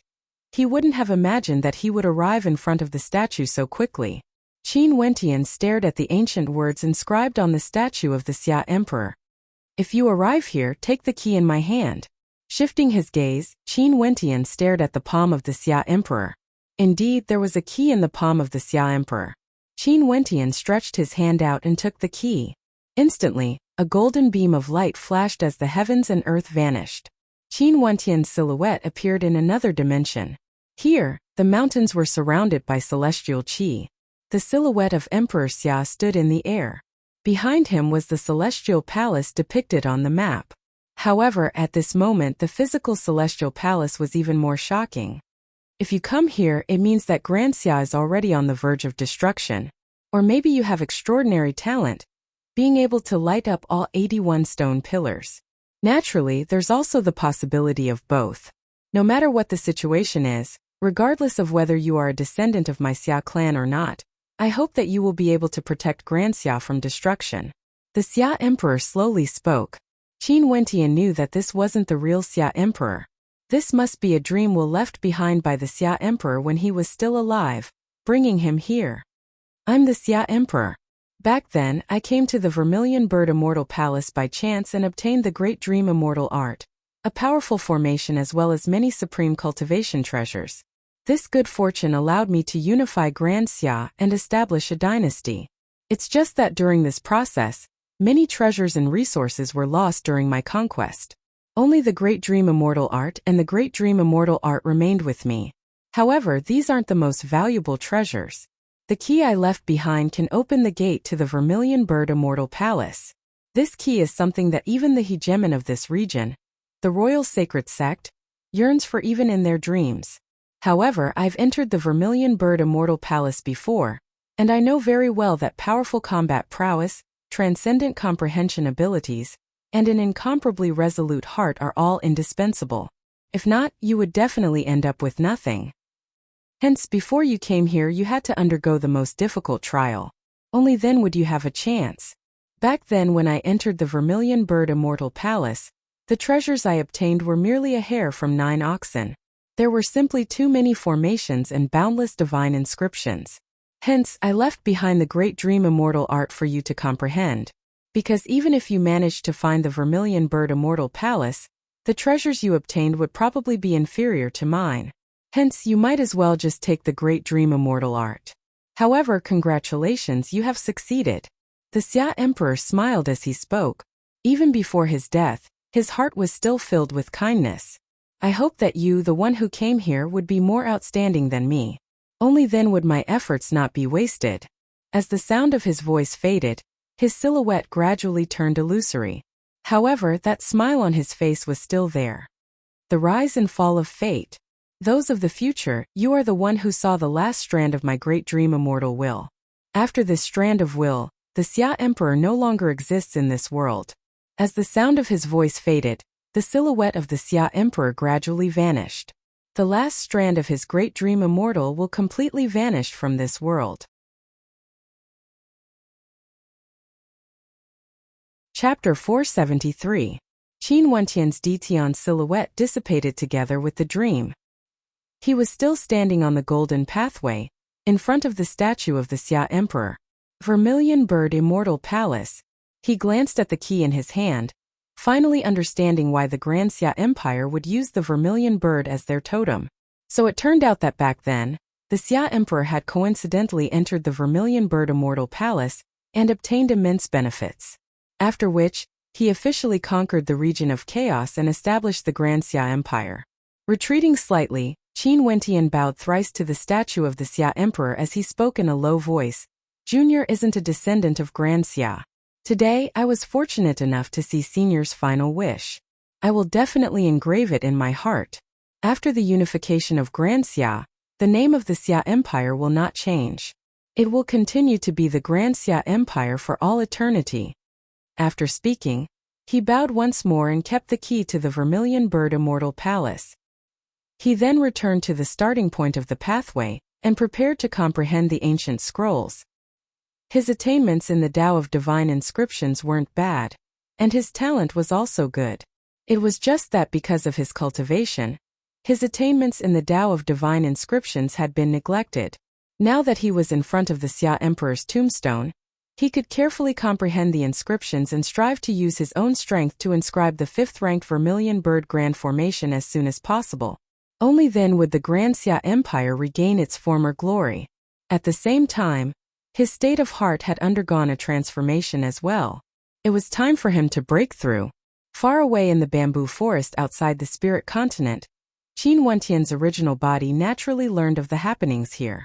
he wouldn't have imagined that he would arrive in front of the statue so quickly. Qin Wentian stared at the ancient words inscribed on the statue of the Xia Emperor. If you arrive here, take the key in my hand. Shifting his gaze, Qin Wentian stared at the palm of the Xia Emperor. Indeed, there was a key in the palm of the Xia Emperor. Qin Wentian stretched his hand out and took the key. Instantly, a golden beam of light flashed as the heavens and earth vanished. Qin Wentian's silhouette appeared in another dimension. Here, the mountains were surrounded by celestial qi. The silhouette of Emperor Xia stood in the air. Behind him was the celestial palace depicted on the map. However, at this moment the physical celestial palace was even more shocking. If you come here, it means that Grand Xia is already on the verge of destruction. Or maybe you have extraordinary talent, being able to light up all 81 stone pillars. Naturally, there's also the possibility of both. No matter what the situation is, regardless of whether you are a descendant of my Xia clan or not, I hope that you will be able to protect Grand Xia from destruction. The Xia Emperor slowly spoke. Qin Wentian knew that this wasn't the real Xia Emperor. This must be a dream left behind by the Xia Emperor when he was still alive, bringing him here. I'm the Xia Emperor. Back then, I came to the Vermilion Bird Immortal Palace by chance and obtained the Great Dream Immortal Art, a powerful formation as well as many supreme cultivation treasures. This good fortune allowed me to unify Grand Xia and establish a dynasty. It's just that during this process, many treasures and resources were lost during my conquest. Only the Great Dream Immortal Art and the Great Dream Immortal Art remained with me. However, these aren't the most valuable treasures. The key I left behind can open the gate to the Vermilion Bird Immortal Palace. This key is something that even the hegemon of this region, the Royal Sacred Sect, yearns for even in their dreams. However, I've entered the Vermilion Bird Immortal Palace before, and I know very well that powerful combat prowess, transcendent comprehension abilities, and an incomparably resolute heart are all indispensable. If not, you would definitely end up with nothing. Hence, before you came here you had to undergo the most difficult trial. Only then would you have a chance. Back then when I entered the Vermilion Bird Immortal Palace, the treasures I obtained were merely a hair from 9 oxen. There were simply too many formations and boundless divine inscriptions. Hence, I left behind the Great Dream Immortal Art for you to comprehend. because even if you managed to find the Vermilion Bird Immortal Palace, the treasures you obtained would probably be inferior to mine. Hence, you might as well just take the Great Dream Immortal Art. However, congratulations, you have succeeded. The Xia Emperor smiled as he spoke. Even before his death, his heart was still filled with kindness. I hope that you, the one who came here, would be more outstanding than me. Only then would my efforts not be wasted. As the sound of his voice faded, his silhouette gradually turned illusory. However, that smile on his face was still there. The rise and fall of fate. Those of the future, you are the one who saw the last strand of my great dream immortal will. After this strand of will, the Xia Emperor no longer exists in this world. As the sound of his voice faded, the silhouette of the Xia Emperor gradually vanished. The last strand of his great dream immortal will completely vanish from this world. Chapter 473. Qin Wentian's Ditian silhouette dissipated together with the dream. He was still standing on the golden pathway, in front of the statue of the Xia Emperor. Vermilion Bird Immortal Palace. He glanced at the key in his hand, finally understanding why the Grand Xia Empire would use the vermilion bird as their totem. So it turned out that back then, the Xia Emperor had coincidentally entered the Vermilion Bird Immortal Palace and obtained immense benefits. After which, he officially conquered the region of chaos and established the Grand Xia Empire. Retreating slightly, Qin Wentian bowed thrice to the statue of the Xia Emperor as he spoke in a low voice. Junior isn't a descendant of Grand Xia. Today, I was fortunate enough to see Senior's final wish. I will definitely engrave it in my heart. After the unification of Grand Xia, the name of the Xia Empire will not change. It will continue to be the Grand Xia Empire for all eternity. After speaking, he bowed once more and kept the key to the Vermilion Bird Immortal Palace. He then returned to the starting point of the pathway and prepared to comprehend the ancient scrolls. His attainments in the Tao of Divine Inscriptions weren't bad, and his talent was also good. It was just that because of his cultivation, his attainments in the Tao of Divine Inscriptions had been neglected. Now that he was in front of the Xia Emperor's tombstone, he could carefully comprehend the inscriptions and strive to use his own strength to inscribe the 5th-ranked Vermilion Bird Grand Formation as soon as possible. Only then would the Grand Xia Empire regain its former glory. At the same time, his state of heart had undergone a transformation as well. It was time for him to break through. Far away in the bamboo forest outside the spirit continent, Qin Wentian's original body naturally learned of the happenings here.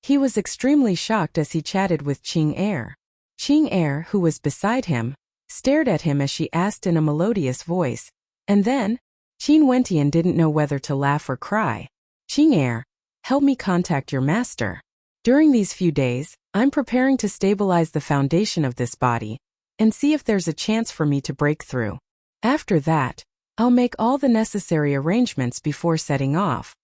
He was extremely shocked as he chatted with Qing Er. Qing Er, who was beside him, stared at him as she asked in a melodious voice, and then, Qin Wentian didn't know whether to laugh or cry. Qing Er, help me contact your master. During these few days, I'm preparing to stabilize the foundation of this body and see if there's a chance for me to break through. After that, I'll make all the necessary arrangements before setting off.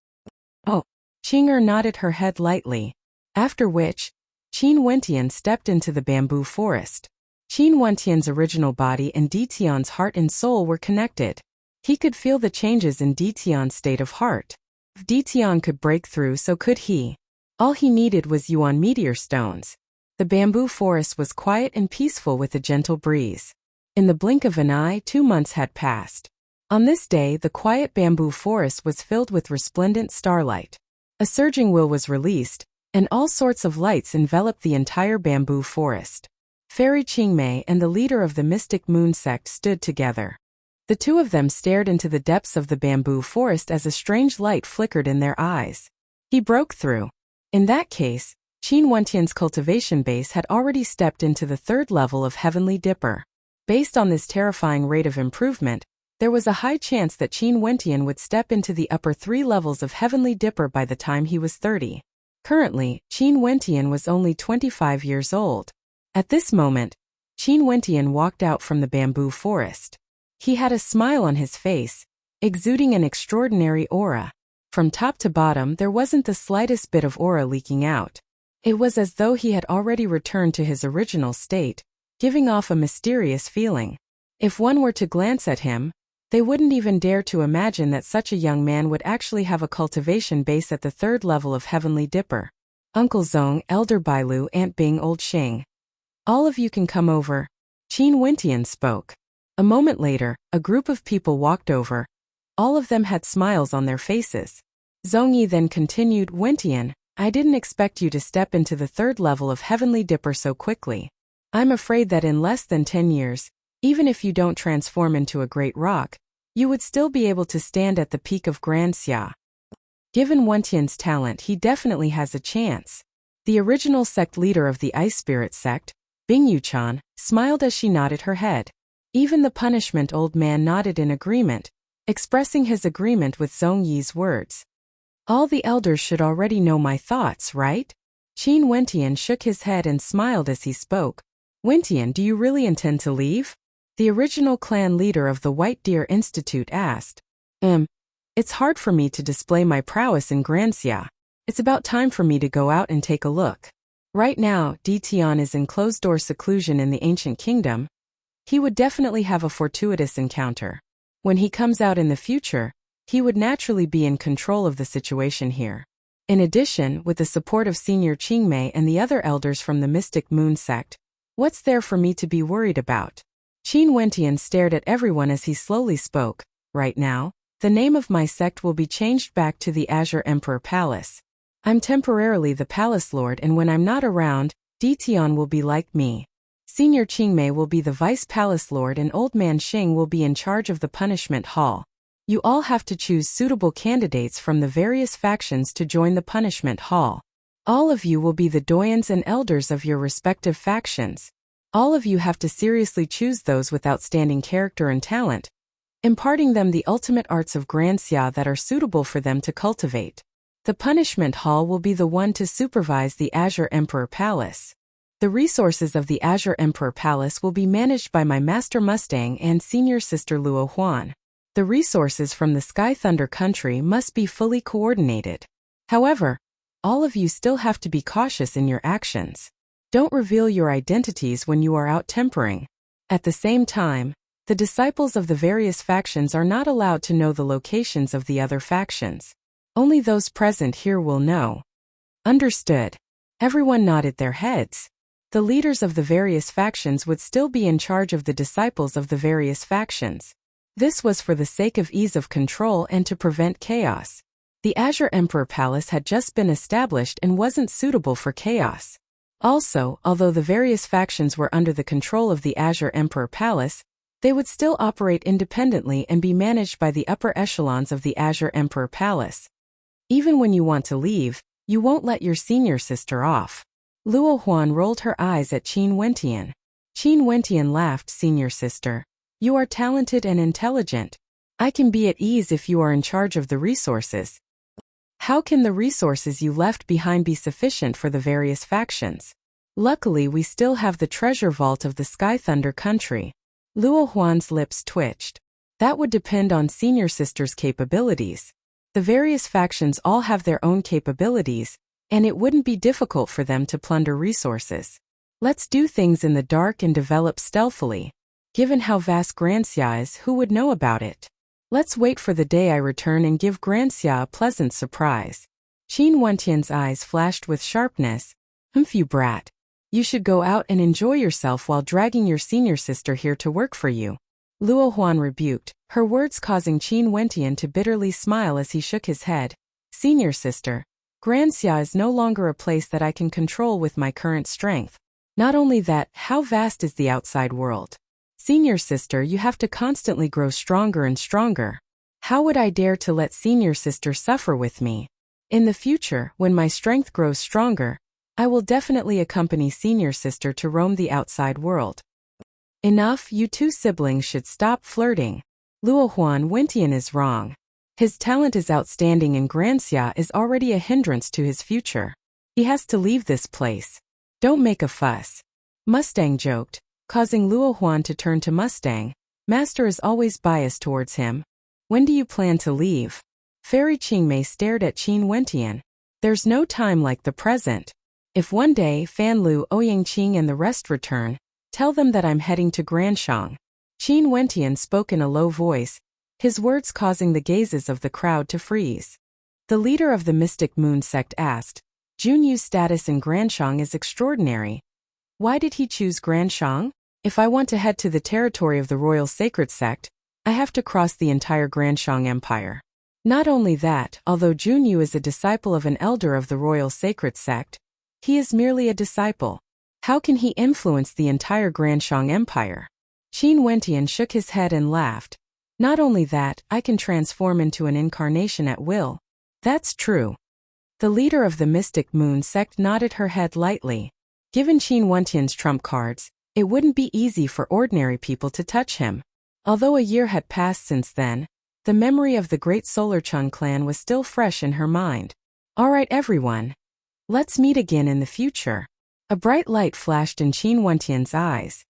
Oh, Qing Er nodded her head lightly, after which, Qin Wentian stepped into the bamboo forest. Qin Wentian's original body and Ditian's heart and soul were connected. He could feel the changes in Ditian's state of heart. If Ditian could break through, so could he. All he needed was Yuan meteor stones. The bamboo forest was quiet and peaceful with a gentle breeze. In the blink of an eye, 2 months had passed. On this day, the quiet bamboo forest was filled with resplendent starlight. A surging will was released, and all sorts of lights enveloped the entire bamboo forest. Fairy Qingmei and the leader of the mystic moon sect stood together. The two of them stared into the depths of the bamboo forest as a strange light flickered in their eyes. He broke through. In that case, Qin Wentian's cultivation base had already stepped into the 3rd level of Heavenly Dipper. Based on this terrifying rate of improvement, there was a high chance that Qin Wentian would step into the upper 3 levels of Heavenly Dipper by the time he was 30. Currently, Qin Wentian was only 25 years old. At this moment, Qin Wentian walked out from the bamboo forest. He had a smile on his face, exuding an extraordinary aura. From top to bottom, there wasn't the slightest bit of aura leaking out. It was as though he had already returned to his original state, giving off a mysterious feeling. If one were to glance at him, they wouldn't even dare to imagine that such a young man would actually have a cultivation base at the 3rd level of Heavenly Dipper. Uncle Zong, Elder Bailu, Aunt Bing, Old Xing. All of you can come over. Qin Wentian spoke. A moment later, a group of people walked over. All of them had smiles on their faces. Zhongyi then continued, Wentian, I didn't expect you to step into the third level of Heavenly Dipper so quickly. I'm afraid that in less than 10 years, even if you don't transform into a great rock, you would still be able to stand at the peak of Grand Xia. Given Wentian's talent, he definitely has a chance. The original sect leader of the Ice Spirit sect, Bing Yuchan, smiled as she nodded her head. Even the punishment old man nodded in agreement, expressing his agreement with Zhongyi's words. All the elders should already know my thoughts, right? Qin Wentian shook his head and smiled as he spoke. Wentian, do you really intend to leave? The original clan leader of the White Deer Institute asked. It's hard for me to display my prowess in Grand Xia. It's about time for me to go out and take a look. Right now, Tian is in closed-door seclusion in the ancient kingdom. He would definitely have a fortuitous encounter. When he comes out in the future, he would naturally be in control of the situation here. In addition, with the support of Senior Qingmei and the other elders from the Mystic Moon sect, what's there for me to be worried about? Qin Wentian stared at everyone as he slowly spoke. Right now, the name of my sect will be changed back to the Azure Emperor Palace. I'm temporarily the Palace Lord, and when I'm not around, Tian will be like me. Senior Qingmei will be the Vice Palace Lord and Old Man Xing will be in charge of the Punishment Hall. You all have to choose suitable candidates from the various factions to join the Punishment Hall. All of you will be the doyens and elders of your respective factions. All of you have to seriously choose those with outstanding character and talent, imparting them the ultimate arts of Grand Xia that are suitable for them to cultivate. The Punishment Hall will be the one to supervise the Azure Emperor Palace. The resources of the Azure Emperor Palace will be managed by my Master Mustang and Senior Sister Luo Huan. The resources from the Sky Thunder country must be fully coordinated. However, all of you still have to be cautious in your actions. Don't reveal your identities when you are out tempering. At the same time, the disciples of the various factions are not allowed to know the locations of the other factions. Only those present here will know. Understood. Everyone nodded their heads. The leaders of the various factions would still be in charge of the disciples of the various factions. This was for the sake of ease of control and to prevent chaos. The Azure Emperor Palace had just been established and wasn't suitable for chaos. Also, although the various factions were under the control of the Azure Emperor Palace, they would still operate independently and be managed by the upper echelons of the Azure Emperor Palace. Even when you want to leave, you won't let your senior sister off. Luo Huan rolled her eyes at Qin Wentian. Qin Wentian laughed. Senior sister, you are talented and intelligent. I can be at ease if you are in charge of the resources. How can the resources you left behind be sufficient for the various factions? Luckily, we still have the treasure vault of the Sky Thunder country. Luo Huan's lips twitched. That would depend on Senior Sister's capabilities. The various factions all have their own capabilities, and it wouldn't be difficult for them to plunder resources. Let's do things in the dark and develop stealthily. Given how vast Grand Xia is, who would know about it? Let's wait for the day I return and give Grand Xia a pleasant surprise. Qin Wentian's eyes flashed with sharpness. You brat. You should go out and enjoy yourself while dragging your senior sister here to work for you. Luo Huan rebuked, her words causing Qin Wentian to bitterly smile as he shook his head. Senior sister, Grand Xia is no longer a place that I can control with my current strength. Not only that, how vast is the outside world? Senior sister, you have to constantly grow stronger and stronger. How would I dare to let senior sister suffer with me? In the future, when my strength grows stronger, I will definitely accompany senior sister to roam the outside world. Enough, you two siblings should stop flirting. Luo Huan Wentian is wrong. His talent is outstanding and Grand Xia is already a hindrance to his future. He has to leave this place. Don't make a fuss. Mustang joked, causing Luo Huan to turn to Mustang. Master is always biased towards him. When do you plan to leave? Fairy Qingmei stared at Qin Wentian. There's no time like the present. If one day Fan Lu, Ouyang Qing and the rest return, tell them that I'm heading to Granshang. Qin Wentian spoke in a low voice, his words causing the gazes of the crowd to freeze. The leader of the Mystic Moon sect asked, Junyu's status in Granshang is extraordinary. Why did he choose Granshang? If I want to head to the territory of the royal sacred sect, I have to cross the entire Granshang Empire. Not only that, although Junyu is a disciple of an elder of the royal sacred sect, he is merely a disciple. How can he influence the entire Granshang Empire? Qin Wentian shook his head and laughed. Not only that, I can transform into an incarnation at will. That's true. The leader of the Mystic Moon sect nodded her head lightly. Given Qin Wentian's trump cards, it wouldn't be easy for ordinary people to touch him. Although a year had passed since then, the memory of the great Solar Chung clan was still fresh in her mind. All right, everyone. Let's meet again in the future. A bright light flashed in Qin Wentian's eyes.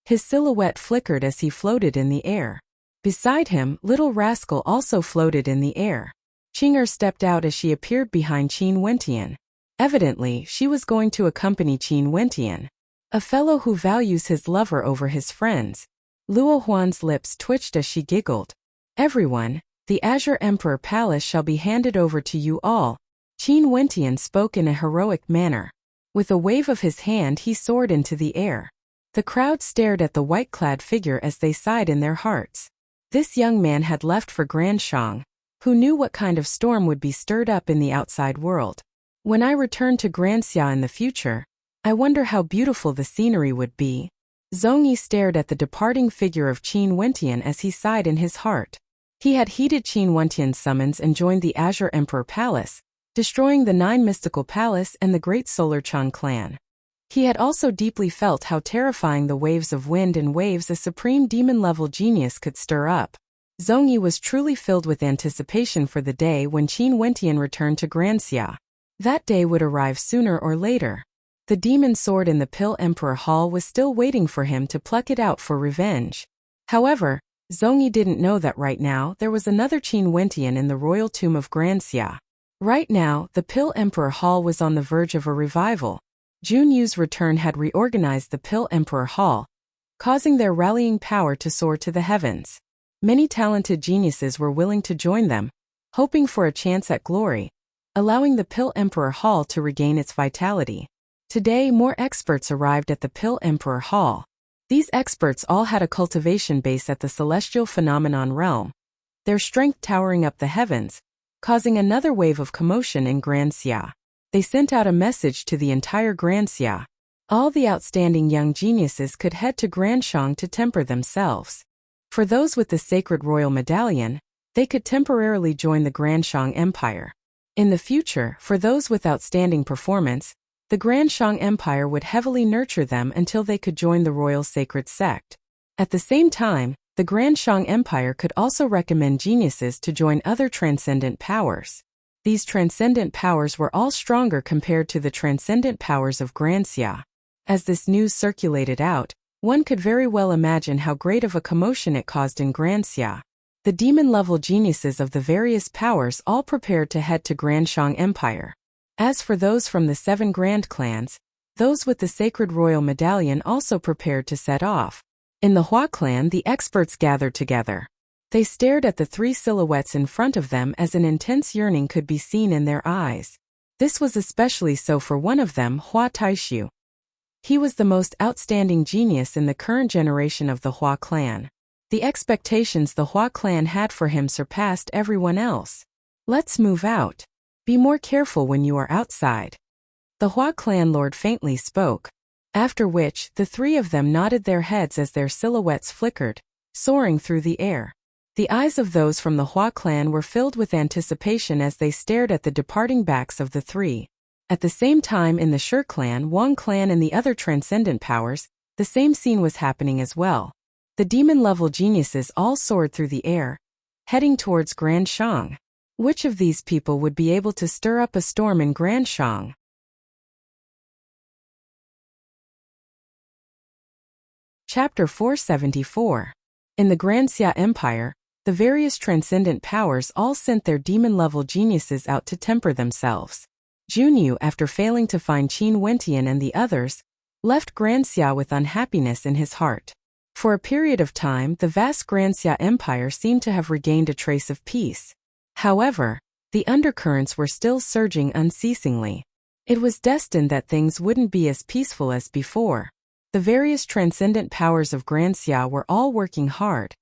His silhouette flickered as he floated in the air. Beside him, Little Rascal also floated in the air. Qing'er stepped out as she appeared behind Qin Wentian. Evidently, she was going to accompany Qin Wentian, a fellow who values his lover over his friends. Luo Huan's lips twitched as she giggled. Everyone, the Azure Emperor Palace shall be handed over to you all. Qin Wentian spoke in a heroic manner. With a wave of his hand he soared into the air. The crowd stared at the white-clad figure as they sighed in their hearts. This young man had left for Granshang. Who knew what kind of storm would be stirred up in the outside world? When I return to Granxia in the future, I wonder how beautiful the scenery would be. Zhongyi stared at the departing figure of Qin Wentian as he sighed in his heart. He had heeded Qin Wentian's summons and joined the Azure Emperor Palace, destroying the 9 Mystical Palace and the Great Solar Chung clan. He had also deeply felt how terrifying the waves of wind and waves a supreme demon-level genius could stir up. Zhongyi was truly filled with anticipation for the day when Qin Wentian returned to Granxia. That day would arrive sooner or later. The demon sword in the Pill Emperor Hall was still waiting for him to pluck it out for revenge. However, Zhongyi didn't know that right now there was another Qin Wentian in the royal tomb of Granxia. Right now, the Pill Emperor Hall was on the verge of a revival. Junyu's return had reorganized the Pill Emperor Hall, causing their rallying power to soar to the heavens. Many talented geniuses were willing to join them, hoping for a chance at glory, allowing the Pill Emperor Hall to regain its vitality. Today, more experts arrived at the Pill Emperor Hall. These experts all had a cultivation base at the Celestial Phenomenon Realm, their strength towering up the heavens, causing another wave of commotion in Granxia. They sent out a message to the entire Granxia. All the outstanding young geniuses could head to Granshang to temper themselves. For those with the Sacred Royal Medallion, they could temporarily join the Granshang Empire. In the future, for those with outstanding performance, the Granshang Empire would heavily nurture them until they could join the Royal Sacred Sect. At the same time, the Granshang Empire could also recommend geniuses to join other transcendent powers. These transcendent powers were all stronger compared to the transcendent powers of Granxia. As this news circulated out, one could very well imagine how great of a commotion it caused in Granxia. The demon-level geniuses of the various powers all prepared to head to Granshang Empire. As for those from the 7 grand clans, those with the Sacred Royal Medallion also prepared to set off. In the Hua clan, the experts gathered together. They stared at the 3 silhouettes in front of them as an intense yearning could be seen in their eyes. This was especially so for one of them, Hua Taishu. He was the most outstanding genius in the current generation of the Hua clan. The expectations the Hua clan had for him surpassed everyone else. Let's move out. Be more careful when you are outside. The Hua clan lord faintly spoke. After which, the 3 of them nodded their heads as their silhouettes flickered, soaring through the air. The eyes of those from the Hua clan were filled with anticipation as they stared at the departing backs of the 3. At the same time in the Shi clan, Wang clan and the other transcendent powers, the same scene was happening as well. The demon-level geniuses all soared through the air, heading towards Granshang. Which of these people would be able to stir up a storm in Granshang? Chapter 474. In the Granxia Empire, the various transcendent powers all sent their demon-level geniuses out to temper themselves. Junyu, after failing to find Qin Wentian and the others, left Granxia with unhappiness in his heart. For a period of time, the vast Granxia Empire seemed to have regained a trace of peace. However, the undercurrents were still surging unceasingly. It was destined that things wouldn't be as peaceful as before. The various transcendent powers of Grand Xia were all working hard,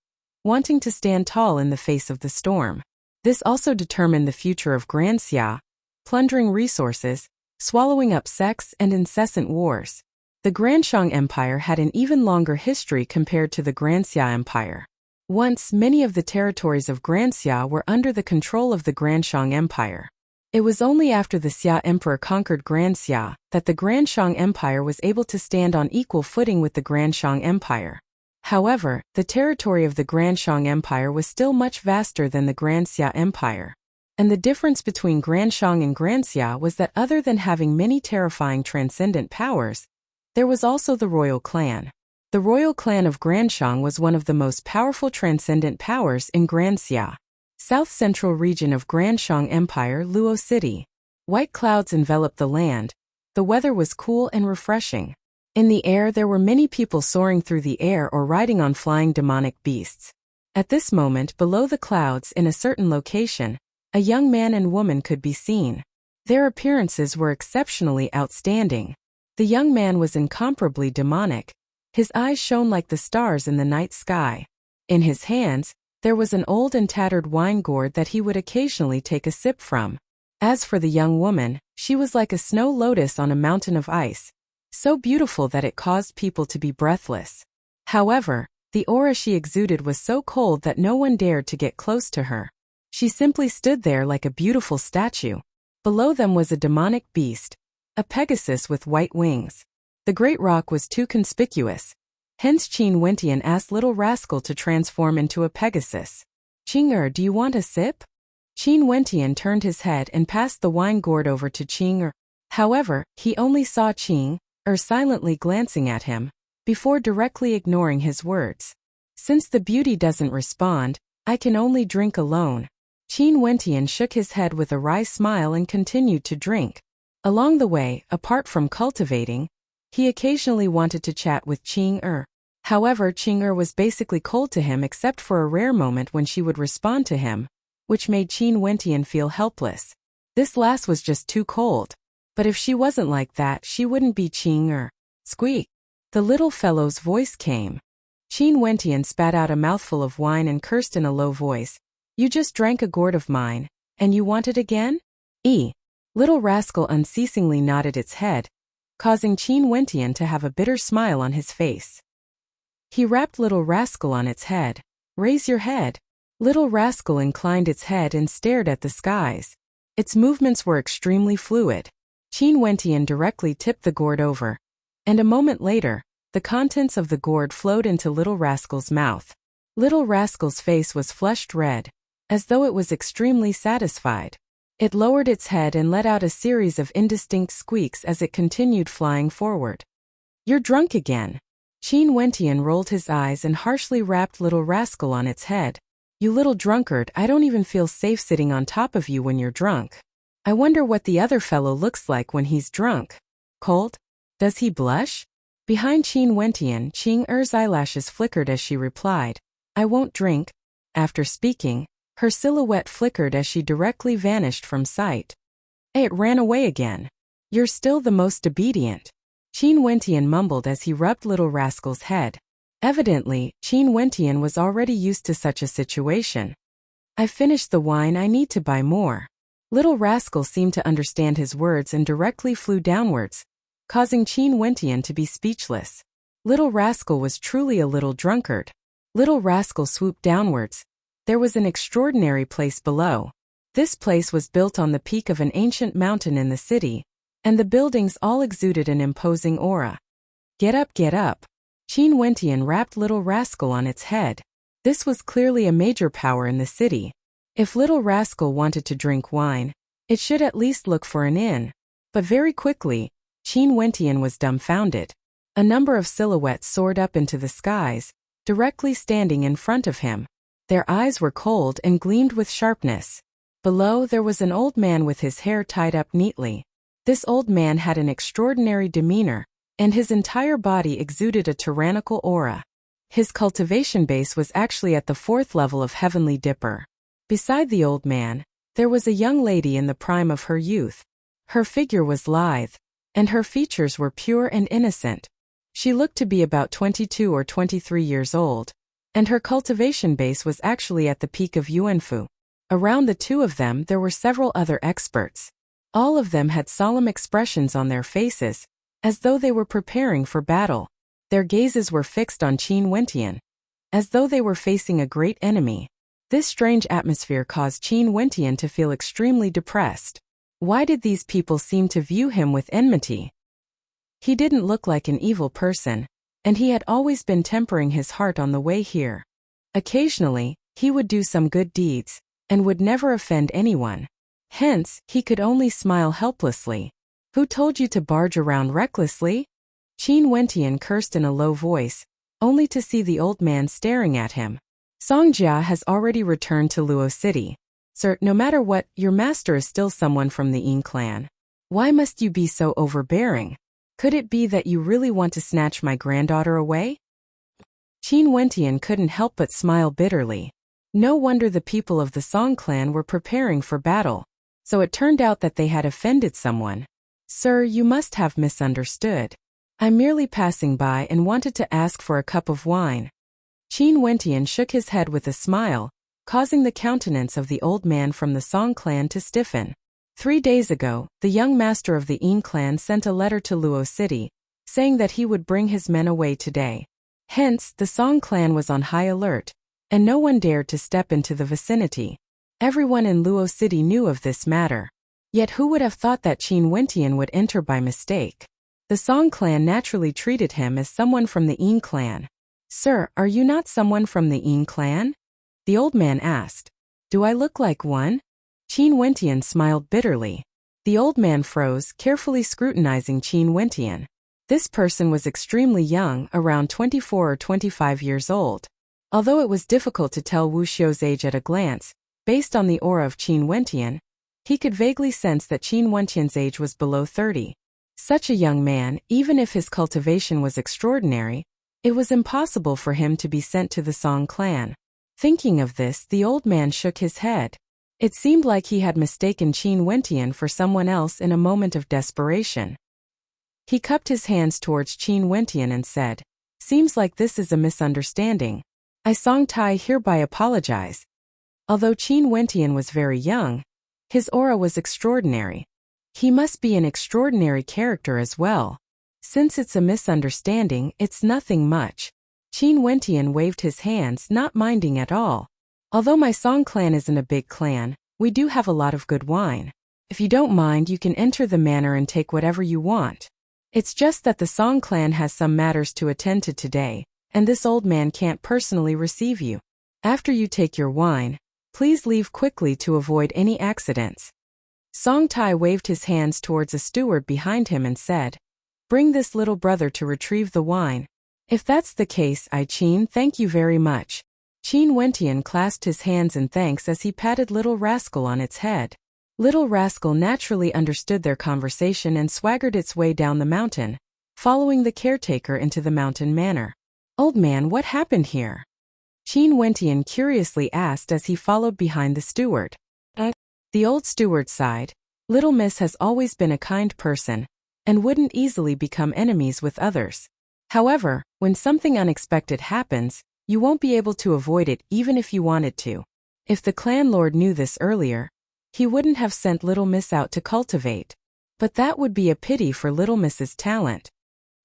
wanting to stand tall in the face of the storm. This also determined the future of Grand Xia, plundering resources, swallowing up sects and incessant wars. The Granshang Empire had an even longer history compared to the Grand Xia Empire. Once, many of the territories of Grand Xia were under the control of the Granshang Empire. It was only after the Xia Emperor conquered Grand Xia that the Granshang Empire was able to stand on equal footing with the Granshang Empire. However, the territory of the Granshang Empire was still much vaster than the Grand Xia Empire. And the difference between Granshang and Grand Xia was that other than having many terrifying transcendent powers, there was also the royal clan. The royal clan of Granshang was one of the most powerful transcendent powers in Grand Xia. South-central region of Granshang Empire, Luo City. White clouds enveloped the land. The weather was cool and refreshing. In the air there were many people soaring through the air or riding on flying demonic beasts. At this moment, below the clouds in a certain location, a young man and woman could be seen. Their appearances were exceptionally outstanding. The young man was incomparably demonic. His eyes shone like the stars in the night sky. In his hands, there was an old and tattered wine gourd that he would occasionally take a sip from. As for the young woman, she was like a snow lotus on a mountain of ice, so beautiful that it caused people to be breathless. However, the aura she exuded was so cold that no one dared to get close to her. She simply stood there like a beautiful statue. Below them was a demonic beast, a Pegasus with white wings. The great rock was too conspicuous. Hence Qin Wentian asked Little Rascal to transform into a Pegasus. "Qing do you want a sip?" Qin Wentian turned his head and passed the wine gourd over to Qing. However, he only saw Qing silently glancing at him, before directly ignoring his words. "Since the beauty doesn't respond, I can only drink alone." Qin Wentian shook his head with a wry smile and continued to drink. Along the way, apart from cultivating, he occasionally wanted to chat with Qing. However, Qing was basically cold to him except for a rare moment when she would respond to him, which made Qin Wentian feel helpless. This last was just too cold. But if she wasn't like that, she wouldn't be Qing. Squeak! The little fellow's voice came. Qin Wentian spat out a mouthful of wine and cursed in a low voice. "You just drank a gourd of mine, and you want it again?" Little Rascal unceasingly nodded its head, causing Qin Wentian to have a bitter smile on his face. He rapped Little Rascal on its head. "Raise your head." Little Rascal inclined its head and stared at the skies. Its movements were extremely fluid. Qin Wentian directly tipped the gourd over, and a moment later, the contents of the gourd flowed into Little Rascal's mouth. Little Rascal's face was flushed red, as though it was extremely satisfied. It lowered its head and let out a series of indistinct squeaks as it continued flying forward. "You're drunk again." Qin Wentian rolled his eyes and harshly rapped Little Rascal on its head. "You little drunkard, I don't even feel safe sitting on top of you when you're drunk. I wonder what the other fellow looks like when he's drunk. Cold? Does he blush?" Behind Qin Wentian, Qing eyelashes flickered as she replied, "I won't drink." After speaking, her silhouette flickered as she directly vanished from sight. It ran away again. "You're still the most obedient," Qin Wentian mumbled as he rubbed Little Rascal's head. Evidently, Qin Wentian was already used to such a situation. "I finished the wine, I need to buy more." Little Rascal seemed to understand his words and directly flew downwards, causing Qin Wentian to be speechless. Little Rascal was truly a little drunkard. Little Rascal swooped downwards. There was an extraordinary place below. This place was built on the peak of an ancient mountain in the city, and the buildings all exuded an imposing aura. Get up, get up." Qin Wentian rapped Little Rascal on its head. This was clearly a major power in the city. If Little Rascal wanted to drink wine, it should at least look for an inn. But very quickly, Qin Wentian was dumbfounded. A number of silhouettes soared up into the skies, directly standing in front of him. Their eyes were cold and gleamed with sharpness. Below there was an old man with his hair tied up neatly. This old man had an extraordinary demeanor, and his entire body exuded a tyrannical aura. His cultivation base was actually at the 4th level of Heavenly Dipper. Beside the old man, there was a young lady in the prime of her youth. Her figure was lithe, and her features were pure and innocent. She looked to be about 22 or 23 years old, and her cultivation base was actually at the peak of Yuanfu. Around the two of them there were several other experts. All of them had solemn expressions on their faces, as though they were preparing for battle. Their gazes were fixed on Qin Wentian, as though they were facing a great enemy. This strange atmosphere caused Qin Wentian to feel extremely depressed. Why did these people seem to view him with enmity? He didn't look like an evil person, and he had always been tempering his heart on the way here. Occasionally, he would do some good deeds, and would never offend anyone. Hence, he could only smile helplessly. Who told you to barge around recklessly? Qin Wentian cursed in a low voice, only to see the old man staring at him. Songjia has already returned to Luo City. Sir, no matter what, your master is still someone from the Ying clan. Why must you be so overbearing? Could it be that you really want to snatch my granddaughter away? Qin Wentian couldn't help but smile bitterly. No wonder the people of the Song clan were preparing for battle. So it turned out that they had offended someone. Sir, you must have misunderstood. I'm merely passing by and wanted to ask for a cup of wine. Qin Wentian shook his head with a smile, causing the countenance of the old man from the Song clan to stiffen. 3 days ago, the young master of the Ying clan sent a letter to Luo City, saying that he would bring his men away today. Hence, the Song clan was on high alert, and no one dared to step into the vicinity. Everyone in Luo City knew of this matter. Yet who would have thought that Qin Wentian would enter by mistake? The Song clan naturally treated him as someone from the Ying clan. Sir, are you not someone from the Ying clan? The old man asked. Do I look like one? Qin Wentian smiled bitterly. The old man froze, carefully scrutinizing Qin Wentian. This person was extremely young, around 24 or 25 years old. Although it was difficult to tell Wu Xiu's age at a glance, based on the aura of Qin Wentian, he could vaguely sense that Qin Wentian's age was below 30. Such a young man, even if his cultivation was extraordinary, it was impossible for him to be sent to the Song clan. Thinking of this, the old man shook his head. It seemed like he had mistaken Qin Wentian for someone else in a moment of desperation. He cupped his hands towards Qin Wentian and said, Seems like this is a misunderstanding. I Song Tai hereby apologize. Although Qin Wentian was very young, his aura was extraordinary. He must be an extraordinary character as well. Since it's a misunderstanding, it's nothing much. Qin Wentian waved his hands, not minding at all. Although my Song clan isn't a big clan, we do have a lot of good wine. If you don't mind, you can enter the manor and take whatever you want. It's just that the Song clan has some matters to attend to today, and this old man can't personally receive you. After you take your wine, please leave quickly to avoid any accidents. Song Tai waved his hands towards a steward behind him and said, Bring this little brother to retrieve the wine. If that's the case, Qin, thank you very much. Qin Wentian clasped his hands in thanks as he patted Little Rascal on its head. Little Rascal naturally understood their conversation and swaggered its way down the mountain, following the caretaker into the mountain manor. Old man, what happened here? Qin Wentian curiously asked as he followed behind the steward. The old steward sighed. Little Miss has always been a kind person, and wouldn't easily become enemies with others. However, when something unexpected happens, you won't be able to avoid it even if you wanted to. If the clan lord knew this earlier, he wouldn't have sent Little Miss out to cultivate. But that would be a pity for Little Miss's talent.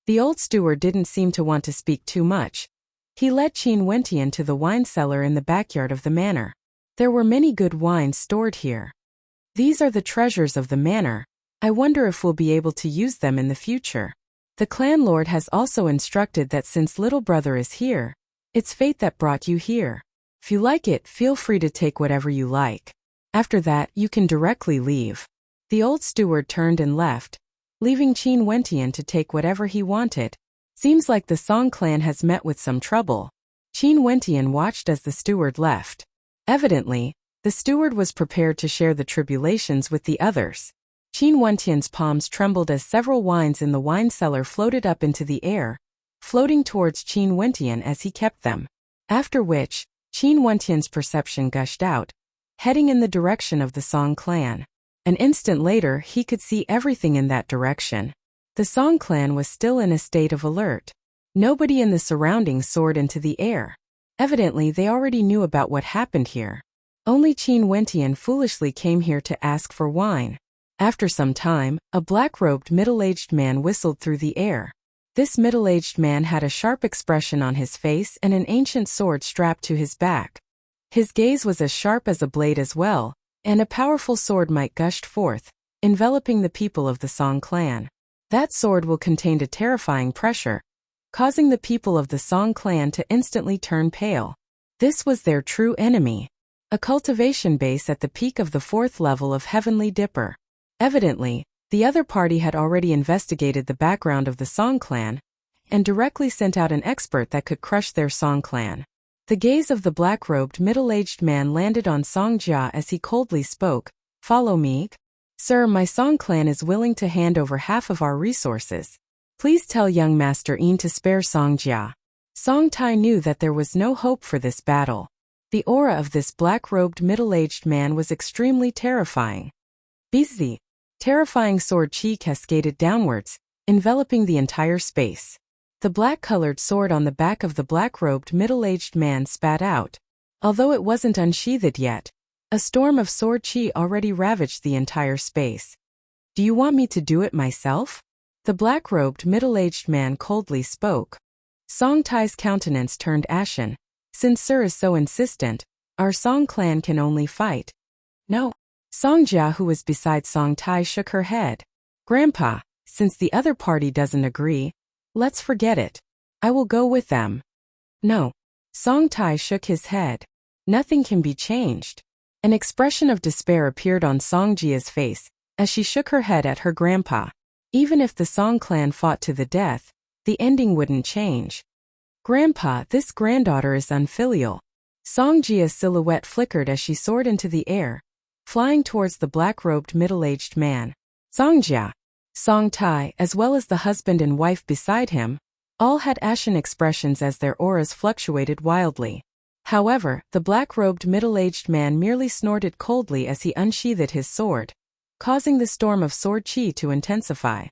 The old steward didn't seem to want to speak too much. He led Qin Wentian to the wine cellar in the backyard of the manor. There were many good wines stored here. These are the treasures of the manor. I wonder if we'll be able to use them in the future. The clan lord has also instructed that since little brother is here, it's fate that brought you here. If you like it, feel free to take whatever you like. After that, you can directly leave. The old steward turned and left, leaving Qin Wentian to take whatever he wanted. Seems like the Song clan has met with some trouble. Qin Wentian watched as the steward left. Evidently, the steward was prepared to share the tribulations with the others. Qin Wentian's palms trembled as several wines in the wine cellar floated up into the air, floating towards Qin Wentian as he kept them. After which, Qin Wentian's perception gushed out, heading in the direction of the Song clan. An instant later, he could see everything in that direction. The Song clan was still in a state of alert. Nobody in the surroundings soared into the air. Evidently, they already knew about what happened here. Only Qin Wentian foolishly came here to ask for wine. After some time, a black-robed middle-aged man whistled through the air. This middle-aged man had a sharp expression on his face and an ancient sword strapped to his back. His gaze was as sharp as a blade as well, and a powerful sword might gushed forth, enveloping the people of the Song clan. That sword will contain a terrifying pressure, causing the people of the Song clan to instantly turn pale. This was their true enemy. A cultivation base at the peak of the 4th level of Heavenly Dipper. Evidently, the other party had already investigated the background of the Song clan and directly sent out an expert that could crush their Song clan. The gaze of the black-robed middle-aged man landed on Song Jia as he coldly spoke, "Follow me." "Sir, my Song clan is willing to hand over half of our resources. Please tell young Master Yin to spare Song Jia." Song Tai knew that there was no hope for this battle. The aura of this black-robed middle-aged man was extremely terrifying. Busy. Terrifying sword chi cascaded downwards, enveloping the entire space. The black-colored sword on the back of the black-robed middle-aged man spat out. Although it wasn't unsheathed yet, a storm of sword chi already ravaged the entire space. "Do you want me to do it myself?" The black-robed middle-aged man coldly spoke. Song Tai's countenance turned ashen. "Since Sir is so insistent, our Song clan can only fight." "No." Song Jia, who was beside Song Tai, shook her head. "Grandpa, since the other party doesn't agree, let's forget it. I will go with them." "No." Song Tai shook his head. "Nothing can be changed." An expression of despair appeared on Song Jia's face as she shook her head at her grandpa. Even if the Song clan fought to the death, the ending wouldn't change. "Grandpa, this granddaughter is unfilial." Song Jia's silhouette flickered as she soared into the air, flying towards the black-robed middle-aged man. Song Jia, Song Tai, as well as the husband and wife beside him, all had ashen expressions as their auras fluctuated wildly. However, the black-robed middle-aged man merely snorted coldly as he unsheathed his sword, causing the storm of sword chi to intensify.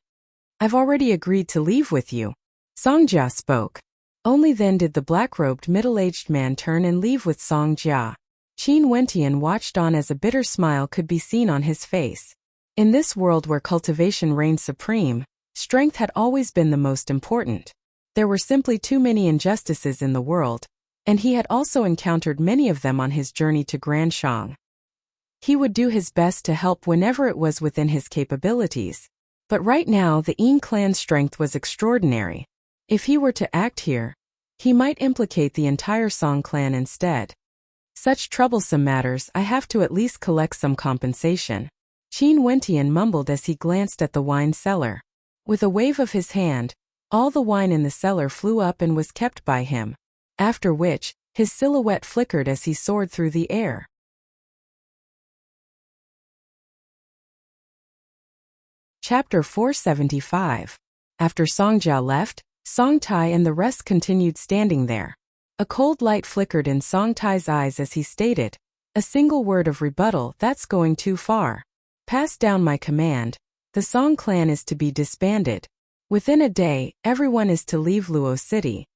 "I've already agreed to leave with you." Song Jia spoke. Only then did the black-robed middle-aged man turn and leave with Song Jia. Qin Wentian watched on as a bitter smile could be seen on his face. In this world where cultivation reigned supreme, strength had always been the most important. There were simply too many injustices in the world, and he had also encountered many of them on his journey to Grand Shang. He would do his best to help whenever it was within his capabilities. But right now the Yin clan's strength was extraordinary. If he were to act here, he might implicate the entire Song clan instead. "Such troublesome matters, I have to at least collect some compensation." Qin Wentian mumbled as he glanced at the wine cellar. With a wave of his hand, all the wine in the cellar flew up and was kept by him, after which, his silhouette flickered as he soared through the air. Chapter 475. After Song Jia left, Song Tai and the rest continued standing there. A cold light flickered in Song Tai's eyes as he stated, "A single word of rebuttal, that's going too far. Pass down my command. The Song clan is to be disbanded. Within a day, everyone is to leave Luo City."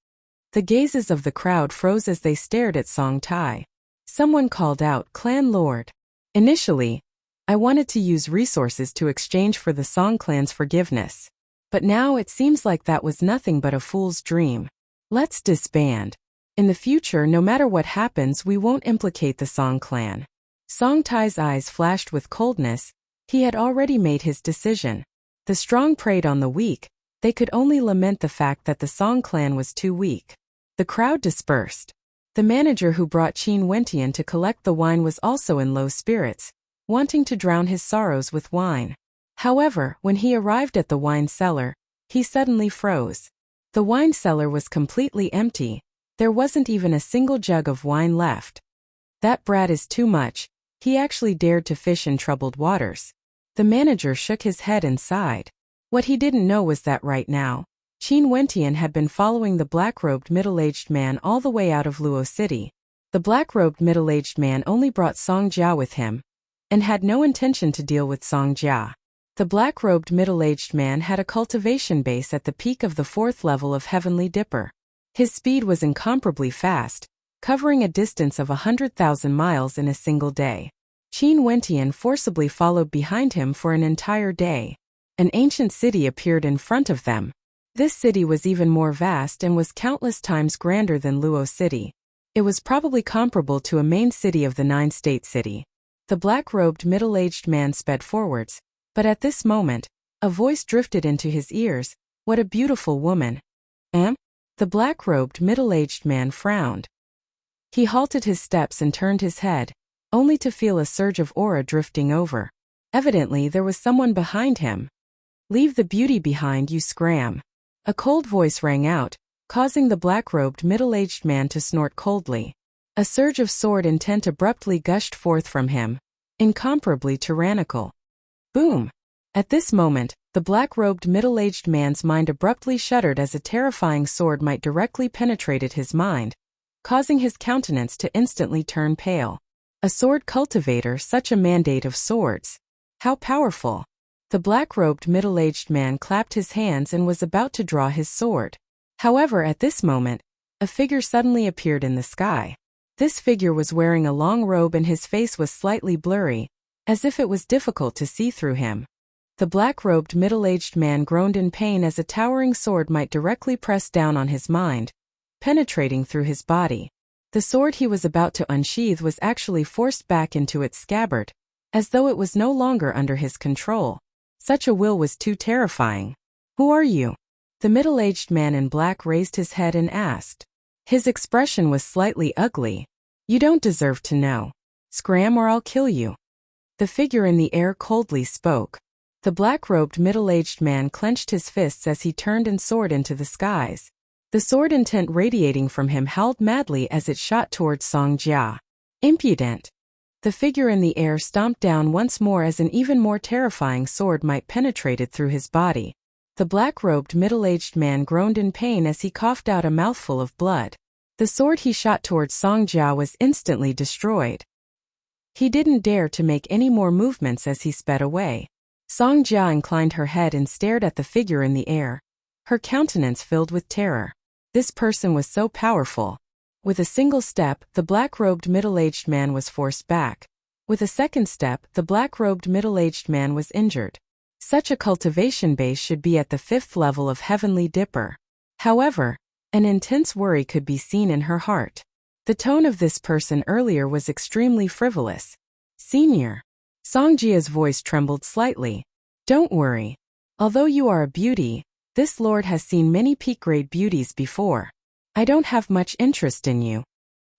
The gazes of the crowd froze as they stared at Song Tai. Someone called out, "Clan Lord." Initially, I wanted to use resources to exchange for the Song clan's forgiveness. But now it seems like that was nothing but a fool's dream. Let's disband. In the future, no matter what happens, we won't implicate the Song clan. Song Tai's eyes flashed with coldness. He had already made his decision. The strong preyed on the weak. They could only lament the fact that the Song clan was too weak. The crowd dispersed. The manager who brought Qin Wentian to collect the wine was also in low spirits, wanting to drown his sorrows with wine. However, when he arrived at the wine cellar, he suddenly froze. The wine cellar was completely empty. There wasn't even a single jug of wine left. "That brat is too much. He actually dared to fish in troubled waters." The manager shook his head and sighed. What he didn't know was that right now, Qin Wentian had been following the black-robed middle-aged man all the way out of Luo City. The black-robed middle-aged man only brought Song Jia with him, and had no intention to deal with Song Jia. The black-robed middle-aged man had a cultivation base at the peak of the 4th level of Heavenly Dipper. His speed was incomparably fast, covering a distance of 100,000 miles in a single day. Qin Wentian forcibly followed behind him for an entire day. An ancient city appeared in front of them. This city was even more vast and was countless times grander than Luo City. It was probably comparable to a main city of the 9-state city. The black-robed middle-aged man sped forwards, but at this moment, a voice drifted into his ears. "What a beautiful woman." The black-robed middle-aged man frowned. He halted his steps and turned his head, only to feel a surge of aura drifting over. Evidently there was someone behind him. "Leave the beauty behind, you scram." A cold voice rang out, causing the black-robed middle-aged man to snort coldly. A surge of sword intent abruptly gushed forth from him, incomparably tyrannical. Boom! At this moment, the black-robed middle-aged man's mind abruptly shuddered as a terrifying sword might directly penetrated his mind, causing his countenance to instantly turn pale. A sword cultivator, such a mandate of swords. How powerful! The black-robed middle-aged man clapped his hands and was about to draw his sword. However, at this moment, a figure suddenly appeared in the sky. This figure was wearing a long robe and his face was slightly blurry, as if it was difficult to see through him. The black-robed middle-aged man groaned in pain as a towering sword might directly press down on his mind, penetrating through his body. The sword he was about to unsheath was actually forced back into its scabbard, as though it was no longer under his control. Such a will was too terrifying. "Who are you?" The middle-aged man in black raised his head and asked. His expression was slightly ugly. "You don't deserve to know. Scram or I'll kill you." The figure in the air coldly spoke. The black-robed middle-aged man clenched his fists as he turned and soared into the skies. The sword intent radiating from him howled madly as it shot towards Song Jia. "Impudent!" The figure in the air stomped down once more as an even more terrifying sword might penetrated through his body. The black-robed middle-aged man groaned in pain as he coughed out a mouthful of blood. The sword he shot towards Song Jia was instantly destroyed. He didn't dare to make any more movements as he sped away. Song Jia inclined her head and stared at the figure in the air, her countenance filled with terror. This person was so powerful. With a single step, the black-robed middle-aged man was forced back. With a second step, the black-robed middle-aged man was injured. Such a cultivation base should be at the 5th level of Heavenly Dipper. However, an intense worry could be seen in her heart. The tone of this person earlier was extremely frivolous. "Senior." Song Jia's voice trembled slightly. "Don't worry. Although you are a beauty, this lord has seen many peak-grade beauties before. I don't have much interest in you."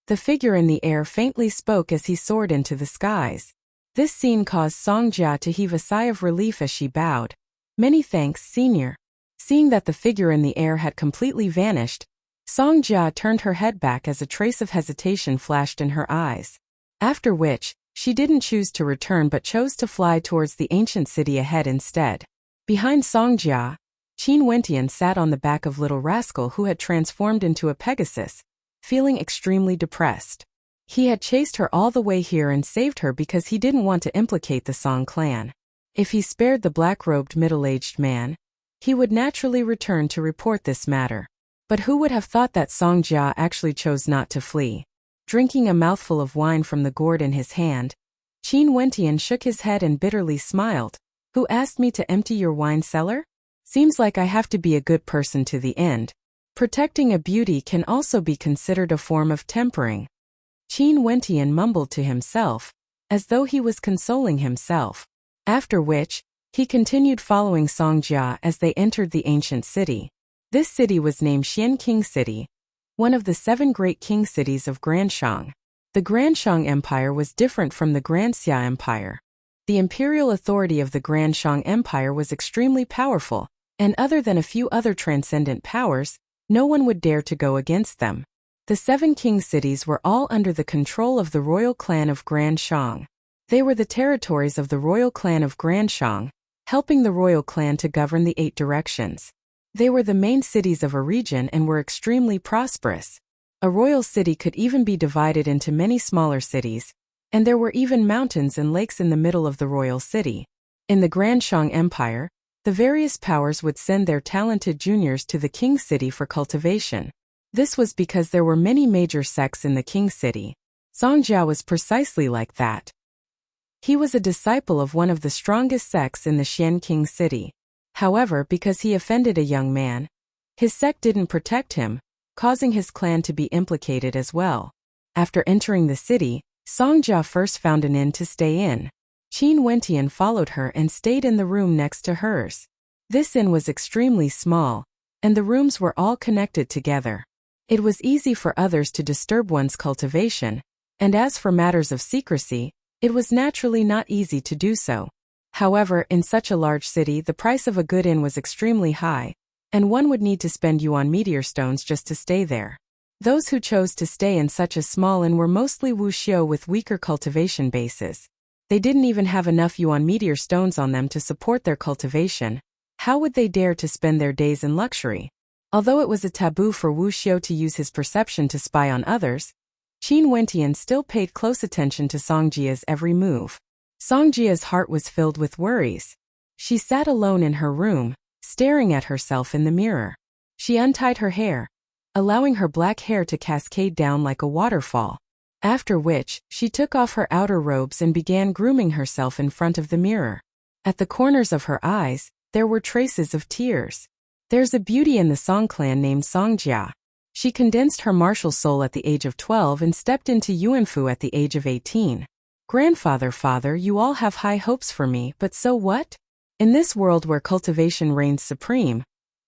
The figure in the air faintly spoke as he soared into the skies. This scene caused Song Jia to heave a sigh of relief as she bowed. "Many thanks, senior." Seeing that the figure in the air had completely vanished, Song Jia turned her head back as a trace of hesitation flashed in her eyes. After which, she didn't choose to return but chose to fly towards the ancient city ahead instead. Behind Song Jia, Qin Wentian sat on the back of Little Rascal who had transformed into a Pegasus, feeling extremely depressed. He had chased her all the way here and saved her because he didn't want to implicate the Song clan. If he spared the black-robed middle-aged man, he would naturally return to report this matter. But who would have thought that Song Jia actually chose not to flee? Drinking a mouthful of wine from the gourd in his hand, Qin Wentian shook his head and bitterly smiled. "Who asked me to empty your wine cellar? Seems like I have to be a good person to the end. Protecting a beauty can also be considered a form of tempering." Qin Wentian mumbled to himself, as though he was consoling himself. After which, he continued following Song Jia as they entered the ancient city. This city was named Xian King City, one of the 7 great king cities of Granshang. The Granshang Empire was different from the Granxia Empire. The imperial authority of the Granshang Empire was extremely powerful, and other than a few other transcendent powers, no one would dare to go against them. The 7 king cities were all under the control of the royal clan of Granshang. They were the territories of the royal clan of Granshang, helping the royal clan to govern the 8 directions. They were the main cities of a region and were extremely prosperous. A royal city could even be divided into many smaller cities, and there were even mountains and lakes in the middle of the royal city. In the Grand Shang Empire, the various powers would send their talented juniors to the King City for cultivation. This was because there were many major sects in the King City. Song Jia was precisely like that. He was a disciple of one of the strongest sects in the Xian King City. However, because he offended a young man, his sect didn't protect him, causing his clan to be implicated as well. After entering the city, Song Jia first found an inn to stay in. Qin Wentian followed her and stayed in the room next to hers. This inn was extremely small, and the rooms were all connected together. It was easy for others to disturb one's cultivation, and as for matters of secrecy, it was naturally not easy to do so. However, in such a large city, the price of a good inn was extremely high, and one would need to spend yuan meteor stones just to stay there. Those who chose to stay in such a small inn were mostly wuxiu with weaker cultivation bases. They didn't even have enough yuan meteor stones on them to support their cultivation. How would they dare to spend their days in luxury? Although it was a taboo for Wu Xiu to use his perception to spy on others, Qin Wentian still paid close attention to Song Jia's every move. Song Jia's heart was filled with worries. She sat alone in her room, staring at herself in the mirror. She untied her hair, allowing her black hair to cascade down like a waterfall. After which, she took off her outer robes and began grooming herself in front of the mirror. At the corners of her eyes, there were traces of tears. There's a beauty in the Song clan named Song Jia. She condensed her martial soul at the age of 12 and stepped into Yuanfu at the age of 18. Father, you all have high hopes for me, but so what? In this world where cultivation reigns supreme,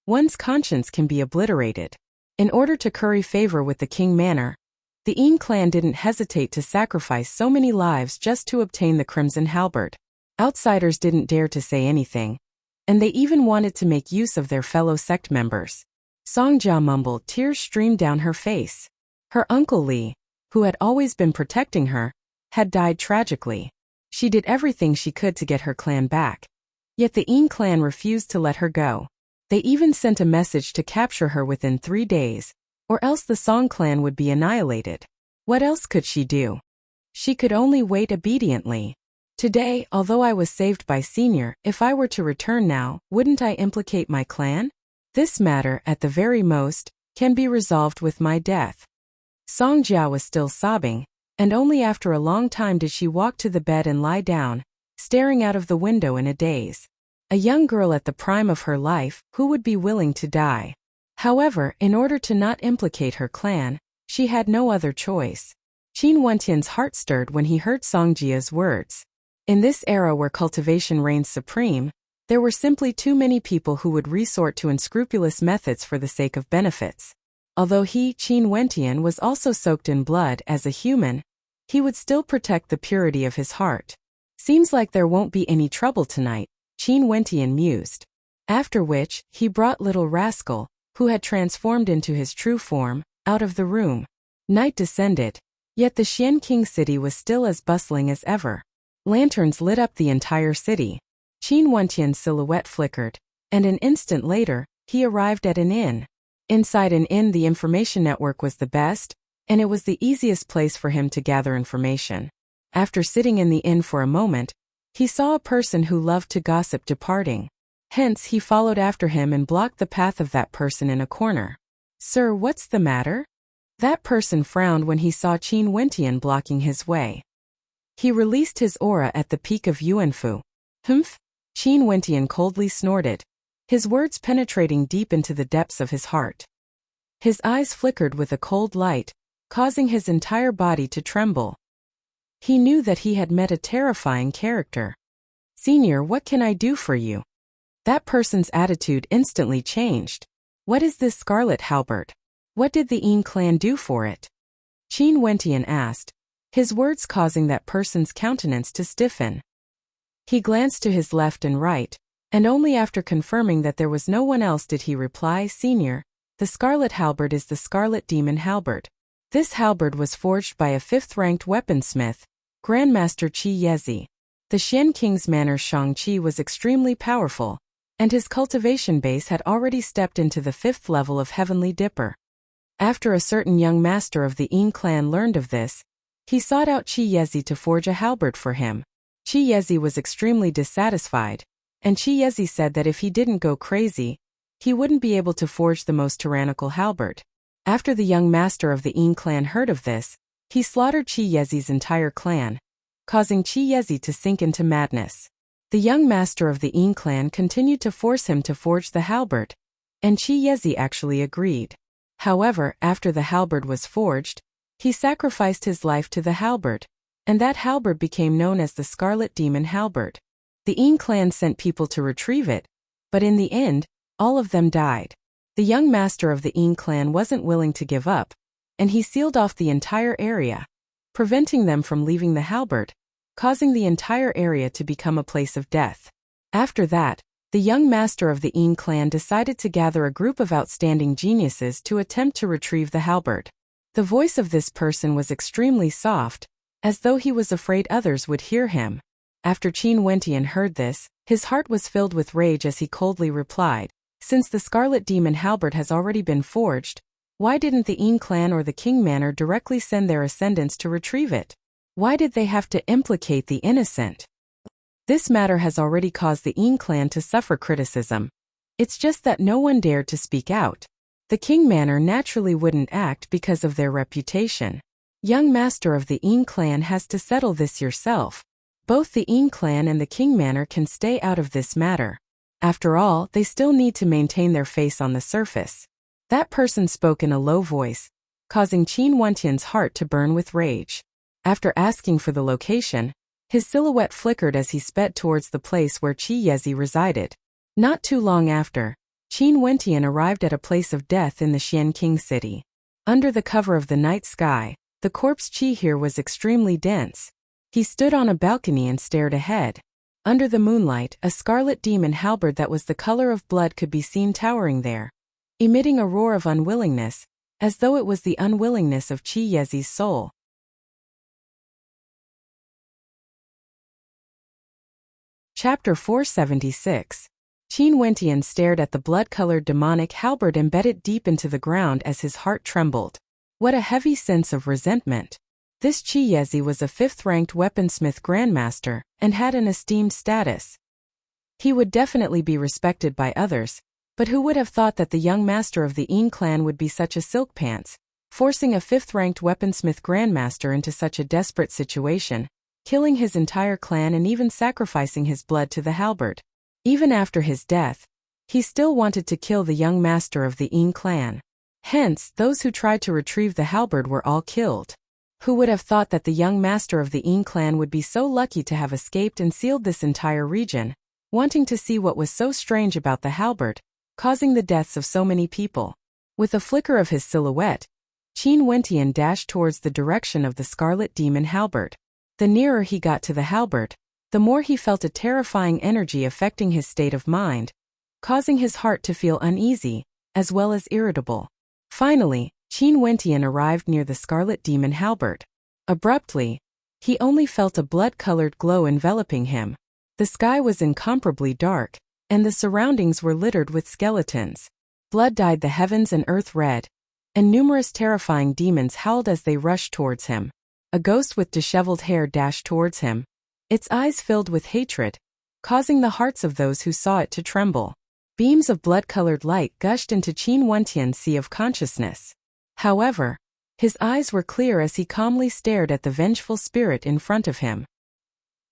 one's conscience can be obliterated. In order to curry favor with the King Manor, the Yin clan didn't hesitate to sacrifice so many lives just to obtain the Crimson Halberd. Outsiders didn't dare to say anything, and they even wanted to make use of their fellow sect members. Song Jia mumbled, tears streamed down her face. Her uncle Li, who had always been protecting her, had died tragically. She did everything she could to get her clan back. Yet the Yin clan refused to let her go. They even sent a message to capture her within 3 days, or else the Song clan would be annihilated. What else could she do? She could only wait obediently. Today, although I was saved by Senior, if I were to return now, wouldn't I implicate my clan? This matter, at the very most, can be resolved with my death. Song Jia was still sobbing, and only after a long time did she walk to the bed and lie down, staring out of the window in a daze. A young girl at the prime of her life, who would be willing to die? However, in order to not implicate her clan, she had no other choice. Qin Wentian's heart stirred when he heard Song Jia's words. In this era where cultivation reigns supreme, there were simply too many people who would resort to unscrupulous methods for the sake of benefits. Although he, Qin Wentian, was also soaked in blood as a human, he would still protect the purity of his heart. Seems like there won't be any trouble tonight, Qin Wentian mused. After which, he brought Little Rascal, who had transformed into his true form, out of the room. Night descended, yet the Xian King city was still as bustling as ever. Lanterns lit up the entire city. Qin Wentian's silhouette flickered, and an instant later, he arrived at an inn. Inside an inn, the information network was the best, and it was the easiest place for him to gather information. After sitting in the inn for a moment, he saw a person who loved to gossip departing. Hence, he followed after him and blocked the path of that person in a corner. Sir, what's the matter? That person frowned when he saw Qin Wentian blocking his way. He released his aura at the peak of Yuanfu. Humph? Qin Wentian coldly snorted, his words penetrating deep into the depths of his heart. His eyes flickered with a cold light, causing his entire body to tremble. He knew that he had met a terrifying character. Senior, what can I do for you? That person's attitude instantly changed. What is this scarlet halberd? What did the Yin clan do for it? Qin Wentian asked, his words causing that person's countenance to stiffen. He glanced to his left and right, and only after confirming that there was no one else did he reply, Senior, the scarlet halberd is the scarlet demon halberd. This halberd was forged by a 5th-ranked weaponsmith, Grandmaster Qi Yezi. The Xian King's manor Shang Qi was extremely powerful, and his cultivation base had already stepped into the 5th level of Heavenly Dipper. After a certain young master of the Yin clan learned of this, he sought out Qi Yezi to forge a halberd for him. Chi Yezi was extremely dissatisfied, and Chi Yezi said that if he didn't go crazy, he wouldn't be able to forge the most tyrannical halberd. After the young master of the Yin clan heard of this, he slaughtered Chi Yezi's entire clan, causing Chi Yezi to sink into madness. The young master of the Yin clan continued to force him to forge the halberd, and Chi Yezi actually agreed. However, after the halberd was forged, he sacrificed his life to the halberd, and that halberd became known as the Scarlet Demon Halberd. The Yin clan sent people to retrieve it, but in the end, all of them died. The young master of the Yin clan wasn't willing to give up, and he sealed off the entire area, preventing them from leaving the halberd, causing the entire area to become a place of death. After that, the young master of the Yin clan decided to gather a group of outstanding geniuses to attempt to retrieve the halberd. The voice of this person was extremely soft, as though he was afraid others would hear him. After Qin Wentian heard this, his heart was filled with rage as he coldly replied, "Since the Scarlet Demon Halberd has already been forged, why didn't the Yin clan or the King Manor directly send their ascendants to retrieve it? Why did they have to implicate the innocent? This matter has already caused the Yin clan to suffer criticism. It's just that no one dared to speak out. The King Manor naturally wouldn't act because of their reputation. Young master of the Yin clan has to settle this yourself. Both the Yin clan and the King Manor can stay out of this matter. After all, they still need to maintain their face on the surface." That person spoke in a low voice, causing Qin Wentian's heart to burn with rage. After asking for the location, his silhouette flickered as he sped towards the place where Chi Yezi resided. Not too long after, Qin Wentian arrived at a place of death in the Xian King city. Under the cover of the night sky, the corpse Qi here was extremely dense. He stood on a balcony and stared ahead. Under the moonlight, a scarlet demon halberd that was the color of blood could be seen towering there, emitting a roar of unwillingness, as though it was the unwillingness of Chi Yezi's soul. Chapter 476. Qin Wentian stared at the blood-colored demonic halberd embedded deep into the ground as his heart trembled. What a heavy sense of resentment. This Chi Yezi was a 5th-ranked weaponsmith grandmaster, and had an esteemed status. He would definitely be respected by others, but who would have thought that the young master of the Yin clan would be such a silk pants, forcing a 5th-ranked weaponsmith grandmaster into such a desperate situation, killing his entire clan and even sacrificing his blood to the halberd. Even after his death, he still wanted to kill the young master of the Yin clan. Hence, those who tried to retrieve the halberd were all killed. Who would have thought that the young master of the Yin clan would be so lucky to have escaped and sealed this entire region, wanting to see what was so strange about the halberd, causing the deaths of so many people. With a flicker of his silhouette, Qin Wentian dashed towards the direction of the Scarlet Demon Halberd. The nearer he got to the halberd, the more he felt a terrifying energy affecting his state of mind, causing his heart to feel uneasy, as well as irritable. Finally, Qin Wentian arrived near the Scarlet Demon Halberd. Abruptly, he only felt a blood-colored glow enveloping him. The sky was incomparably dark, and the surroundings were littered with skeletons. Blood dyed the heavens and earth red, and numerous terrifying demons howled as they rushed towards him. A ghost with disheveled hair dashed towards him, its eyes filled with hatred, causing the hearts of those who saw it to tremble. Beams of blood-colored light gushed into Qin Wentian's sea of consciousness. However, his eyes were clear as he calmly stared at the vengeful spirit in front of him.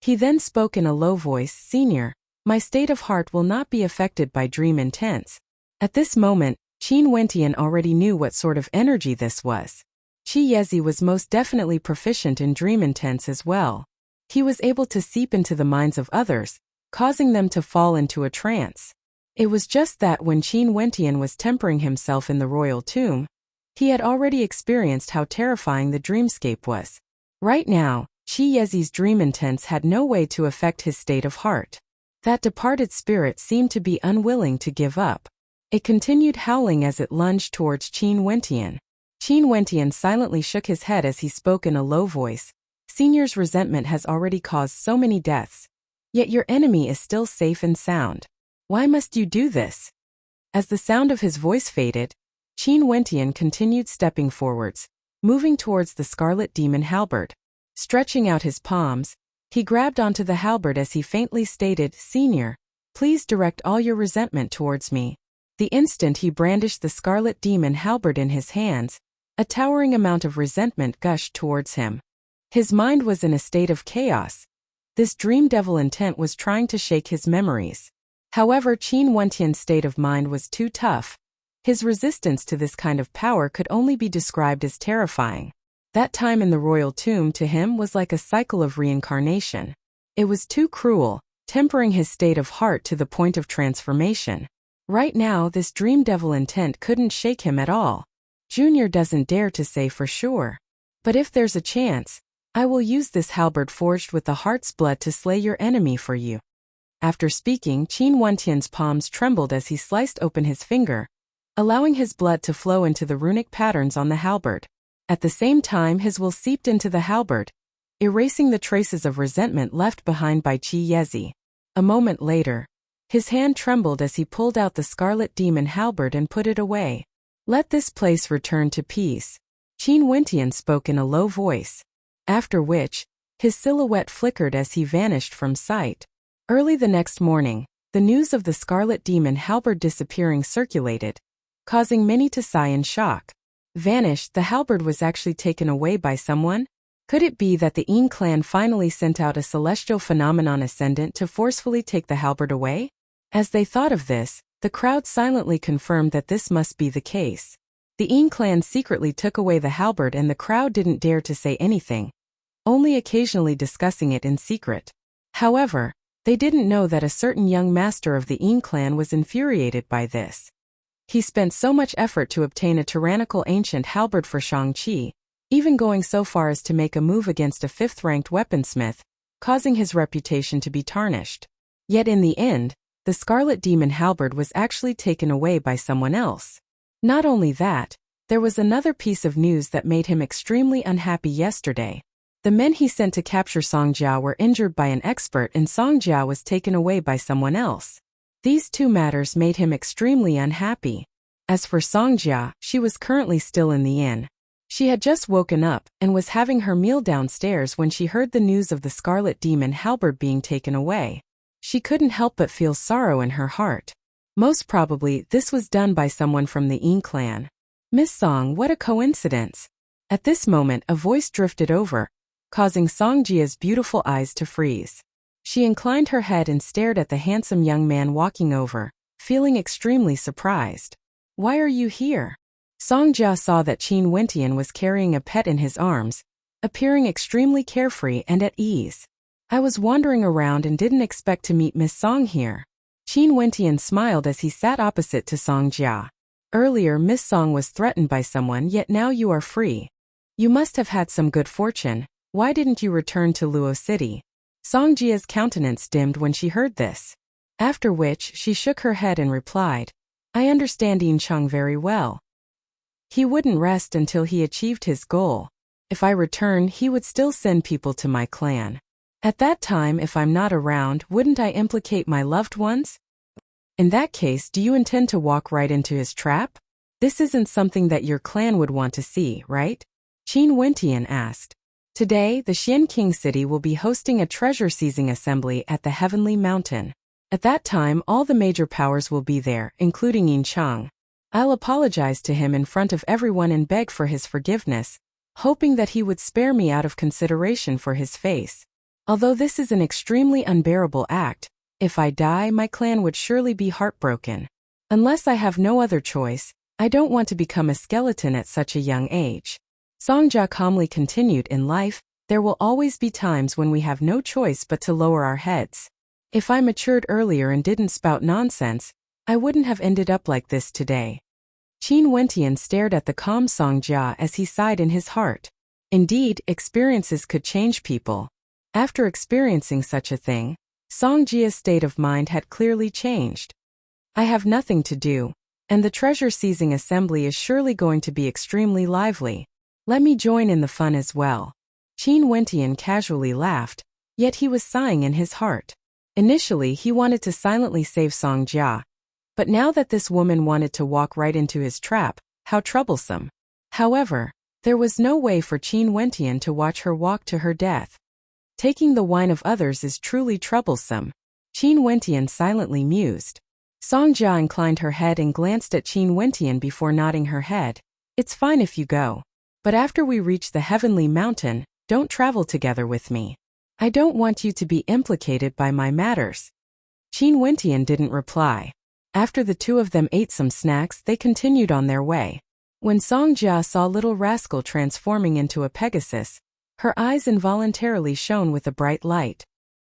He then spoke in a low voice, "Senior, my state of heart will not be affected by dream intense." At this moment, Qin Wentian already knew what sort of energy this was. Chi Yezi was most definitely proficient in dream intense as well. He was able to seep into the minds of others, causing them to fall into a trance. It was just that when Qin Wentian was tempering himself in the royal tomb, he had already experienced how terrifying the dreamscape was. Right now, Chi Yezi's dream intense had no way to affect his state of heart. That departed spirit seemed to be unwilling to give up. It continued howling as it lunged towards Qin Wentian. Qin Wentian silently shook his head as he spoke in a low voice. "Senior's resentment has already caused so many deaths. Yet your enemy is still safe and sound. Why must you do this?" As the sound of his voice faded, Qin Wentian continued stepping forwards, moving towards the Scarlet Demon Halberd. Stretching out his palms, He grabbed onto the halberd as he faintly stated, "Senior, please direct all your resentment towards me." The instant he brandished the scarlet demon halberd in his hands, a towering amount of resentment gushed towards him. His mind was in a state of chaos. This dream devil intent was trying to shake his memories. However, Qin Wentian's state of mind was too tough. His resistance to this kind of power could only be described as terrifying. That time in the royal tomb to him was like a cycle of reincarnation. It was too cruel, tempering his state of heart to the point of transformation. Right now, this dream devil intent couldn't shake him at all. Junior doesn't dare to say for sure. But if there's a chance, I will use this halberd forged with the heart's blood to slay your enemy for you. After speaking, Qin Wentian's palms trembled as he sliced open his finger, allowing his blood to flow into the runic patterns on the halberd. At the same time, his will seeped into the halberd, erasing the traces of resentment left behind by Qi Yezi. A moment later, his hand trembled as he pulled out the scarlet demon halberd and put it away. "Let this place return to peace," Qin Wentian spoke in a low voice. After which, his silhouette flickered as he vanished from sight. Early the next morning, the news of the scarlet demon halberd disappearing circulated, causing many to sigh in shock. Vanished, the halberd was actually taken away by someone? Could it be that the Yin clan finally sent out a celestial phenomenon ascendant to forcefully take the halberd away? As they thought of this, the crowd silently confirmed that this must be the case. The Yin clan secretly took away the halberd and the crowd didn't dare to say anything, only occasionally discussing it in secret. However, they didn't know that a certain young master of the Yin clan was infuriated by this. He spent so much effort to obtain a tyrannical ancient halberd for Shang-Chi, even going so far as to make a move against a fifth-ranked weaponsmith, causing his reputation to be tarnished. Yet in the end, the scarlet demon halberd was actually taken away by someone else. Not only that, there was another piece of news that made him extremely unhappy yesterday. The men he sent to capture Song Jia were injured by an expert and Song Jia was taken away by someone else. These two matters made him extremely unhappy. As for Song Jia, she was currently still in the inn. She had just woken up and was having her meal downstairs when she heard the news of the scarlet demon halberd being taken away. She couldn't help but feel sorrow in her heart. Most probably, this was done by someone from the Yin clan. "Miss Song, what a coincidence." At this moment, a voice drifted over, causing Song Jia's beautiful eyes to freeze. She inclined her head and stared at the handsome young man walking over, feeling extremely surprised. "Why are you here?" Song Jia saw that Qin Wentian was carrying a pet in his arms, appearing extremely carefree and at ease. "I was wandering around and didn't expect to meet Miss Song here." Qin Wentian smiled as he sat opposite to Song Jia. "Earlier Miss Song was threatened by someone, yet now you are free. You must have had some good fortune. Why didn't you return to Luo City?" Song Jia's countenance dimmed when she heard this. After which, she shook her head and replied, "I understand Yin Cheng very well. He wouldn't rest until he achieved his goal. If I return, he would still send people to my clan. At that time, if I'm not around, wouldn't I implicate my loved ones? In that case, do you intend to walk right into his trap? This isn't something that your clan would want to see, right?" Qin Wentian asked. "Today, the Xian King City will be hosting a treasure-seizing assembly at the Heavenly Mountain. At that time, all the major powers will be there, including Yin Cheng. I'll apologize to him in front of everyone and beg for his forgiveness, hoping that he would spare me out of consideration for his face. Although this is an extremely unbearable act, if I die, my clan would surely be heartbroken. Unless I have no other choice, I don't want to become a skeleton at such a young age." Song Jia calmly continued, "In life, there will always be times when we have no choice but to lower our heads. If I matured earlier and didn't spout nonsense, I wouldn't have ended up like this today." Qin Wentian stared at the calm Song Jia as he sighed in his heart. Indeed, experiences could change people. After experiencing such a thing, Song Jia's state of mind had clearly changed. "I have nothing to do, and the treasure-seizing assembly is surely going to be extremely lively. Let me join in the fun as well." Qin Wentian casually laughed, yet he was sighing in his heart. Initially, he wanted to silently save Song Jia, but now that this woman wanted to walk right into his trap, how troublesome. However, there was no way for Qin Wentian to watch her walk to her death. Taking the wine of others is truly troublesome. Qin Wentian silently mused. Song Jia inclined her head and glanced at Qin Wentian before nodding her head. It's fine if you go. But after we reach the heavenly mountain, don't travel together with me. I don't want you to be implicated by my matters. Qin Wentian didn't reply. After the two of them ate some snacks, they continued on their way. When Song Jia saw Little Rascal transforming into a Pegasus, her eyes involuntarily shone with a bright light.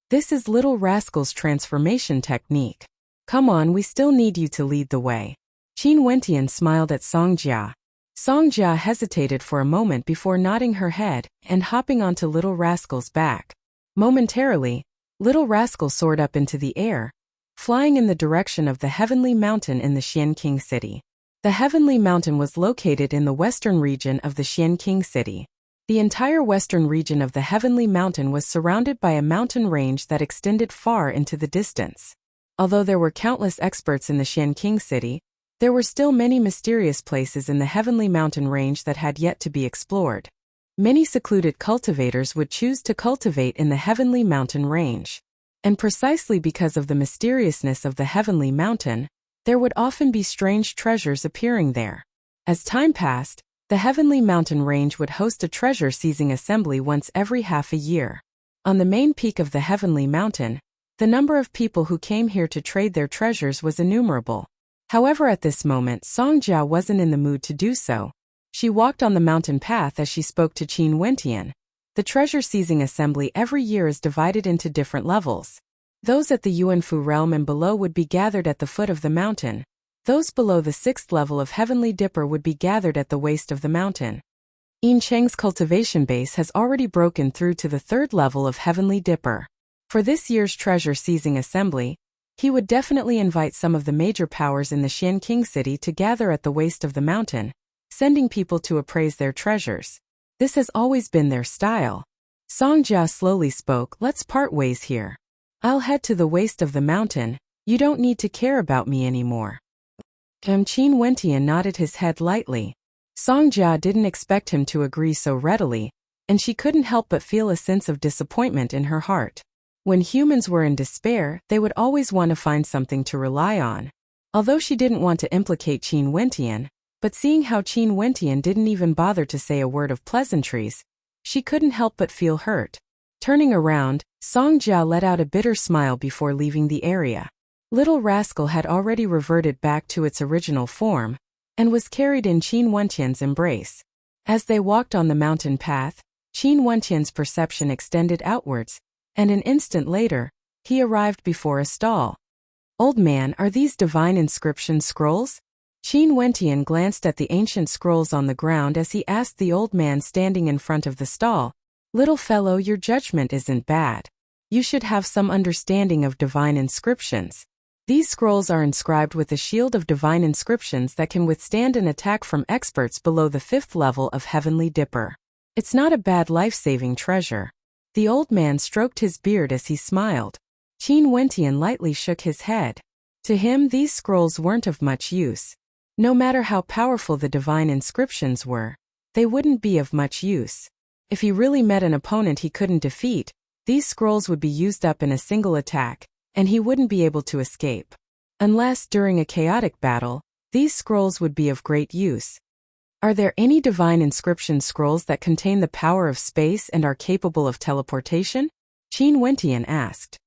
This is Little Rascal's transformation technique. Come on, we still need you to lead the way. Qin Wentian smiled at Song Jia. Song Jia hesitated for a moment before nodding her head and hopping onto Little Rascal's back. Momentarily, Little Rascal soared up into the air, flying in the direction of the Heavenly Mountain in the Xianqing City. The Heavenly Mountain was located in the western region of the Xianqing City. The entire western region of the Heavenly Mountain was surrounded by a mountain range that extended far into the distance. Although there were countless experts in the Xianqing City, there were still many mysterious places in the Heavenly Mountain range that had yet to be explored. Many secluded cultivators would choose to cultivate in the Heavenly Mountain range. And precisely because of the mysteriousness of the Heavenly Mountain, there would often be strange treasures appearing there. As time passed, the Heavenly Mountain range would host a treasure-seizing assembly once every half a year. On the main peak of the Heavenly Mountain, the number of people who came here to trade their treasures was innumerable. However, at this moment, Song Jia wasn't in the mood to do so. She walked on the mountain path as she spoke to Qin Wentian. The treasure-seizing assembly every year is divided into different levels. Those at the Yuanfu realm and below would be gathered at the foot of the mountain. Those below the 6th level of Heavenly Dipper would be gathered at the waist of the mountain. Yin Cheng's cultivation base has already broken through to the 3rd level of Heavenly Dipper. For this year's treasure-seizing assembly, he would definitely invite some of the major powers in the Xianqing City to gather at the waist of the mountain, sending people to appraise their treasures. This has always been their style. Song Jia slowly spoke, let's part ways here. I'll head to the waist of the mountain, you don't need to care about me anymore. Qin Wentian nodded his head lightly. Song Jia didn't expect him to agree so readily, and she couldn't help but feel a sense of disappointment in her heart. When humans were in despair, they would always want to find something to rely on. Although she didn't want to implicate Qin Wentian, but seeing how Qin Wentian didn't even bother to say a word of pleasantries, she couldn't help but feel hurt. Turning around, Song Jia let out a bitter smile before leaving the area. Little Rascal had already reverted back to its original form, and was carried in Qin Wentian's embrace. As they walked on the mountain path, Qin Wentian's perception extended outwards, and an instant later, he arrived before a stall. Old man, are these divine inscription scrolls? Qin Wentian glanced at the ancient scrolls on the ground as he asked the old man standing in front of the stall, little fellow, your judgment isn't bad. You should have some understanding of divine inscriptions. These scrolls are inscribed with a shield of divine inscriptions that can withstand an attack from experts below the 5th level of Heavenly Dipper. It's not a bad life-saving treasure. The old man stroked his beard as he smiled. Qin Wentian lightly shook his head. To him, these scrolls weren't of much use. No matter how powerful the divine inscriptions were, they wouldn't be of much use. If he really met an opponent he couldn't defeat, these scrolls would be used up in a single attack, and he wouldn't be able to escape. Unless, during a chaotic battle, these scrolls would be of great use. Are there any divine inscription scrolls that contain the power of space and are capable of teleportation? Qin Wentian asked.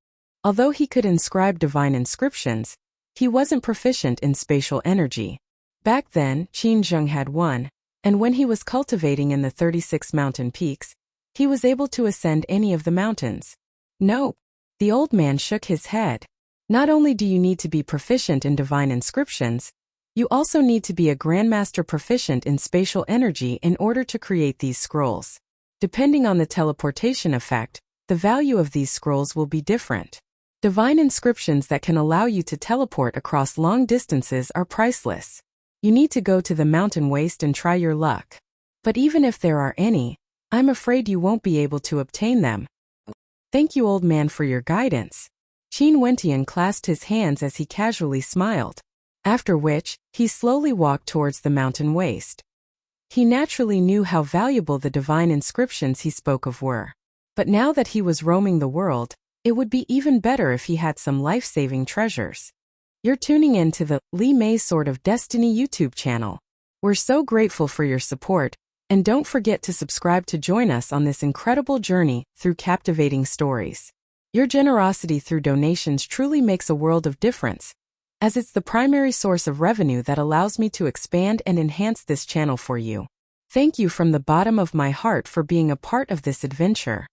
Although he could inscribe divine inscriptions, he wasn't proficient in spatial energy. Back then, Qin Zheng had one, and when he was cultivating in the 36 mountain peaks, he was able to ascend any of the mountains. No. The old man shook his head. Not only do you need to be proficient in divine inscriptions, you also need to be a grandmaster proficient in spatial energy in order to create these scrolls. Depending on the teleportation effect, the value of these scrolls will be different. Divine inscriptions that can allow you to teleport across long distances are priceless. You need to go to the mountain waist and try your luck. But even if there are any, I'm afraid you won't be able to obtain them. Thank you, old man, for your guidance. Qin Wentian clasped his hands as he casually smiled. After which, he slowly walked towards the mountain waist. He naturally knew how valuable the divine inscriptions he spoke of were. But now that he was roaming the world, it would be even better if he had some life-saving treasures. You're tuning in to the Lee May's Sword of Destiny YouTube channel. We're so grateful for your support, and don't forget to subscribe to join us on this incredible journey through captivating stories. Your generosity through donations truly makes a world of difference, as it's the primary source of revenue that allows me to expand and enhance this channel for you. Thank you from the bottom of my heart for being a part of this adventure.